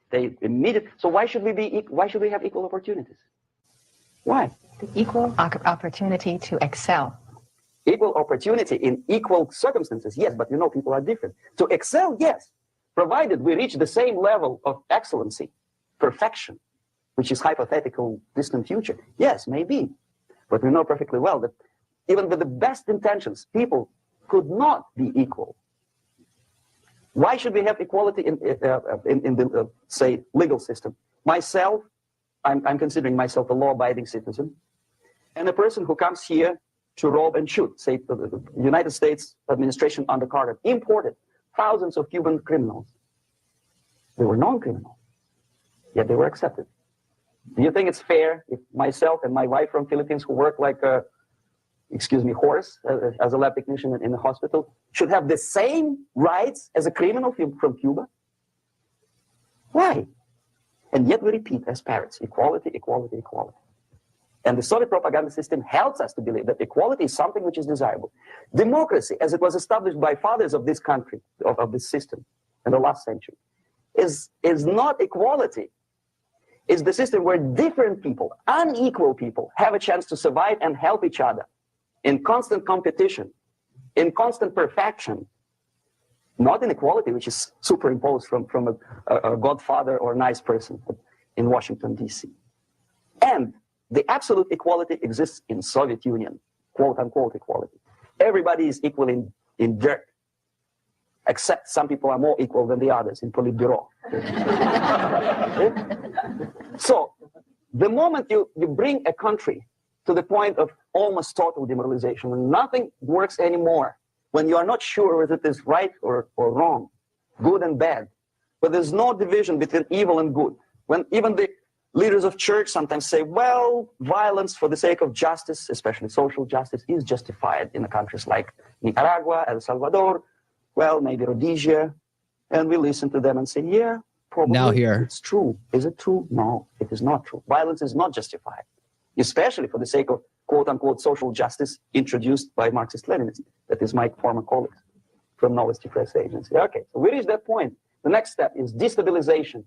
They immediately. So why should we have equal opportunities? Why? The equal opportunity to excel. Equal opportunity in equal circumstances, yes, but you know people are different. To excel, yes, provided we reach the same level of excellency, perfection, which is hypothetical, distant future. Yes, maybe. But we know perfectly well that even with the best intentions, people could not be equal. Why should we have equality in the, say, legal system? Myself, I'm considering myself a law-abiding citizen, and a person who comes here to rob and shoot, say, the United States administration under Carter, imported thousands of Cuban criminals. They were non-criminals, yet they were accepted. Do you think it's fair if myself and my wife from Philippines, who work like a, excuse me, horse as a lab technician in the hospital, should have the same rights as a criminal from Cuba? Why? And yet we repeat as parrots, equality, equality, equality. And the Soviet propaganda system helps us to believe that equality is something which is desirable. Democracy, as it was established by fathers of this country, of this system in the last century, is not equality. It's the system where different people, unequal people, have a chance to survive and help each other in constant competition, in constant perfection, not inequality, which is superimposed from a godfather or a nice person in Washington, D.C. And the absolute equality exists in Soviet Union, quote-unquote equality. Everybody is equal in dirt, except some people are more equal than the others in Politburo. So the moment you bring a country to the point of almost total demoralization, when nothing works anymore, when you are not sure whether it is right or wrong, good and bad, but there's no division between evil and good, when even the leaders of church sometimes say, well, violence for the sake of justice, especially social justice, is justified in countries like Nicaragua, El Salvador, well, maybe Rhodesia, and we listen to them and say, yeah, probably Now here. It's true. Is it true? No, it is not true. Violence is not justified, especially for the sake of quote-unquote social justice introduced by Marxist-Leninists. That is my former colleagues from Novosti Press Agency. Okay, so we reached that point. The next step is destabilization.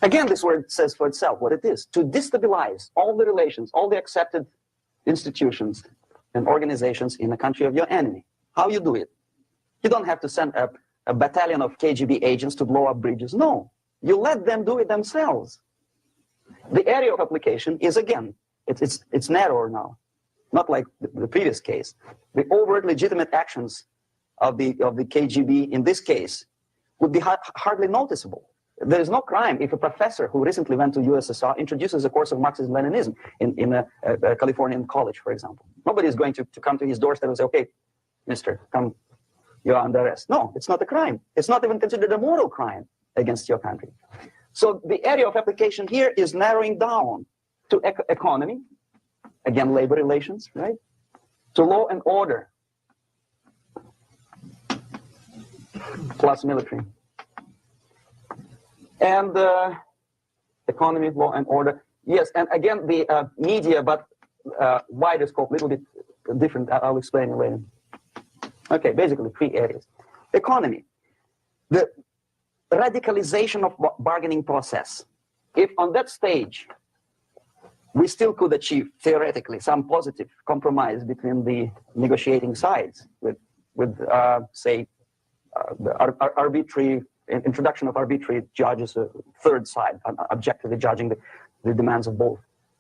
Again, this word says for itself what it is. To destabilize all the relations, all the accepted institutions and organizations in the country of your enemy. How you do it? You don't have to send a battalion of KGB agents to blow up bridges. No, you let them do it themselves. The area of application is, again, it's narrower now, not like the previous case. The overt legitimate actions of the KGB in this case would be hardly noticeable. There is no crime if a professor who recently went to USSR introduces a course of Marxism-Leninism in a Californian college, for example. Nobody is going to come to his doorstep and say, okay, mister, come, you're under arrest. No, it's not a crime. It's not even considered a moral crime against your country. So the area of application here is narrowing down to economy, again, labor relations, right? To law and order, plus military. And economy, law and order. Yes, and again, the media, but wider scope, a little bit different. I'll explain it later. Okay, basically 3 areas. Economy, the radicalization of bargaining process. If on that stage, we still could achieve, theoretically, some positive compromise between the negotiating sides with say, the arbitrary introduction of arbitrary judges, a third side, objectively judging the demands of both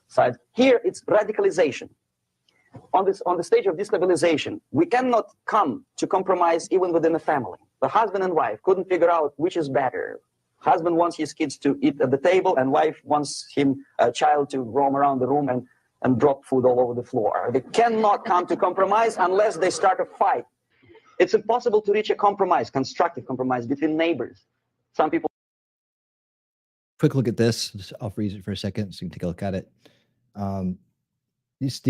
sides. Here, it's radicalization. On the stage of destabilization, we cannot come to compromise even within a family. The husband and wife couldn't figure out which is better. Husband wants his kids to eat at the table, and wife wants a child to roam around the room and drop food all over the floor. They cannot come to compromise unless they start a fight. It's impossible to reach a compromise, constructive compromise between neighbors. Some people. Quick look at this. I'll freeze it for a second so you can take a look at it. These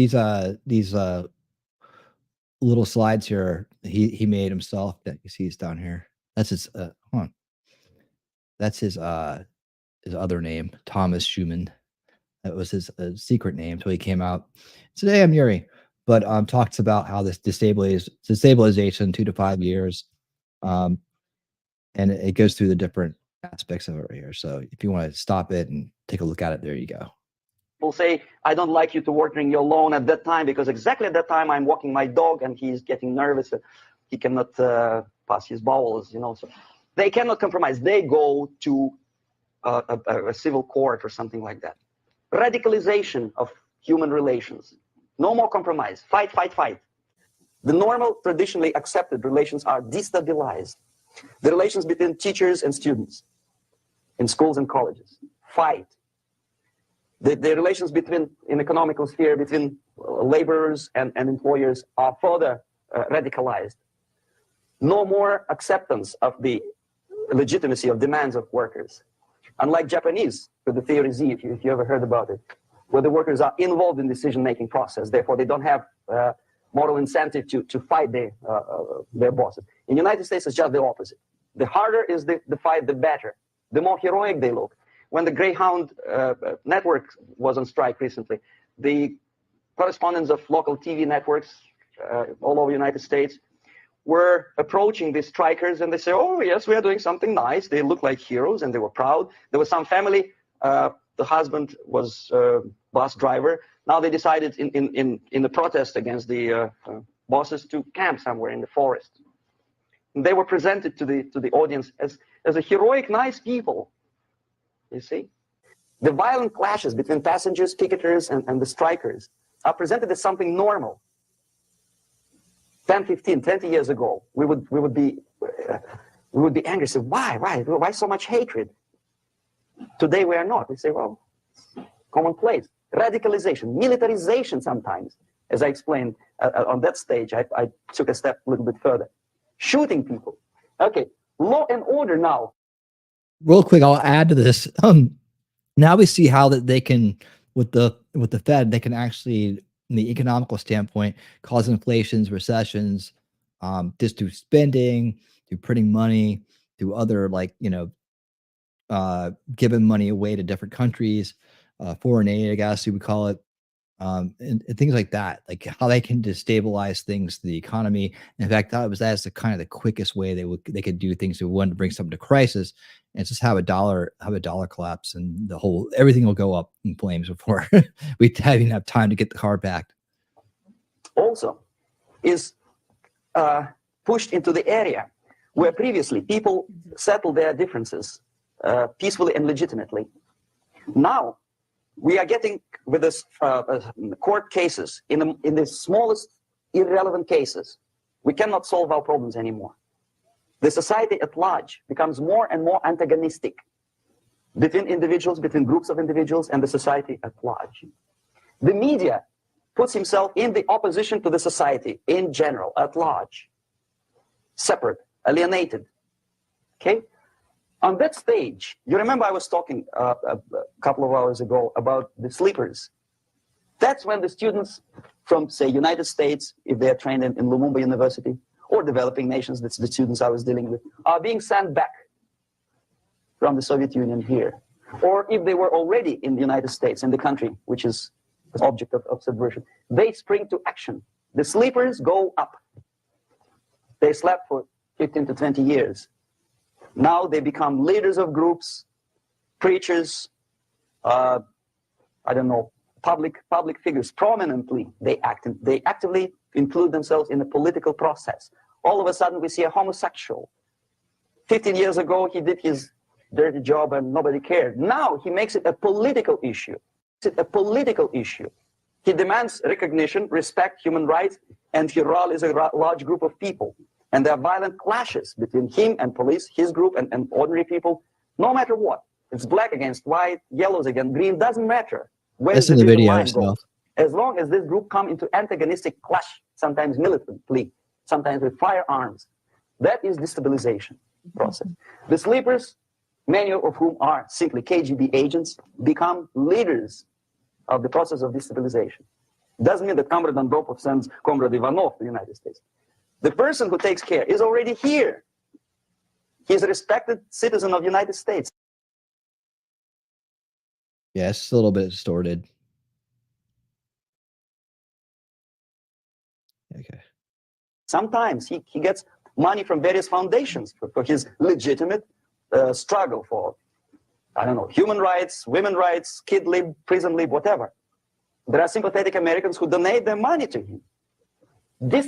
little slides here he made himself that you see is down here. That's his hold on. That's his other name, Thomas Schumann. That was his secret name until he came out. Today I'm Yuri, but talks about how this destabilization 2 to 5 years, and it goes through the different aspects of it right here. So if you want to stop it and take a look at it, there you go. People say, I don't like you to work during your loan at that time because exactly at that time I'm walking my dog and he's getting nervous. He cannot pass his bowels, you know. So they cannot compromise. They go to a civil court or something like that. Radicalization of human relations. No more compromise. Fight, fight, fight. The normal, traditionally accepted relations are destabilized. The relations between teachers and students in schools and colleges. Fight. The relations in economical sphere between laborers and employers are further radicalized. No more acceptance of the legitimacy of demands of workers. Unlike Japanese, with the theory Z, if you ever heard about it, where the workers are involved in decision-making process, therefore they don't have moral incentive to fight their bosses. In the United States, it's just the opposite. The harder is the fight, the better. The more heroic they look. When the Greyhound network was on strike recently, the correspondents of local TV networks all over the United States were approaching the strikers and they say, oh, yes, we are doing something nice. They look like heroes and they were proud. There was some family, the husband was a bus driver. Now they decided in the protest against the bosses to camp somewhere in the forest. And they were presented to the audience as a heroic, nice people. You see? The violent clashes between passengers, picketers, and the strikers are presented as something normal. 10, 15, 20 years ago, we would be angry. Say, why so much hatred? Today we are not. We say, well, commonplace. Radicalization, militarization sometimes. As I explained on that stage, I took a step a little bit further. Shooting people. Okay, law and order now. Real quick, I'll add to this. Now we see how that they can, with the Fed, they can actually, in the economical standpoint, cause inflations, recessions, just through spending, through printing money, through other giving money away to different countries, foreign aid, I guess you would call it, and things like that, like how they can destabilize things, the economy. In fact, that's the kind of the quickest way they could do things to want to bring something to crisis, and just have a dollar collapse, and everything will go up in flames before we even have time to get the car back. Also, is pushed into the area where previously people settled their differences peacefully and legitimately. Now, we are getting with this court cases in the smallest irrelevant cases. We cannot solve our problems anymore. The society at large becomes more and more antagonistic between individuals, between groups of individuals, and the society at large. The media puts himself in the opposition to the society in general, at large, separate, alienated. Okay? On that stage, you remember I was talking a couple of hours ago about the sleepers. That's when the students from, say, United States, if they are trained in Lumumba University, or developing nations, that's the students I was dealing with, are being sent back from the Soviet Union here. Or if they were already in the United States, in the country, which is the object of subversion, they spring to action. The sleepers go up. They slept for 15 to 20 years. Now they become leaders of groups, preachers, I don't know, public figures. Prominently, they actively include themselves in the political process. All of a sudden, we see a homosexual. 15 years ago, he did his dirty job and nobody cared. Now he makes it a political issue. It's a political issue. He demands recognition, respect, human rights, and he rallies a large group of people. And there are violent clashes between him and police, his group, and ordinary people, no matter what. It's black against white, yellows against green, doesn't matter. Where's the video goes. As long as this group come into antagonistic clash, sometimes militantly, sometimes with firearms, that is destabilization process. The sleepers, many of whom are simply KGB agents, become leaders of the process of destabilization. Doesn't mean that Comrade Andropov sends Comrade Ivanov to the United States. The person who takes care is already here. He's a respected citizen of the United States. Yeah, it's a little bit distorted. Okay. Sometimes he gets money from various foundations for his legitimate struggle for, I don't know, human rights, women's rights, kid lib, prison lib, whatever. There are sympathetic Americans who donate their money to him. This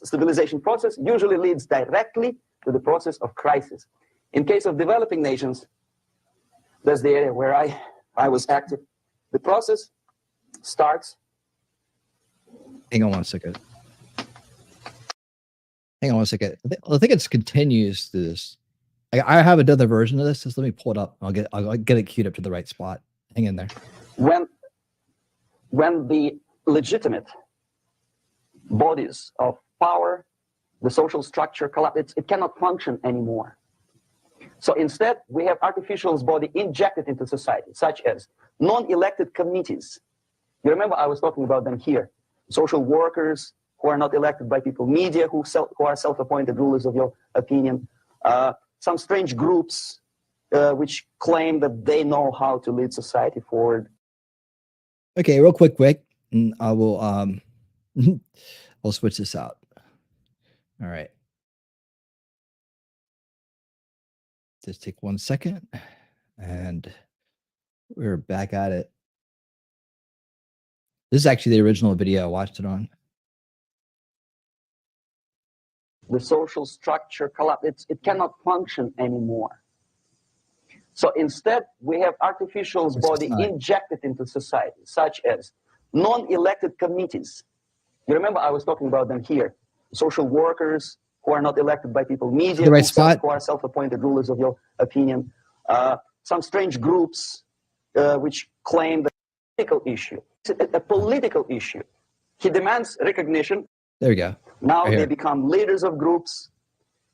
stabilization process usually leads directly to the process of crisis. In case of developing nations, that's the area where I was active. The process starts. Hang on one second. Hang on one second. I think it continues to this. I have another version of this. Just let me pull it up. I'll get it queued up to the right spot. Hang in there. When the legitimate bodies of power, the social structure collapses, it cannot function anymore. So instead, we have artificial body injected into society, such as non-elected committees. You remember I was talking about them here. Social workers who are not elected by people, media who are self-appointed rulers of your opinion, some strange groups which claim that they know how to lead society forward. Okay, real quick, and I will I'll switch this out. All right. Just take 1 second, and we're back at it. This is actually the original video I watched it on. The social structure collapses. It cannot function anymore. So instead, we have artificial body injected into society, such as non-elected committees. You remember I was talking about them here. Social workers who are not elected by people, media who are self-appointed rulers of your opinion, some strange groups which claim the political issue. It's a political issue. He demands recognition. There we go. Now they become leaders of groups,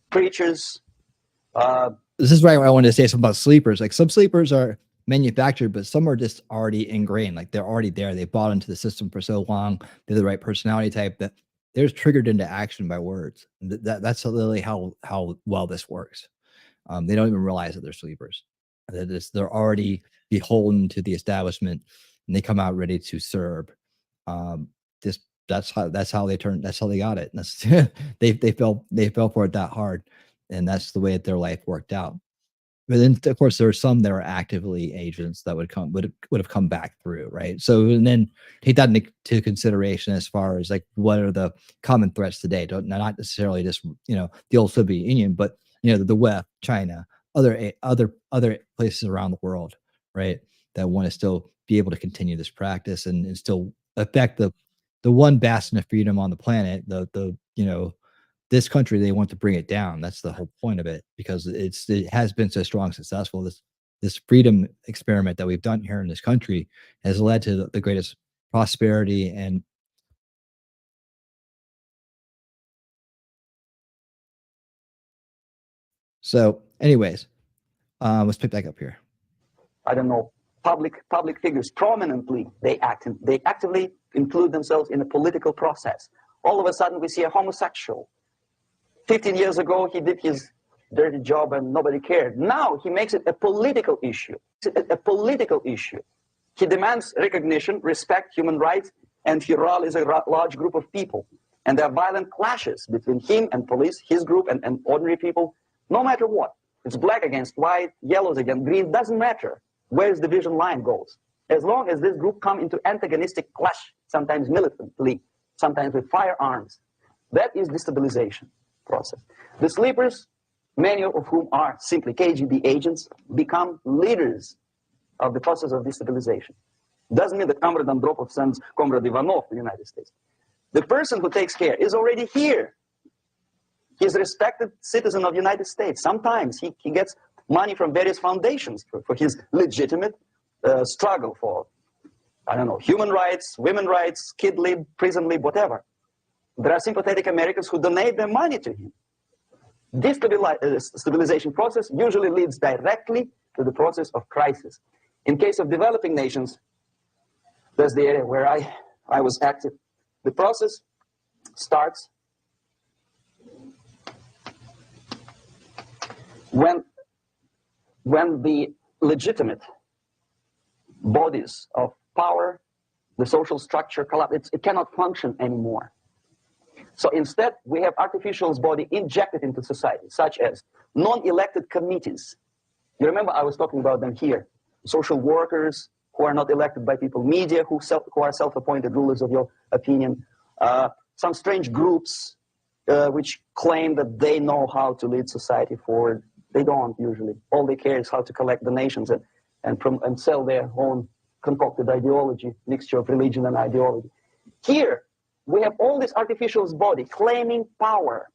preachers. This is right where I wanted to say something about sleepers. Like some sleepers are manufactured, but some are just already ingrained. Like they're already there. They bought into the system for so long. They're the right personality type that they're triggered into action by words. That's literally how well this works. They don't even realize that they're sleepers. They're already beholden to the establishment, and they come out ready to serve. That's how they got it. That's they fell for it that hard, and that's the way that their life worked out. But then, of course, there are some that are actively agents that would have come back through, right? So, and then take that into consideration as far as like what are the common threats today? Not necessarily just the old Soviet Union, but the West, China, other places around the world, right? That want to still be able to continue this practice and still affect the one bastion of freedom on the planet. This country, they want to bring it down. That's the whole point of it, because it has been so strong, successful. This freedom experiment that we've done here in this country has led to the greatest prosperity. And so, anyways, Let's pick back up here. I don't know, public figures prominently, they actively include themselves in a political process. All of a sudden we see a homosexual. 15 years ago he did his dirty job and nobody cared. Now he makes it a political issue. A political issue. He demands recognition, respect, human rights, and he rallies a large group of people. And there are violent clashes between him and police, his group and ordinary people, no matter what. It's black against white, yellows against green, doesn't matter where his division line goes. As long as this group come into antagonistic clash, sometimes militantly, sometimes with firearms, that is destabilization process. The sleepers, many of whom are simply KGB agents, become leaders of the process of destabilization. Doesn't mean that Comrade Andropov sends Comrade Ivanov to the United States. The person who takes care is already here. He's a respected citizen of the United States. Sometimes he gets money from various foundations for his legitimate struggle for, I don't know, human rights, women's rights, kid lib, prison lib, whatever. There are sympathetic Americans who donate their money to him. This stabilization process usually leads directly to the process of crisis. In case of developing nations, that's the area where I was active. The process starts when the legitimate bodies of power, the social structure collapse, it cannot function anymore. So instead, we have artificial body injected into society, such as non-elected committees. You remember I was talking about them here. Social workers who are not elected by people, media who are self-appointed rulers of your opinion, some strange groups which claim that they know how to lead society forward. They don't usually. All they care is how to collect donations and sell their own concocted ideology, mixture of religion and ideology. Here, we have all this artificial body claiming power.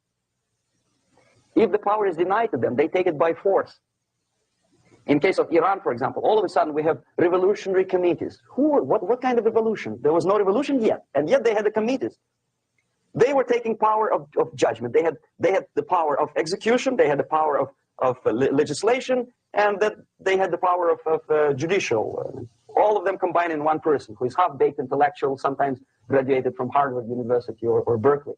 If the power is denied to them, they take it by force. In case of Iran, for example, all of a sudden we have revolutionary committees. What kind of revolution? There was no revolution yet, and yet they had the committees. They were taking power of judgment. They had the power of execution. They had the power of legislation, and that they had the power of judicial. All of them combined in one person, who is half-baked intellectual, sometimes graduated from Harvard University or Berkeley.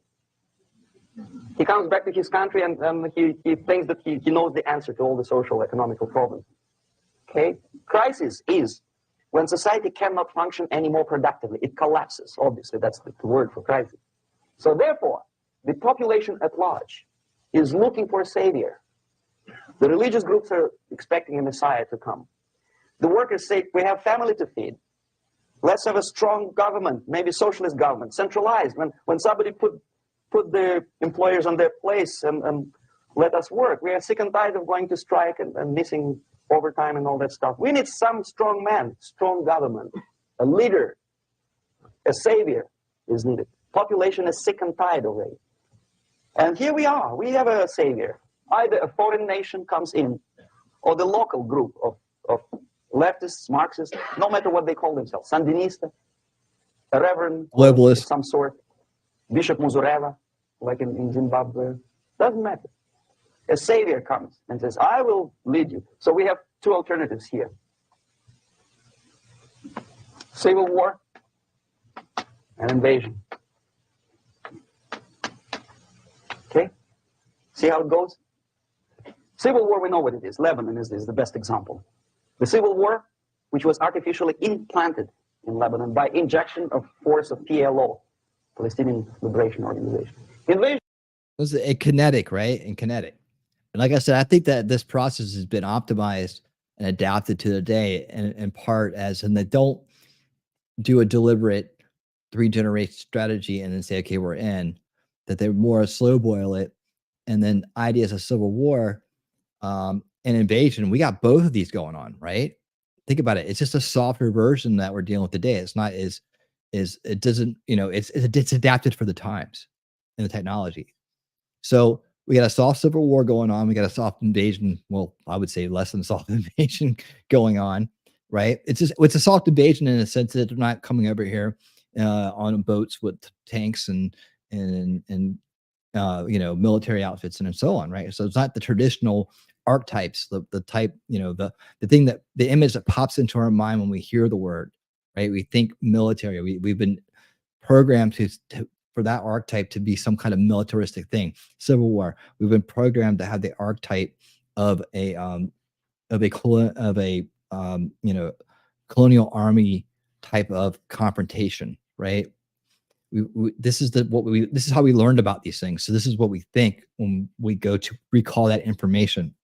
He comes back to his country and he thinks that he knows the answer to all the social, economical problems. Okay? Crisis is when society cannot function any more productively. It collapses, obviously. That's the word for crisis. So therefore, the population at large is looking for a savior. The religious groups are expecting a messiah to come. The workers say, we have family to feed. Let's have a strong government, maybe socialist government, centralized. When somebody put the employers on their place and let us work. We are sick and tired of going to strike and missing overtime and all that stuff. We need some strong man, strong government, a leader, a savior is needed. Population is sick and tired already. And here we are. We have a savior. Either a foreign nation comes in, or the local group of leftists, Marxists, no matter what they call themselves, Sandinista, a reverend, globalist of some sort, Bishop Muzureva, like in Zimbabwe, doesn't matter. A savior comes and says, I will lead you. So we have two alternatives here. Civil war and invasion. Okay? See how it goes? Civil war, we know what it is. Lebanon is the best example. The civil war, which was artificially implanted in Lebanon by injection of force of PLO, Palestinian Liberation Organization. Invasion. It was a kinetic, right? And kinetic. And like I said, I think that this process has been optimized and adapted to the day in part as, and they don't do a deliberate 3-generation strategy and then say, okay, we're in, that they more slow boil it. And then ideas of civil war and invasion, we got both of these going on, right? Think about it. It's just a softer version that we're dealing with today. It's not it doesn't, it's adapted for the times and the technology. So we got a soft civil war going on. We got a soft invasion. Well, I would say less than soft invasion going on, right? It's a soft invasion in a sense that they're not coming over here on boats with tanks and military outfits and so on, right? So it's not the traditional archetypes, the type, the thing that the image that pops into our mind when we hear the word, right? We think military. We've been programmed for that archetype to be some kind of militaristic thing. Civil War. We've been programmed to have the archetype of a colonial army type of confrontation, right? This is how we learned about these things. So this is what we think when we go to recall that information.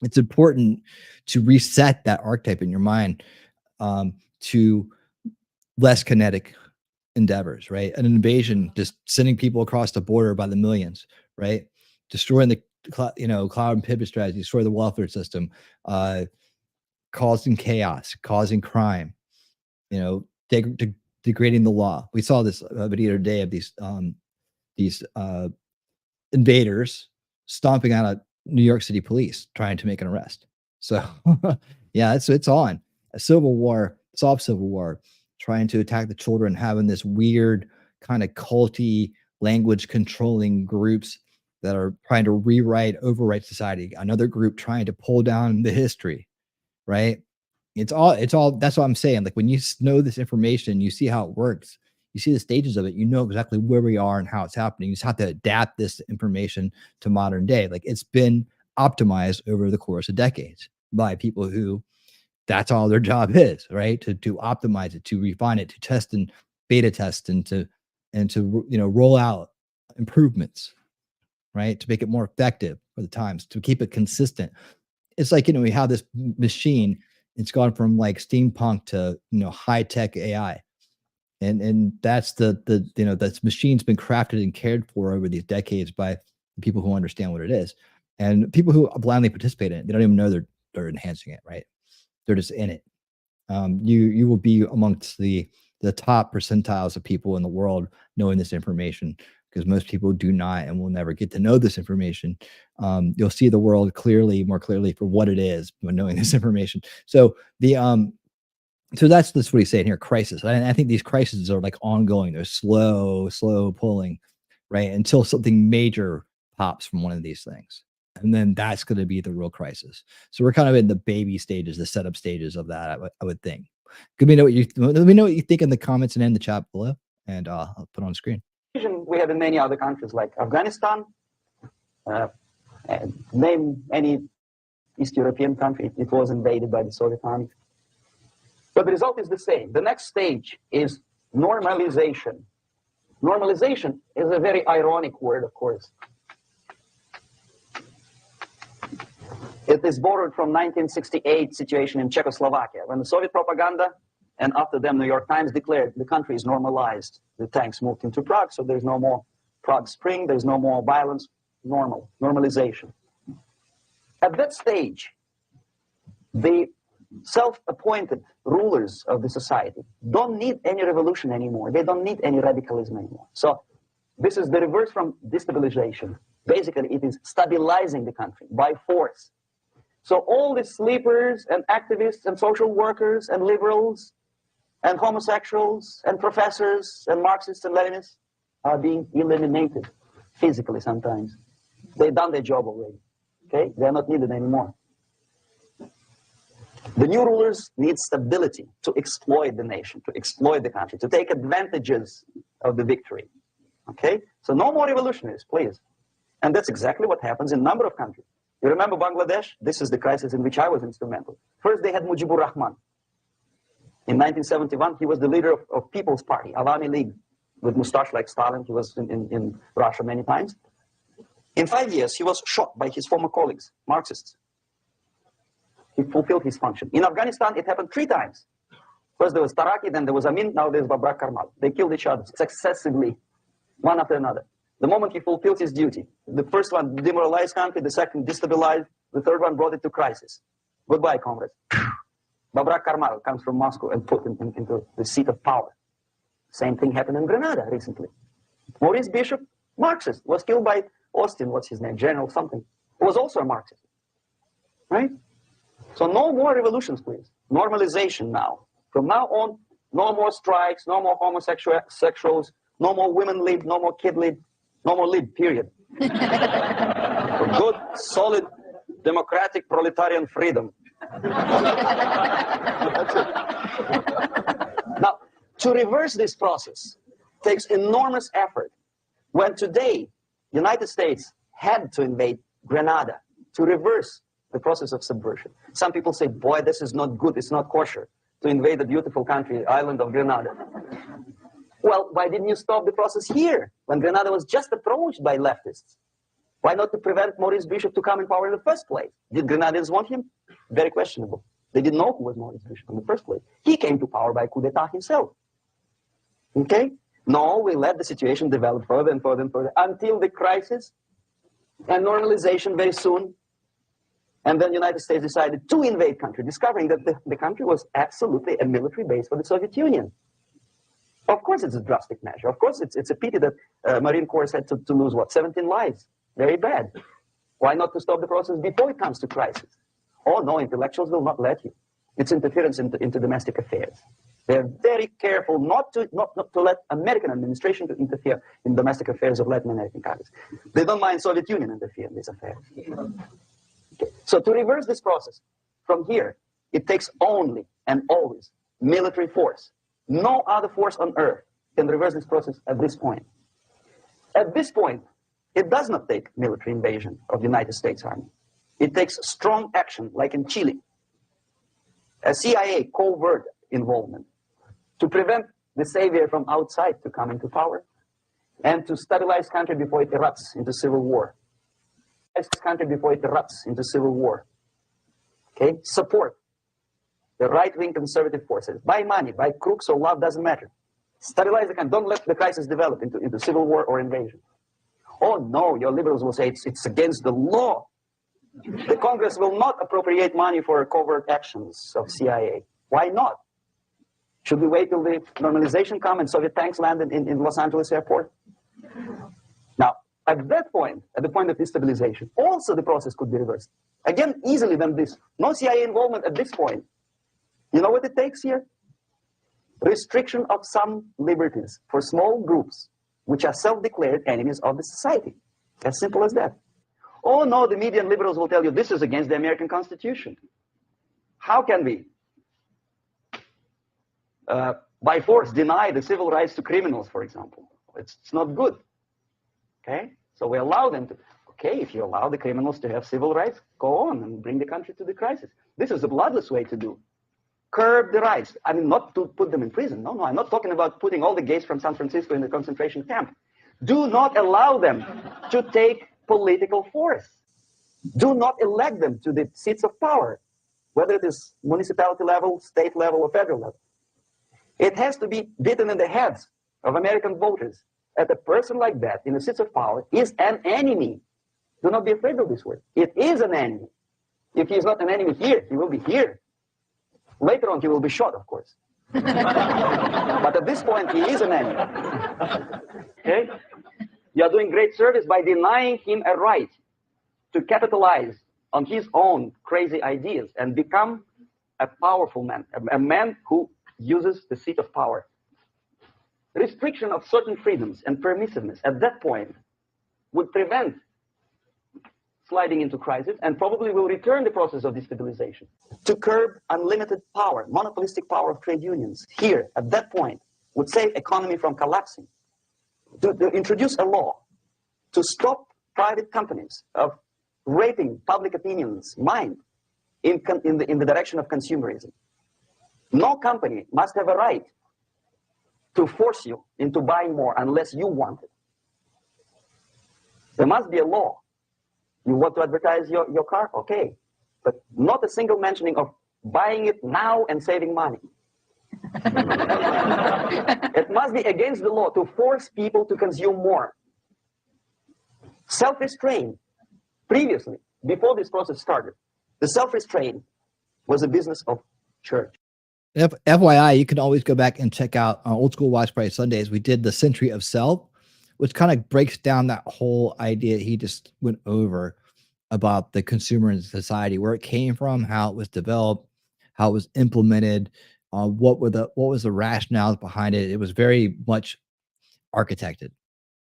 It's important to reset that archetype in your mind to less kinetic endeavors, right? An invasion, just sending people across the border by the millions, right? Destroying the cloud and pivot strategy, destroy the welfare system, causing chaos, causing crime, degrading the law. We saw this video today of these invaders stomping out of New York City police trying to make an arrest. So yeah, it's on. A civil war, soft civil war, trying to attack the children, having this weird kind of culty language controlling groups that are trying to overwrite society. Another group trying to pull down the history, right? It's all, that's what I'm saying. Like when you know this information, you see how it works, you see the stages of it, you know exactly where we are and how it's happening. You just have to adapt this information to modern day. Like it's been optimized over the course of decades by people who that's all their job is, right? To optimize it, to refine it, to test and beta test and to roll out improvements, right? To make it more effective for the times, to keep it consistent. It's like, we have this machine, it's gone from like steampunk to, high-tech AI. And that's that machine's been crafted and cared for over these decades by people who understand what it is. And people who blindly participate in it, they don't even know they're enhancing it, right? They're just in it. You will be amongst the top percentiles of people in the world knowing this information, because most people do not and will never get to know this information. You'll see the world more clearly for what it is when knowing this information. So that's what he's saying here, crisis. I think these crises are like ongoing. They're slow pulling, right? Until something major pops from one of these things. And then that's going to be the real crisis. So we're kind of in the baby stages, the setup stages of that, I would think. Let me know what you think in the comments and in the chat below, and I'll put on screen. We have in many other countries like Afghanistan. Name any East European country, it was invaded by the Soviet army. But the result is the same. The next stage is normalization. Normalization is a very ironic word, of course. It is borrowed from 1968 situation in Czechoslovakia, when the Soviet propaganda and after them New York Times declared the country is normalized. The tanks moved into Prague, so there's no more Prague Spring, there's no more violence, normalization. At that stage, the self-appointed rulers of the society don't need any revolution anymore. They don't need any radicalism anymore. So this is the reverse from destabilization. Basically, it is stabilizing the country by force. So all the sleepers and activists and social workers and liberals and homosexuals and professors and Marxists and Leninists are being eliminated physically sometimes. They've done their job already. Okay? They're not needed anymore. The new rulers need stability to exploit the nation, to exploit the country, to take advantages of the victory. Okay? So no more revolutionaries, please. And that's exactly what happens in a number of countries. You remember Bangladesh? This is the crisis in which I was instrumental. First, they had Mujibur Rahman. In 1971, he was the leader of People's Party, Awami League, with mustache like Stalin. He was in Russia many times. In 5 years, he was shot by his former colleagues, Marxists. He fulfilled his function. In Afghanistan, it happened 3 times. First there was Taraki, then there was Amin, now there's Babrak Karmal. They killed each other successively, one after another. The moment he fulfilled his duty, the first one demoralized country, the second destabilized, the third one brought it to crisis. Goodbye, comrades. Babrak Karmal comes from Moscow and put him into the seat of power. Same thing happened in Grenada recently. Maurice Bishop, Marxist, was killed by Austin, what's his name, General something, who was also a Marxist. Right? So no more revolutions, please. Normalization now. From now on, no more strikes, no more homosexuals, no more women lead, no more kid lead, no more lead, period. A good, solid democratic proletarian freedom. That's it. Now, to reverse this process takes enormous effort. When today, United States had to invade Grenada to reverse the process of subversion. Some people say, boy, this is not good, it's not kosher to invade the beautiful country, island of Grenada. Well, why didn't you stop the process here when Grenada was just approached by leftists? Why not to prevent Maurice Bishop to come in power in the first place? Did Grenadians want him? Very questionable. They didn't know who was Maurice Bishop in the first place. He came to power by coup d'etat himself. Okay? No, we let the situation develop further and further and further until the crisis and normalization very soon. And then the United States decided to invade country, discovering that the country was absolutely a military base for the Soviet Union. Of course, it's a drastic measure. Of course, it's a pity that Marine Corps had to lose, what, 17 lives? Very bad. Why not to stop the process before it comes to crisis? Oh, no, intellectuals will not let you. It's interference into domestic affairs. They're very careful not to let American administration to interfere in domestic affairs of Latin American countries. They don't mind Soviet Union interfere in these affairs. Okay. So to reverse this process from here, it takes only and always military force. No other force on earth can reverse this process at this point. At this point, it does not take military invasion of the United States Army. It takes strong action, like in Chile, a CIA covert involvement to prevent the savior from outside to come into power and to stabilize country before it erupts into civil war. Country before it erupts into civil war. Okay? Support the right-wing conservative forces. By money, by crooks or love, doesn't matter. Stabilize the country. Don't let the crisis develop into civil war or invasion. Oh no, your liberals will say it's against the law. The Congress will not appropriate money for covert actions of CIA. Why not? Should we wait till the normalization come and Soviet tanks land in Los Angeles airport? Now, at that point, at the point of destabilization, also the process could be reversed. Again, easily than this. No CIA involvement at this point. You know what it takes here? Restriction of some liberties for small groups which are self-declared enemies of the society. As simple as that. Oh no, the media and liberals will tell you this is against the American Constitution. How can we, by force, deny the civil rights to criminals, for example? It's not good. Okay? So we allow them to, okay, if you allow the criminals to have civil rights, go on and bring the country to the crisis. This is a bloodless way to do. Curb the rights. I mean, not to put them in prison. No, I'm not talking about putting all the gays from San Francisco in the concentration camp. Do not allow them to take political force. Do not elect them to the seats of power, whether it is municipality level, state level, or federal level. It has to be beaten in the heads of American voters that a person like that in the seats of power is an enemy. Do not be afraid of this word. It is an enemy. If he is not an enemy here, he will be here. Later on, he will be shot, of course. But at this point, he is an enemy. Okay? You are doing great service by denying him a right to capitalize on his own crazy ideas and become a powerful man, a man who uses the seat of power. Restriction of certain freedoms and permissiveness at that point would prevent sliding into crisis and probably will return the process of destabilization. To curb unlimited power, monopolistic power of trade unions here at that point would save economy from collapsing. To introduce a law to stop private companies of raping public opinion's mind in the direction of consumerism. No company must have a right to force you into buying more unless you want it. There must be a law. You want to advertise your car? Okay. But not a single mentioning of buying it now and saving money. It must be against the law to force people to consume more. Self-restraint. Previously, before this process started, the self-restraint was a business of church. FYI, you can always go back and check out Old School Watch Party Sundays. We did the Century of Self, which kind of breaks down that whole idea he just went over about the consumer and society, where it came from, how it was developed, how it was implemented, what was the rationales behind it. It was very much architected.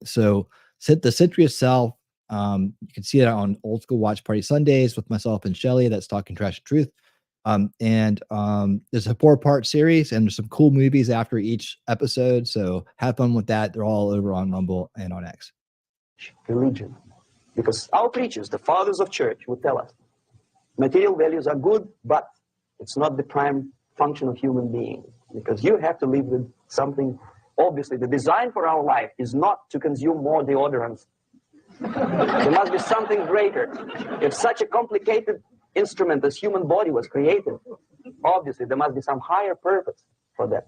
So the Century of Self You can see it on Old School Watch Party Sundays with myself and Shelly. That's Talking Trash and Truth. There's a 4-part series, and there's some cool movies after each episode. So have fun with that. They're all over on Rumble and on X. Religion. Because our preachers, the fathers of church, would tell us material values are good, but it's not the prime function of human being. Because you have to live with something. Obviously, the design for our life is not to consume more deodorants. There must be something greater. If such a complicated instrument as human body was created, obviously there must be some higher purpose for that.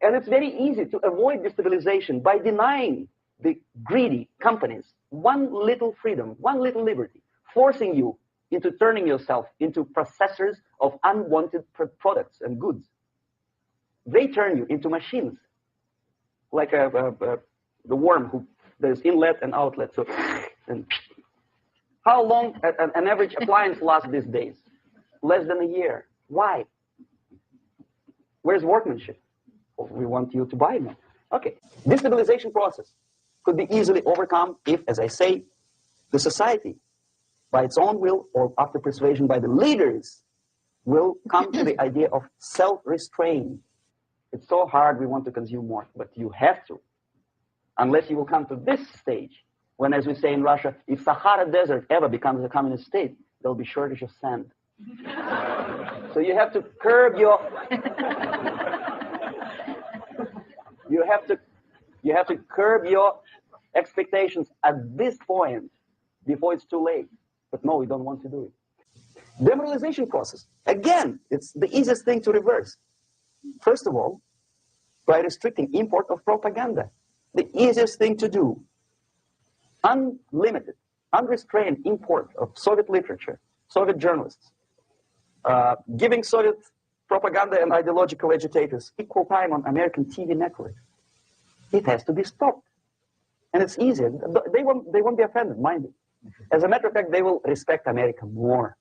And it's very easy to avoid destabilization by denying the greedy companies one little freedom, one little liberty, forcing you into turning yourself into processors of unwanted products and goods. They turn you into machines, like the worm who there's inlet and outlet. So, and how long an average appliance lasts these days? Less than a year. Why? Where's workmanship? Well, we want you to buy them. Okay, destabilization process could be easily overcome if, as I say, the society, by its own will or after persuasion by the leaders, will come to the idea of self-restraint. It's so hard, we want to consume more, but you have to. Unless you will come to this stage, when, as we say in Russia, if Sahara Desert ever becomes a communist state, there'll be shortage of sand. So you have to curb your... you have to curb your expectations at this point before it's too late. But no, we don't want to do it. Demoralization process. Again, it's the easiest thing to reverse. First of all, by restricting import of propaganda. The easiest thing to do. Unlimited, unrestrained import of Soviet literature, Soviet journalists, giving Soviet propaganda and ideological agitators equal time on American TV networks. It has to be stopped. And it's easier. They won't be offended, mind you. As a matter of fact, they will respect America more.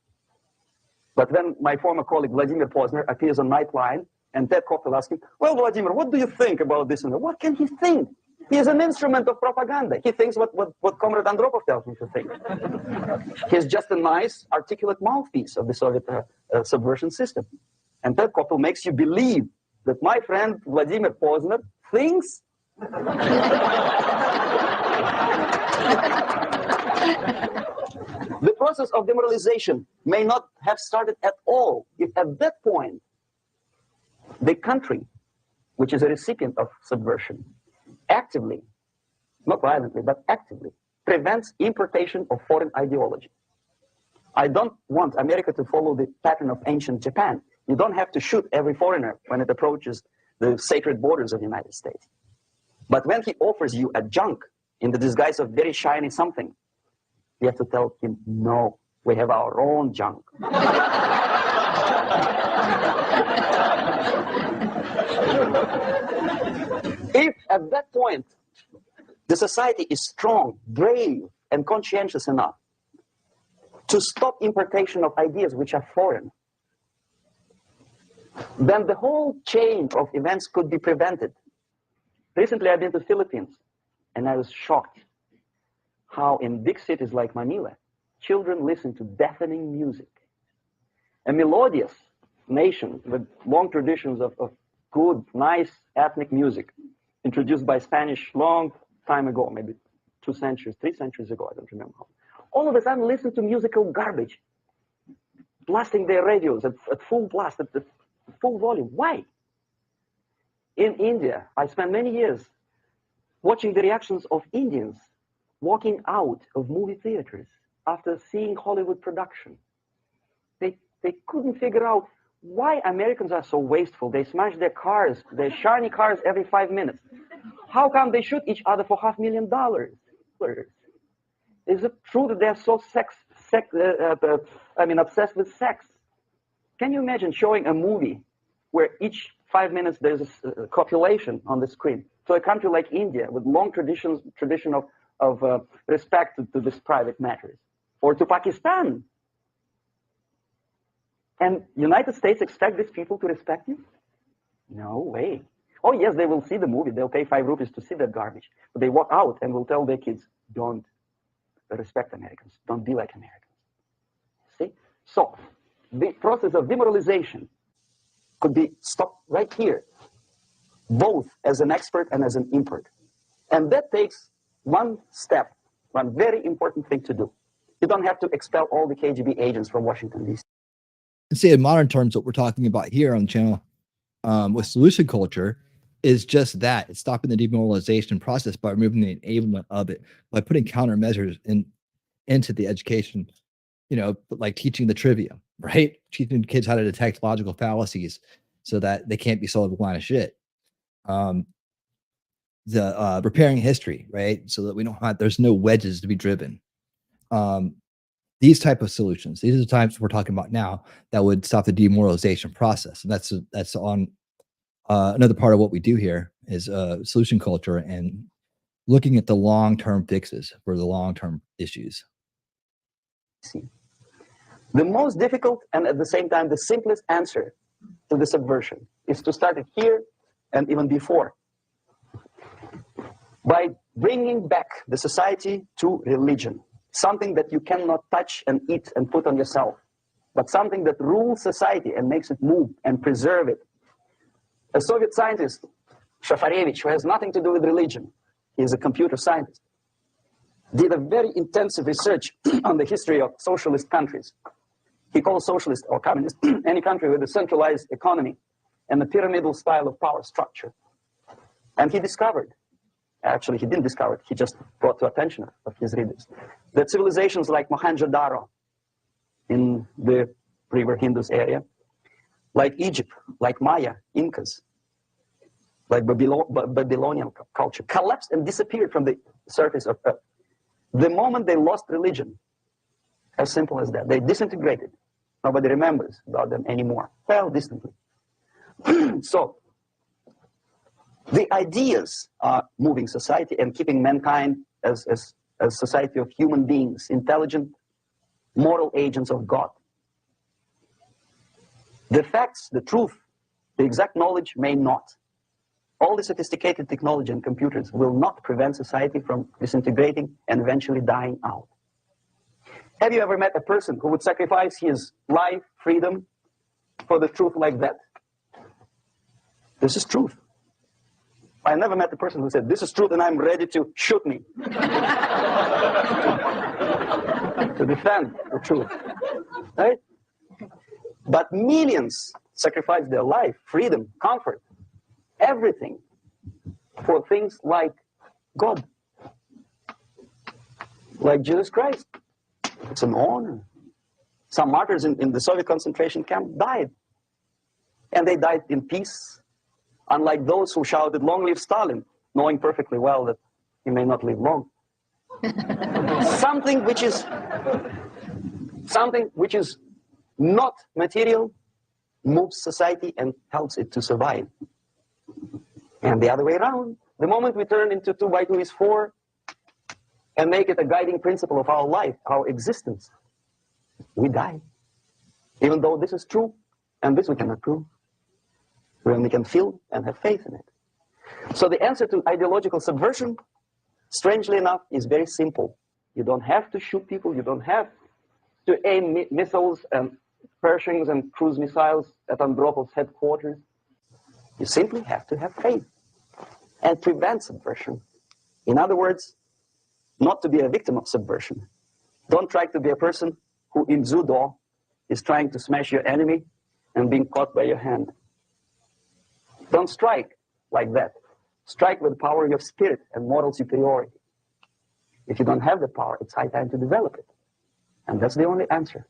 But when my former colleague Vladimir Posner appears on Nightline, and Ted Koppel asks him, well, Vladimir, what do you think about this and that? What can he think? He is an instrument of propaganda. He thinks what Comrade Andropov tells me to think. He's just a nice, articulate mouthpiece of the Soviet subversion system. And Ted Koppel makes you believe that my friend Vladimir Posner thinks the process of demoralization may not have started at all if at that point the country, which is a recipient of subversion, actively, not violently, but actively, prevents importation of foreign ideology. I don't want America to follow the pattern of ancient Japan. You don't have to shoot every foreigner when it approaches the sacred borders of the United States. But when he offers you a junk in the disguise of very shiny something, you have to tell him, no, we have our own junk. If at that point the society is strong, brave, and conscientious enough to stop importation of ideas which are foreign, then the whole chain of events could be prevented. Recently, I've been to the Philippines, and I was shocked how in big cities like Manila, children listen to deafening music. A melodious nation with long traditions of good, nice ethnic music, introduced by Spanish long time ago, maybe 2 centuries, 3 centuries ago, I don't remember how. All of a sudden, listen to musical garbage, blasting their radios at full blast, at full volume. Why? In India, I spent many years watching the reactions of Indians walking out of movie theaters after seeing Hollywood production. They couldn't figure out why Americans are so wasteful. They smash their cars, their shiny cars every 5 minutes. How come they shoot each other for $500,000? Is it true that they're so obsessed with sex? Can you imagine showing a movie where each 5 minutes there's a copulation on the screen to a country like India with long tradition of respect to these private matters, or to Pakistan? And United States expect these people to respect you? No way. Oh yes, they will see the movie. They'll pay 5 rupees to see that garbage. But they walk out and will tell their kids, don't. respect Americans. Don't be like Americans. See? So the process of demoralization could be stopped right here, both as an expert and as an impert. And that takes one step, one very important thing to do. You don't have to expel all the KGB agents from Washington, D.C. And say in modern terms, what we're talking about here on the channel with solution culture is just that. It's stopping the demoralization process by removing the enablement of it, by putting countermeasures into the education, you know, like teaching the trivia, right? Teaching kids how to detect logical fallacies so that they can't be sold a line of shit. Repairing history, right? So that we don't have, there's no wedges to be driven. These type of solutions, these are the types we're talking about now that would stop the demoralization process. And that's on another part of what we do here is solution culture and looking at the long-term fixes for the long-term issues. The most difficult and at the same time the simplest answer to the subversion is to start it here and even before, by bringing back the society to religion, something that you cannot touch and eat and put on yourself, but something that rules society and makes it move and preserve it. A Soviet scientist, Shafarevich, who has nothing to do with religion, he is a computer scientist, did a very intensive research on the history of socialist countries. He calls socialist or communist any country with a centralized economy and a pyramidal style of power structure. And he discovered, actually he didn't discover it, he just brought to attention of his readers, that civilizations like Mohenjo-Daro in the river Indus area, like Egypt, like Maya, Incas, like Babylonian culture, collapsed and disappeared from the surface of Earth. The moment they lost religion, as simple as that, they disintegrated. Nobody remembers about them anymore. Well, distantly. So, the ideas are moving society and keeping mankind as a society of human beings, intelligent, moral agents of God. The facts, the truth, the exact knowledge may not. All the sophisticated technology and computers will not prevent society from disintegrating and eventually dying out. Have you ever met a person who would sacrifice his life, freedom, for the truth like that? This is truth. I never met a person who said, this is truth and I'm ready to shoot me. To defend the truth, right? But millions sacrifice their life, freedom, comfort, everything for things like God, like Jesus Christ. It's an honor. Some martyrs in the Soviet concentration camp died. And they died in peace, unlike those who shouted, long live Stalin, knowing perfectly well that he may not live long. Something which is not material moves society and helps it to survive. And the other way around, the moment we turn into 2 by 2 is 4 and make it a guiding principle of our life, our existence, we die. Even though this is true, and this we cannot prove. We only can feel and have faith in it. So the answer to ideological subversion, strangely enough, is very simple. You don't have to shoot people, you don't have to aim missiles and Pershings and cruise missiles at Andropov's headquarters. You simply have to have faith and prevent subversion. In other words, not to be a victim of subversion. Don't try to be a person who in judo is trying to smash your enemy and being caught by your hand. Don't strike like that. Strike with the power of your spirit and moral superiority. If you don't have the power, it's high time to develop it. And that's the only answer.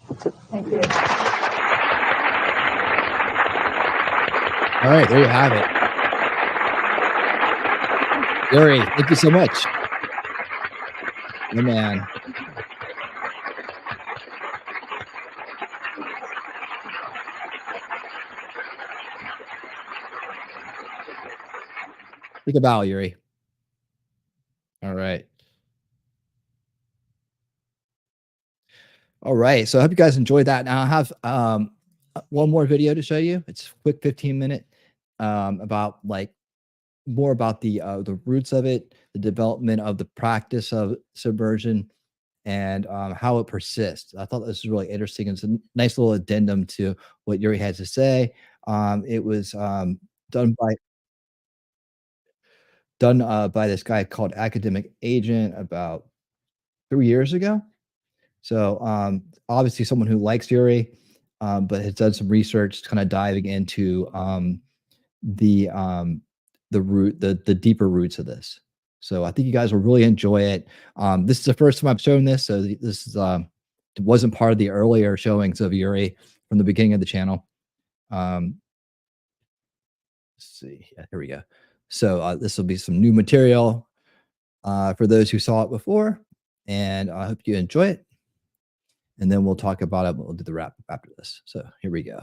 That's it. Thank you. All right, there you have it. Yuri, thank you so much. Good man. Take a bow, Yuri. All right. All right. So I hope you guys enjoyed that. Now I have one more video to show you. It's a quick 15-minute about like more about the roots of it, the development of the practice of subversion, and how it persists. I thought this was really interesting. It's a nice little addendum to what Yuri had to say. It was done by this guy called Academic Agent about 3 years ago. So obviously someone who likes Yuri, but has done some research, kind of diving into the the deeper roots of this. So I think you guys will really enjoy it. This is the first time I've shown this, so this is it wasn't part of the earlier showings of Yuri from the beginning of the channel. Let's see, yeah, here we go. So this will be some new material for those who saw it before, and I hope you enjoy it. And then we'll talk about it. We'll do the wrap up after this. So here we go.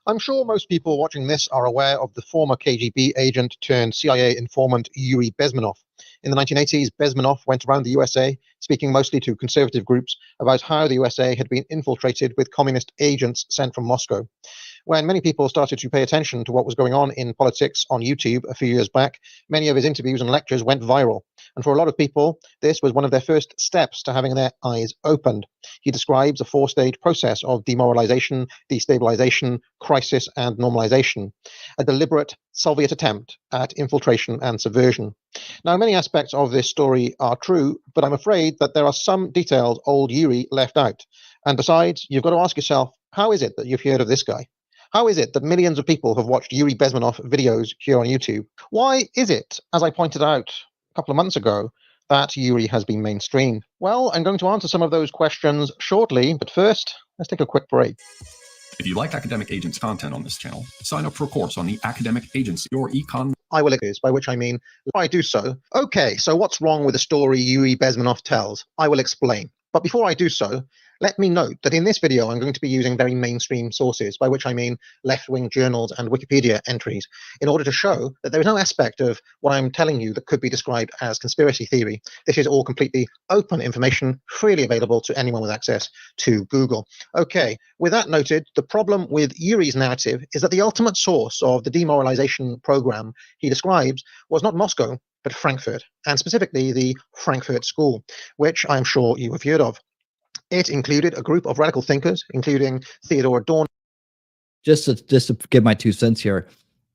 I'm sure most people watching this are aware of the former KGB agent turned CIA informant Yuri Bezmenov. In the 1980s, Bezmenov went around the USA, speaking mostly to conservative groups about how the USA had been infiltrated with communist agents sent from Moscow. When many people started to pay attention to what was going on in politics on YouTube a few years back, many of his interviews and lectures went viral. And for a lot of people, this was one of their first steps to having their eyes opened. He describes a 4-stage process of demoralization, destabilization, crisis, and normalization, a deliberate Soviet attempt at infiltration and subversion. Now, many aspects of this story are true, but I'm afraid that there are some details old Yuri left out. And besides, you've got to ask yourself, how is it that you've heard of this guy? How is it that millions of people have watched Yuri Bezmenov videos here on YouTube? Why is it, as I pointed out a couple of months ago, that Yuri has been mainstreamed? Well, I'm going to answer some of those questions shortly, but first, let's take a quick break. If you like Academic Agent's content on this channel, sign up for a course on the Academic Agents, your econ. I will excuse, by which I mean, if I do so. Okay, so what's wrong with the story Yuri Bezmenov tells? I will explain. But before I do so, let me note that in this video, I'm going to be using very mainstream sources, by which I mean left-wing journals and Wikipedia entries, in order to show that there is no aspect of what I'm telling you that could be described as conspiracy theory. This is all completely open information, freely available to anyone with access to Google. Okay, with that noted, the problem with Yuri's narrative is that the ultimate source of the demoralization program he describes was not Moscow, but Frankfurt, and specifically the Frankfurt School, which I'm sure you have heard of. It included a group of radical thinkers, including Theodore Adorno. Just to give my 2 cents here,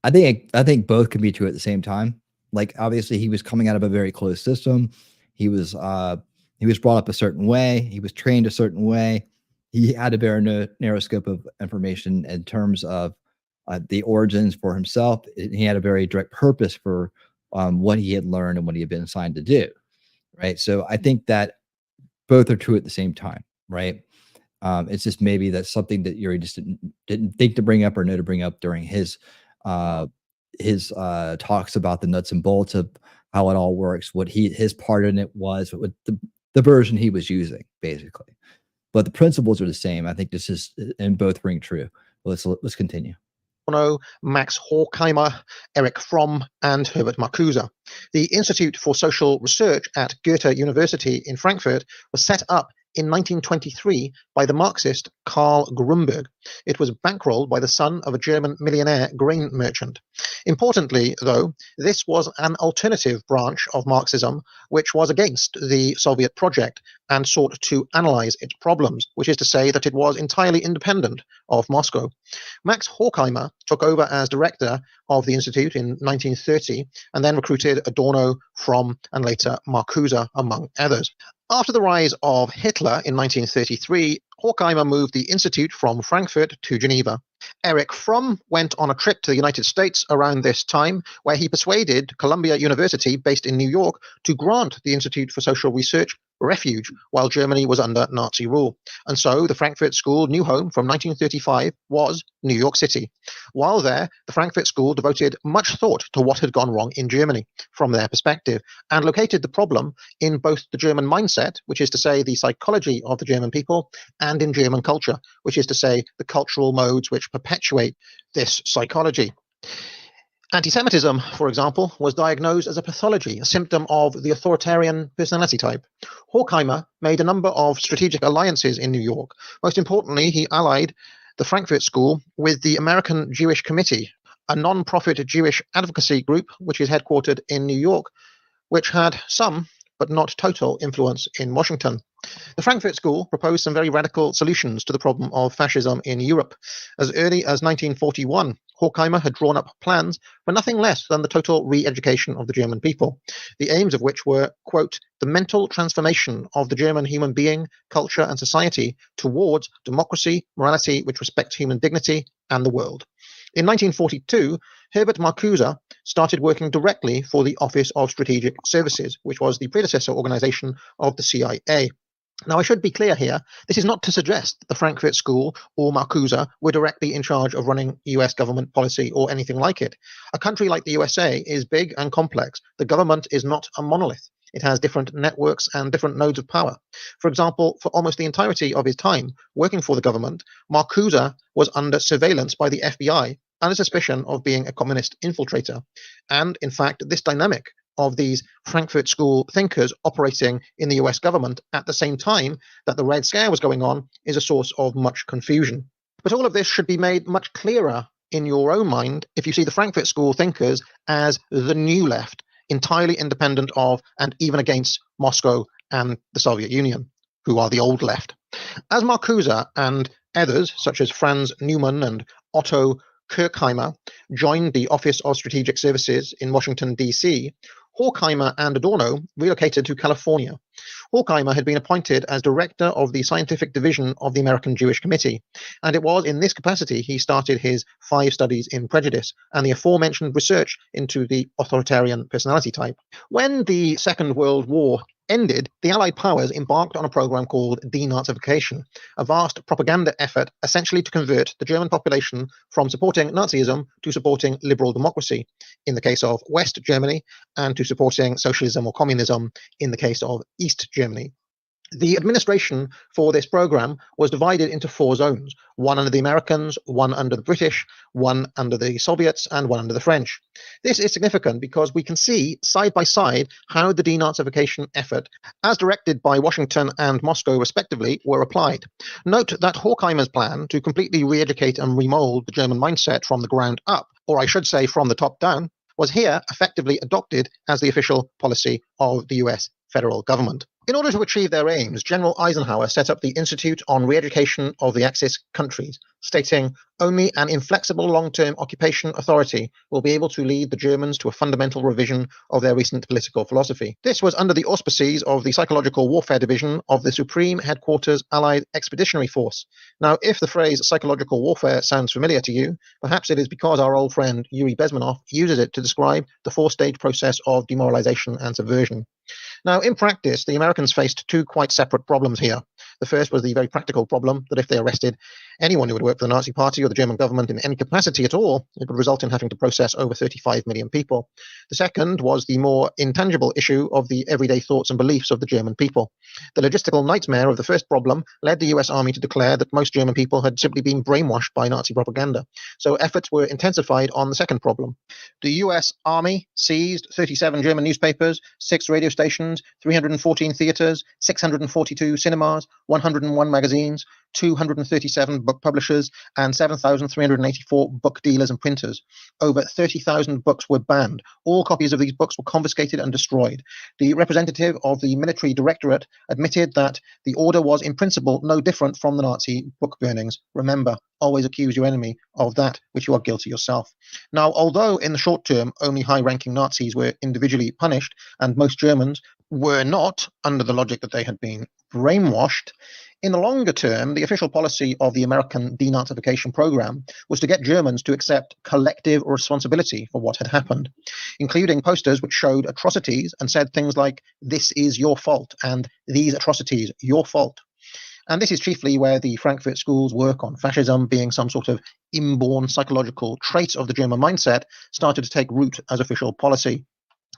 I think both can be true at the same time. Like obviously, he was coming out of a very closed system. He was brought up a certain way. He was trained a certain way. He had a very narrow scope of information in terms of the origins for himself. He had a very direct purpose for what he had learned and what he had been assigned to do. Right. So I think that both are true at the same time, right? It's just maybe that's something that Yuri just didn't think to bring up or know to bring up during his talks about the nuts and bolts of how it all works, what his part in it was, what the version he was using, basically. But the principles are the same. I think this is, and both ring true. Let's continue. Max Horkheimer, Erich Fromm, and Herbert Marcuse. The Institute for Social Research at Goethe University in Frankfurt was set up in 1923 by the Marxist Karl Grunberg. It was bankrolled by the son of a German millionaire grain merchant. Importantly, though, this was an alternative branch of Marxism which was against the Soviet project and sought to analyze its problems, which is to say that it was entirely independent of Moscow. Max Horkheimer took over as director of the institute in 1930 and then recruited Adorno, Fromm, and later Marcuse, among others. After the rise of Hitler in 1933, Horkheimer moved the institute from Frankfurt to Geneva. Erich Fromm went on a trip to the United States around this time, where he persuaded Columbia University, based in New York, to grant the Institute for Social Research refuge while Germany was under Nazi rule. And so the Frankfurt School new home from 1935 was New York City. While there, the Frankfurt School devoted much thought to what had gone wrong in Germany from their perspective, and located the problem in both the German mindset, which is to say the psychology of the German people, and in German culture, which is to say the cultural modes which perpetuate this psychology. Anti-Semitism, for example, was diagnosed as a pathology, a symptom of the authoritarian personality type. Horkheimer made a number of strategic alliances in New York. Most importantly, he allied the Frankfurt School with the American Jewish Committee, a non-profit Jewish advocacy group, which is headquartered in New York, which had some, but not total, influence in Washington. The Frankfurt School proposed some very radical solutions to the problem of fascism in Europe. As early as 1941, Horkheimer had drawn up plans for nothing less than the total re-education of the German people, the aims of which were, quote, the mental transformation of the German human being, culture, and society towards democracy, morality, which respects human dignity, and the world. In 1942, Herbert Marcuse started working directly for the Office of Strategic Services, which was the predecessor organization of the CIA. Now, I should be clear here, this is not to suggest that the Frankfurt School or Marcuse were directly in charge of running US government policy or anything like it. A country like the USA is big and complex. The government is not a monolith. It has different networks and different nodes of power. For example, for almost the entirety of his time working for the government, Marcuse was under surveillance by the FBI under suspicion of being a communist infiltrator. And in fact, this dynamic of these Frankfurt School thinkers operating in the US government at the same time that the Red Scare was going on is a source of much confusion. But all of this should be made much clearer in your own mind if you see the Frankfurt School thinkers as the new left, entirely independent of and even against Moscow and the Soviet Union, who are the old left. As Marcuse and others, such as Franz Neumann and Otto Kirchheimer, joined the Office of Strategic Services in Washington, D.C., Horkheimer and Adorno relocated to California. Horkheimer had been appointed as director of the scientific division of the American Jewish Committee, and it was in this capacity he started his 5 studies in prejudice and the aforementioned research into the authoritarian personality type. When the Second World War ended, the Allied powers embarked on a program called denazification, a vast propaganda effort essentially to convert the German population from supporting Nazism to supporting liberal democracy in the case of West Germany, and to supporting socialism or communism in the case of East Germany. The administration for this program was divided into 4 zones, one under the Americans, one under the British, one under the Soviets, and one under the French. This is significant because we can see side by side how the denazification effort, as directed by Washington and Moscow respectively, were applied. Note that Horkheimer's plan to completely re-educate and remold the German mindset from the ground up, or I should say from the top down, was here effectively adopted as the official policy of the US federal government. In order to achieve their aims, General Eisenhower set up the Institute on Re-Education of the Axis countries, stating, only an inflexible long-term occupation authority will be able to lead the Germans to a fundamental revision of their recent political philosophy. This was under the auspices of the Psychological Warfare Division of the Supreme Headquarters Allied Expeditionary Force. Now, if the phrase psychological warfare sounds familiar to you, perhaps it is because our old friend Yuri Bezmenov uses it to describe the 4-stage process of demoralization and subversion. Now, in practice, the Americans faced 2 quite separate problems here. The first was the very practical problem that if they arrested anyone who would work for the Nazi Party or the German government in any capacity at all, it would result in having to process over 35 million people. The second was the more intangible issue of the everyday thoughts and beliefs of the German people. The logistical nightmare of the first problem led the US Army to declare that most German people had simply been brainwashed by Nazi propaganda. So efforts were intensified on the second problem. The US Army seized 37 German newspapers, 6 radio stations, 314 theaters, 642 cinemas, 101 magazines, 237 book publishers, and 7,384 book dealers and printers. Over 30,000 books were banned. All copies of these books were confiscated and destroyed. The representative of the military directorate admitted that the order was in principle no different from the Nazi book burnings. Remember, always accuse your enemy of that which you are guilty yourself. Now, although in the short term only high-ranking Nazis were individually punished, and most Germans were not, under the logic that they had been brainwashed, in the longer term, the official policy of the American denazification program was to get Germans to accept collective responsibility for what had happened, including posters which showed atrocities and said things like, "This is your fault," and "These atrocities, your fault." And this is chiefly where the Frankfurt School's work on fascism being some sort of inborn psychological trait of the German mindset started to take root as official policy.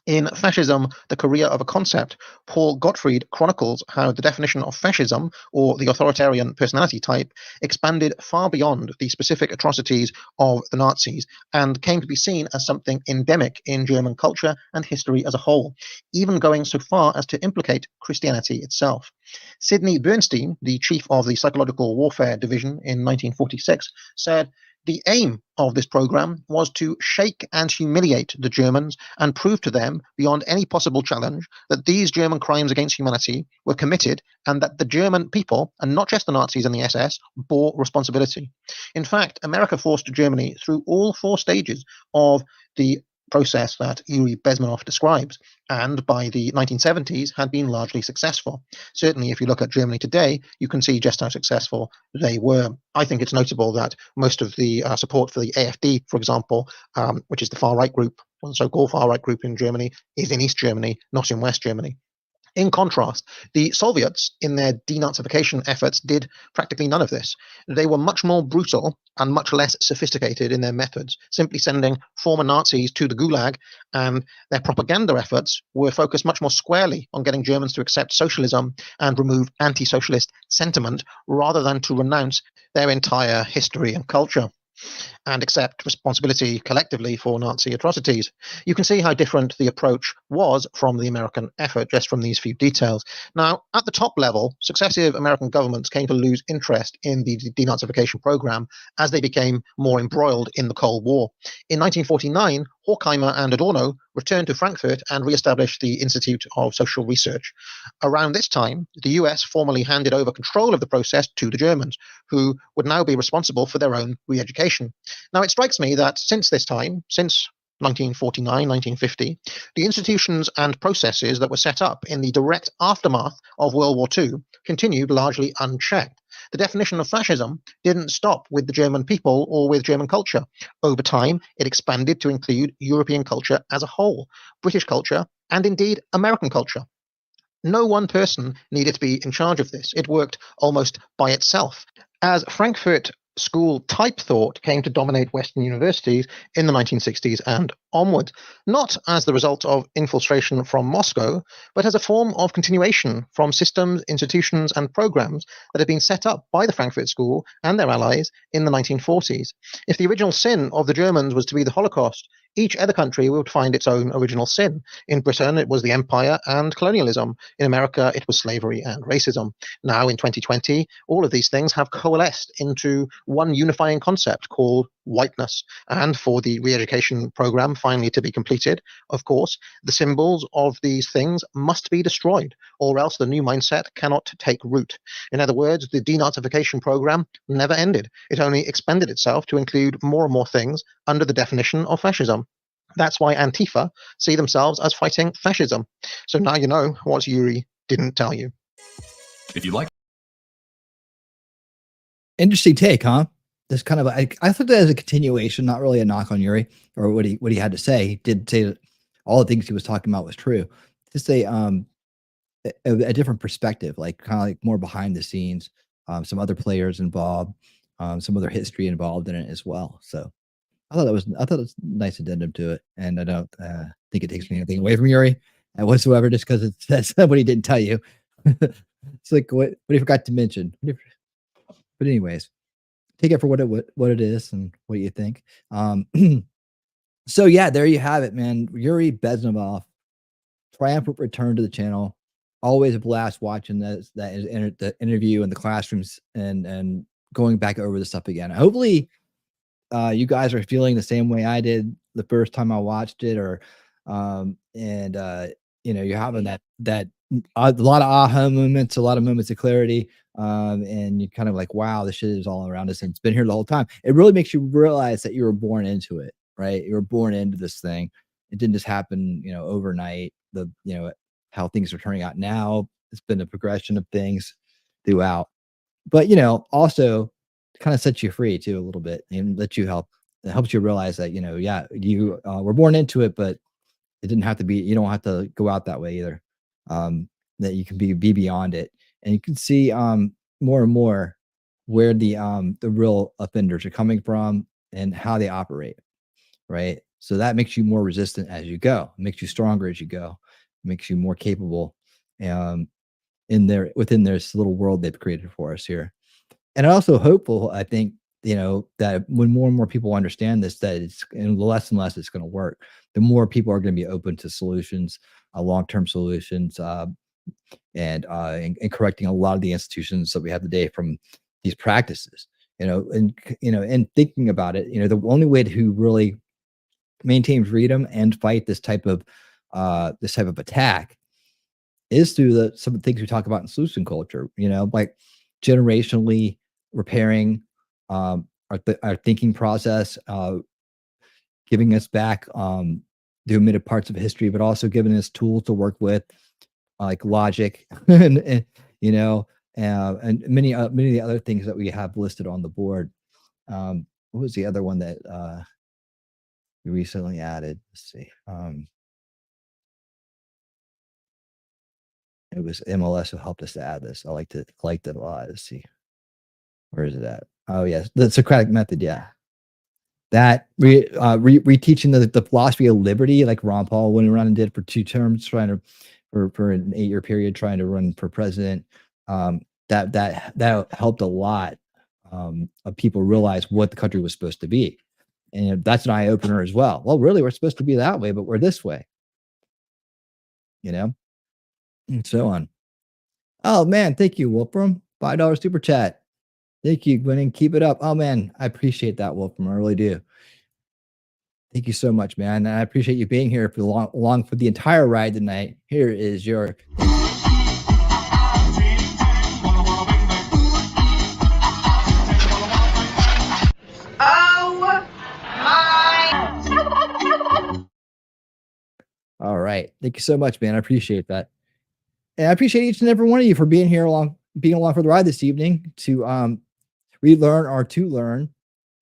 In Fascism, the Career of a Concept, Paul Gottfried chronicles how the definition of fascism, or the authoritarian personality type, expanded far beyond the specific atrocities of the Nazis and came to be seen as something endemic in German culture and history as a whole, even going so far as to implicate Christianity itself. Sidney Bernstein, the chief of the Psychological Warfare Division in 1946, said, The aim of this program was to shake and humiliate the Germans and prove to them, beyond any possible challenge, that these German crimes against humanity were committed and that the German people, and not just the Nazis and the SS, bore responsibility. In fact, America forced Germany through all 4 stages of the process that Yuri Bezmenov describes, and by the 1970s had been largely successful. Certainly, if you look at Germany today, you can see just how successful they were. I think it's notable that most of the support for the AfD, for example, which is the far-right group, or the so-called far-right group in Germany, is in East Germany, not in West Germany. In contrast, the Soviets, in their denazification efforts, did practically none of this. They were much more brutal and much less sophisticated in their methods, simply sending former Nazis to the Gulag, and their propaganda efforts were focused much more squarely on getting Germans to accept socialism and remove anti-socialist sentiment, rather than to renounce their entire history and culture and accept responsibility collectively for Nazi atrocities. You can see how different the approach was from the American effort, just from these few details. Now, at the top level, successive American governments came to lose interest in the denazification program as they became more embroiled in the Cold War. In 1949, Horkheimer and Adorno returned to Frankfurt and re-established the Institute of Social Research. Around this time, the US formally handed over control of the process to the Germans, who would now be responsible for their own re-education. Now, it strikes me that since this time, since 1949, 1950, the institutions and processes that were set up in the direct aftermath of World War II continued largely unchecked. The definition of fascism didn't stop with the German people or with German culture. Over time, it expanded to include European culture as a whole, British culture, and indeed American culture. No one person needed to be in charge of this. It worked almost by itself. As Frankfurt School type thought came to dominate Western universities in the 1960s and onward, not as the result of infiltration from Moscow, but as a form of continuation from systems, institutions, and programs that had been set up by the Frankfurt School and their allies in the 1940s. If the original sin of the Germans was to be the Holocaust, each other country would find its own original sin. In Britain, it was the empire and colonialism. In America, it was slavery and racism. Now, in 2020, all of these things have coalesced into one unifying concept called whiteness. And for the re-education program finally to be completed, of course, the symbols of these things must be destroyed, or else the new mindset cannot take root. In other words, the denazification program never ended. It only expanded itself to include more and more things under the definition of fascism. That's why Antifa see themselves as fighting fascism. So now you know what Yuri didn't tell you. If you like. Interesting take, huh? This kind of, I thought that as a continuation, not really a knock on Yuri or what he had to say. He did say that all the things he was talking about was true. Just a different perspective, like kind of like more behind the scenes, some other players involved, some other history involved in it as well. So I thought it was a nice addendum to it, and I don't think it takes anything away from Yuri whatsoever, just because it says what he didn't tell you. It's like what he forgot to mention. But anyways, take it for what it is and what you think. So yeah, there you have it, man. Yuri Bezmenov, triumphant return to the channel. Always a blast watching the interview in the classrooms and going back over the stuff again. Hopefully, you guys are feeling the same way I did the first time I watched it, or you're having that a lot of aha moments, a lot of moments of clarity, and you're kind of like, wow, this shit is all around us and it's been here the whole time. It really makes you realize that you were born into it, right? You were born into this thing. It didn't just happen, overnight. How things are turning out now, it's been a progression of things throughout. But also kind of sets you free too a little bit and lets you it helps you realize that you were born into it, but it didn't have to be. You don't have to go out that way either. That you can be beyond it, and you can see more and more where the real offenders are coming from and how they operate, right? So that makes you more resistant as you go. It makes you stronger as you go. It makes you more capable within this little world they've created for us here. And also hopeful, I think, that when more and more people understand this, that it's less and less it's going to work, the more people are going to be open to solutions, long-term solutions, and correcting a lot of the institutions that we have today from these practices. and thinking about it, the only way to really maintain freedom and fight this type of attack is through some of the things we talk about in solution culture, like generationally repairing our thinking process, giving us back the omitted parts of history, but also giving us tools to work with, like logic and many of the other things that we have listed on the board. What was the other one that we recently added? Let's see. It was MLS who helped us to add this. I liked it a lot. Let's see. Where is it at? Oh, yes. The Socratic method. Yeah. That reteaching the philosophy of liberty, like Ron Paul went around and did for 2 terms, trying to, for an 8-year period, trying to run for president. That helped a lot of people realize what the country was supposed to be. And that's an eye opener as well. Well, really, we're supposed to be that way, but we're this way, and so on. Oh man, thank you, Wolfram. $5 super chat. Thank you, Gwen, and keep it up. Oh man, I appreciate that, Wolfram. I really do. Thank you so much, man. And I appreciate you being here for along for the entire ride tonight. Here is your All right. Thank you so much, man. I appreciate that. And I appreciate each and every one of you for being along for the ride this evening to relearn or to learn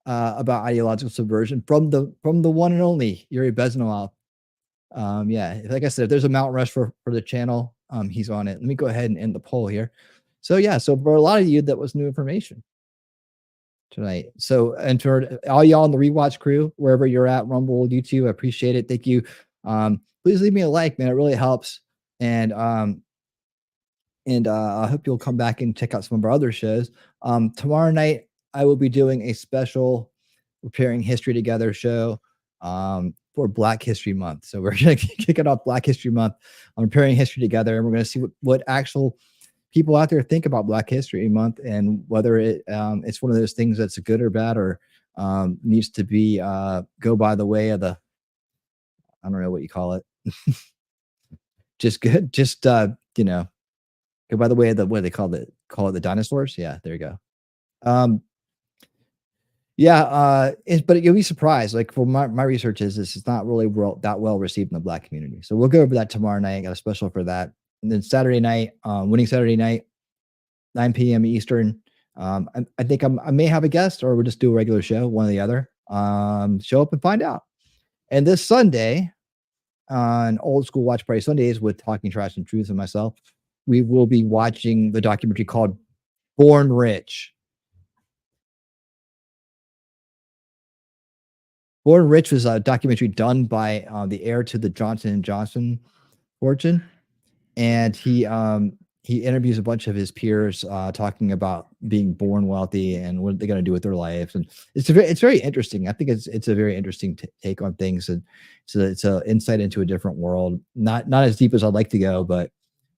about ideological subversion from the one and only Yuri Bezmenov. Yeah, like I said, if there's a Mount Rush for the channel, he's on it. Let me go ahead and end the poll here. So yeah, so for a lot of you, that was new information tonight. So, and for all y'all in the rewatch crew, wherever you're at, Rumble, YouTube, I appreciate it. Thank you. Please leave me a like, man. It really helps. And I hope you'll come back and check out some of our other shows. Tomorrow night, I will be doing a special Repairing History Together show for Black History Month. So we're going to kick it off Black History Month on Repairing History Together, and we're going to see what actual people out there think about Black History Month and whether it's one of those things that's good or bad or needs to be go by the way of the, I don't know what you call it. Just good. Just, go by the way of the, what do they call it the dinosaurs. Yeah, there you go. But you'll be surprised. Like for my research is this is not really that well received in the Black community. So we'll go over that tomorrow night. Got a special for that. And then Saturday night, Winning Saturday night, 9 p.m. Eastern. I think I may have a guest, or we'll just do a regular show, one or the other. Show up and find out. And this Sunday, on Old School Watch Party Sundays with Talking Trash and Truth and myself, we will be watching the documentary called Born Rich. Born Rich was a documentary done by the heir to the Johnson & Johnson fortune. And he interviews a bunch of his peers talking about being born wealthy and what they're going to do with their lives. And it's very interesting. I think it's a very interesting take on things. And so it's an insight into a different world. Not as deep as I'd like to go, but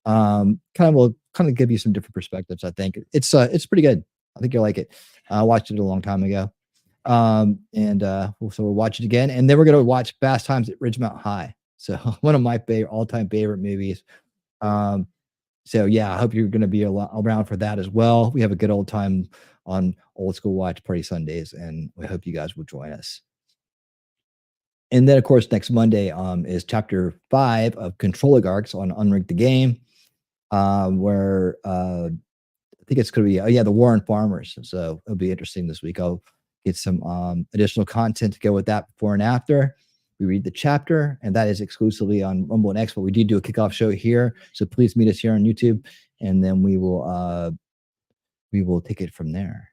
kind of give you some different perspectives. I think it's pretty good. I think you'll like it. I watched it a long time ago. So we'll watch it again. And then we're going to watch Fast Times at Ridgemont High. So one of my all-time favorite movies. So yeah, I hope you're going to be around for that as well. We have a good old time on Old School Watch Party Sundays, and we hope you guys will join us. And then, of course, next Monday is Chapter 5 of Control Oligarchs on Unrig the Game, where I think it's going to be the War on Farmers. So it'll be interesting this week. I'll get some additional content to go with that before and after. We read the chapter, and that is exclusively on Rumble and X, but we do a kickoff show here. So please meet us here on YouTube, and then we will take it from there.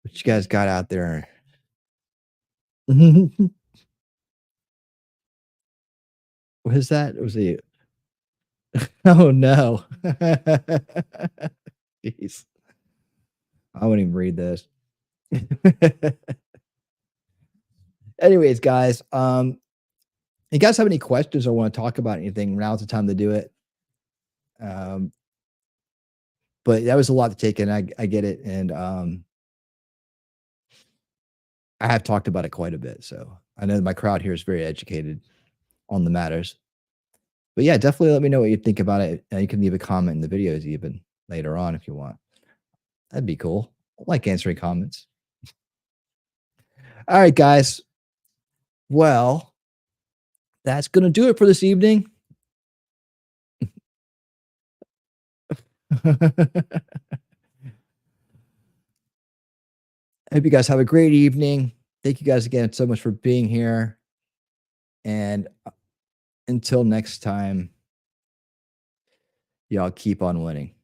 What you guys got out there? What is that? It was a oh no. Jeez. I wouldn't even read this. Anyways, guys, you guys have any questions or want to talk about anything, now's the time to do it. but that was a lot to take in. I get it. And I have talked about it quite a bit. So I know my crowd here is very educated on the matters. But yeah, definitely let me know what you think about it. You can leave a comment in the videos even later on if you want. That'd be cool. I like answering comments. All right, guys. Well, that's going to do it for this evening. I hope you guys have a great evening. Thank you guys again so much for being here. And until next time, y'all keep on winning.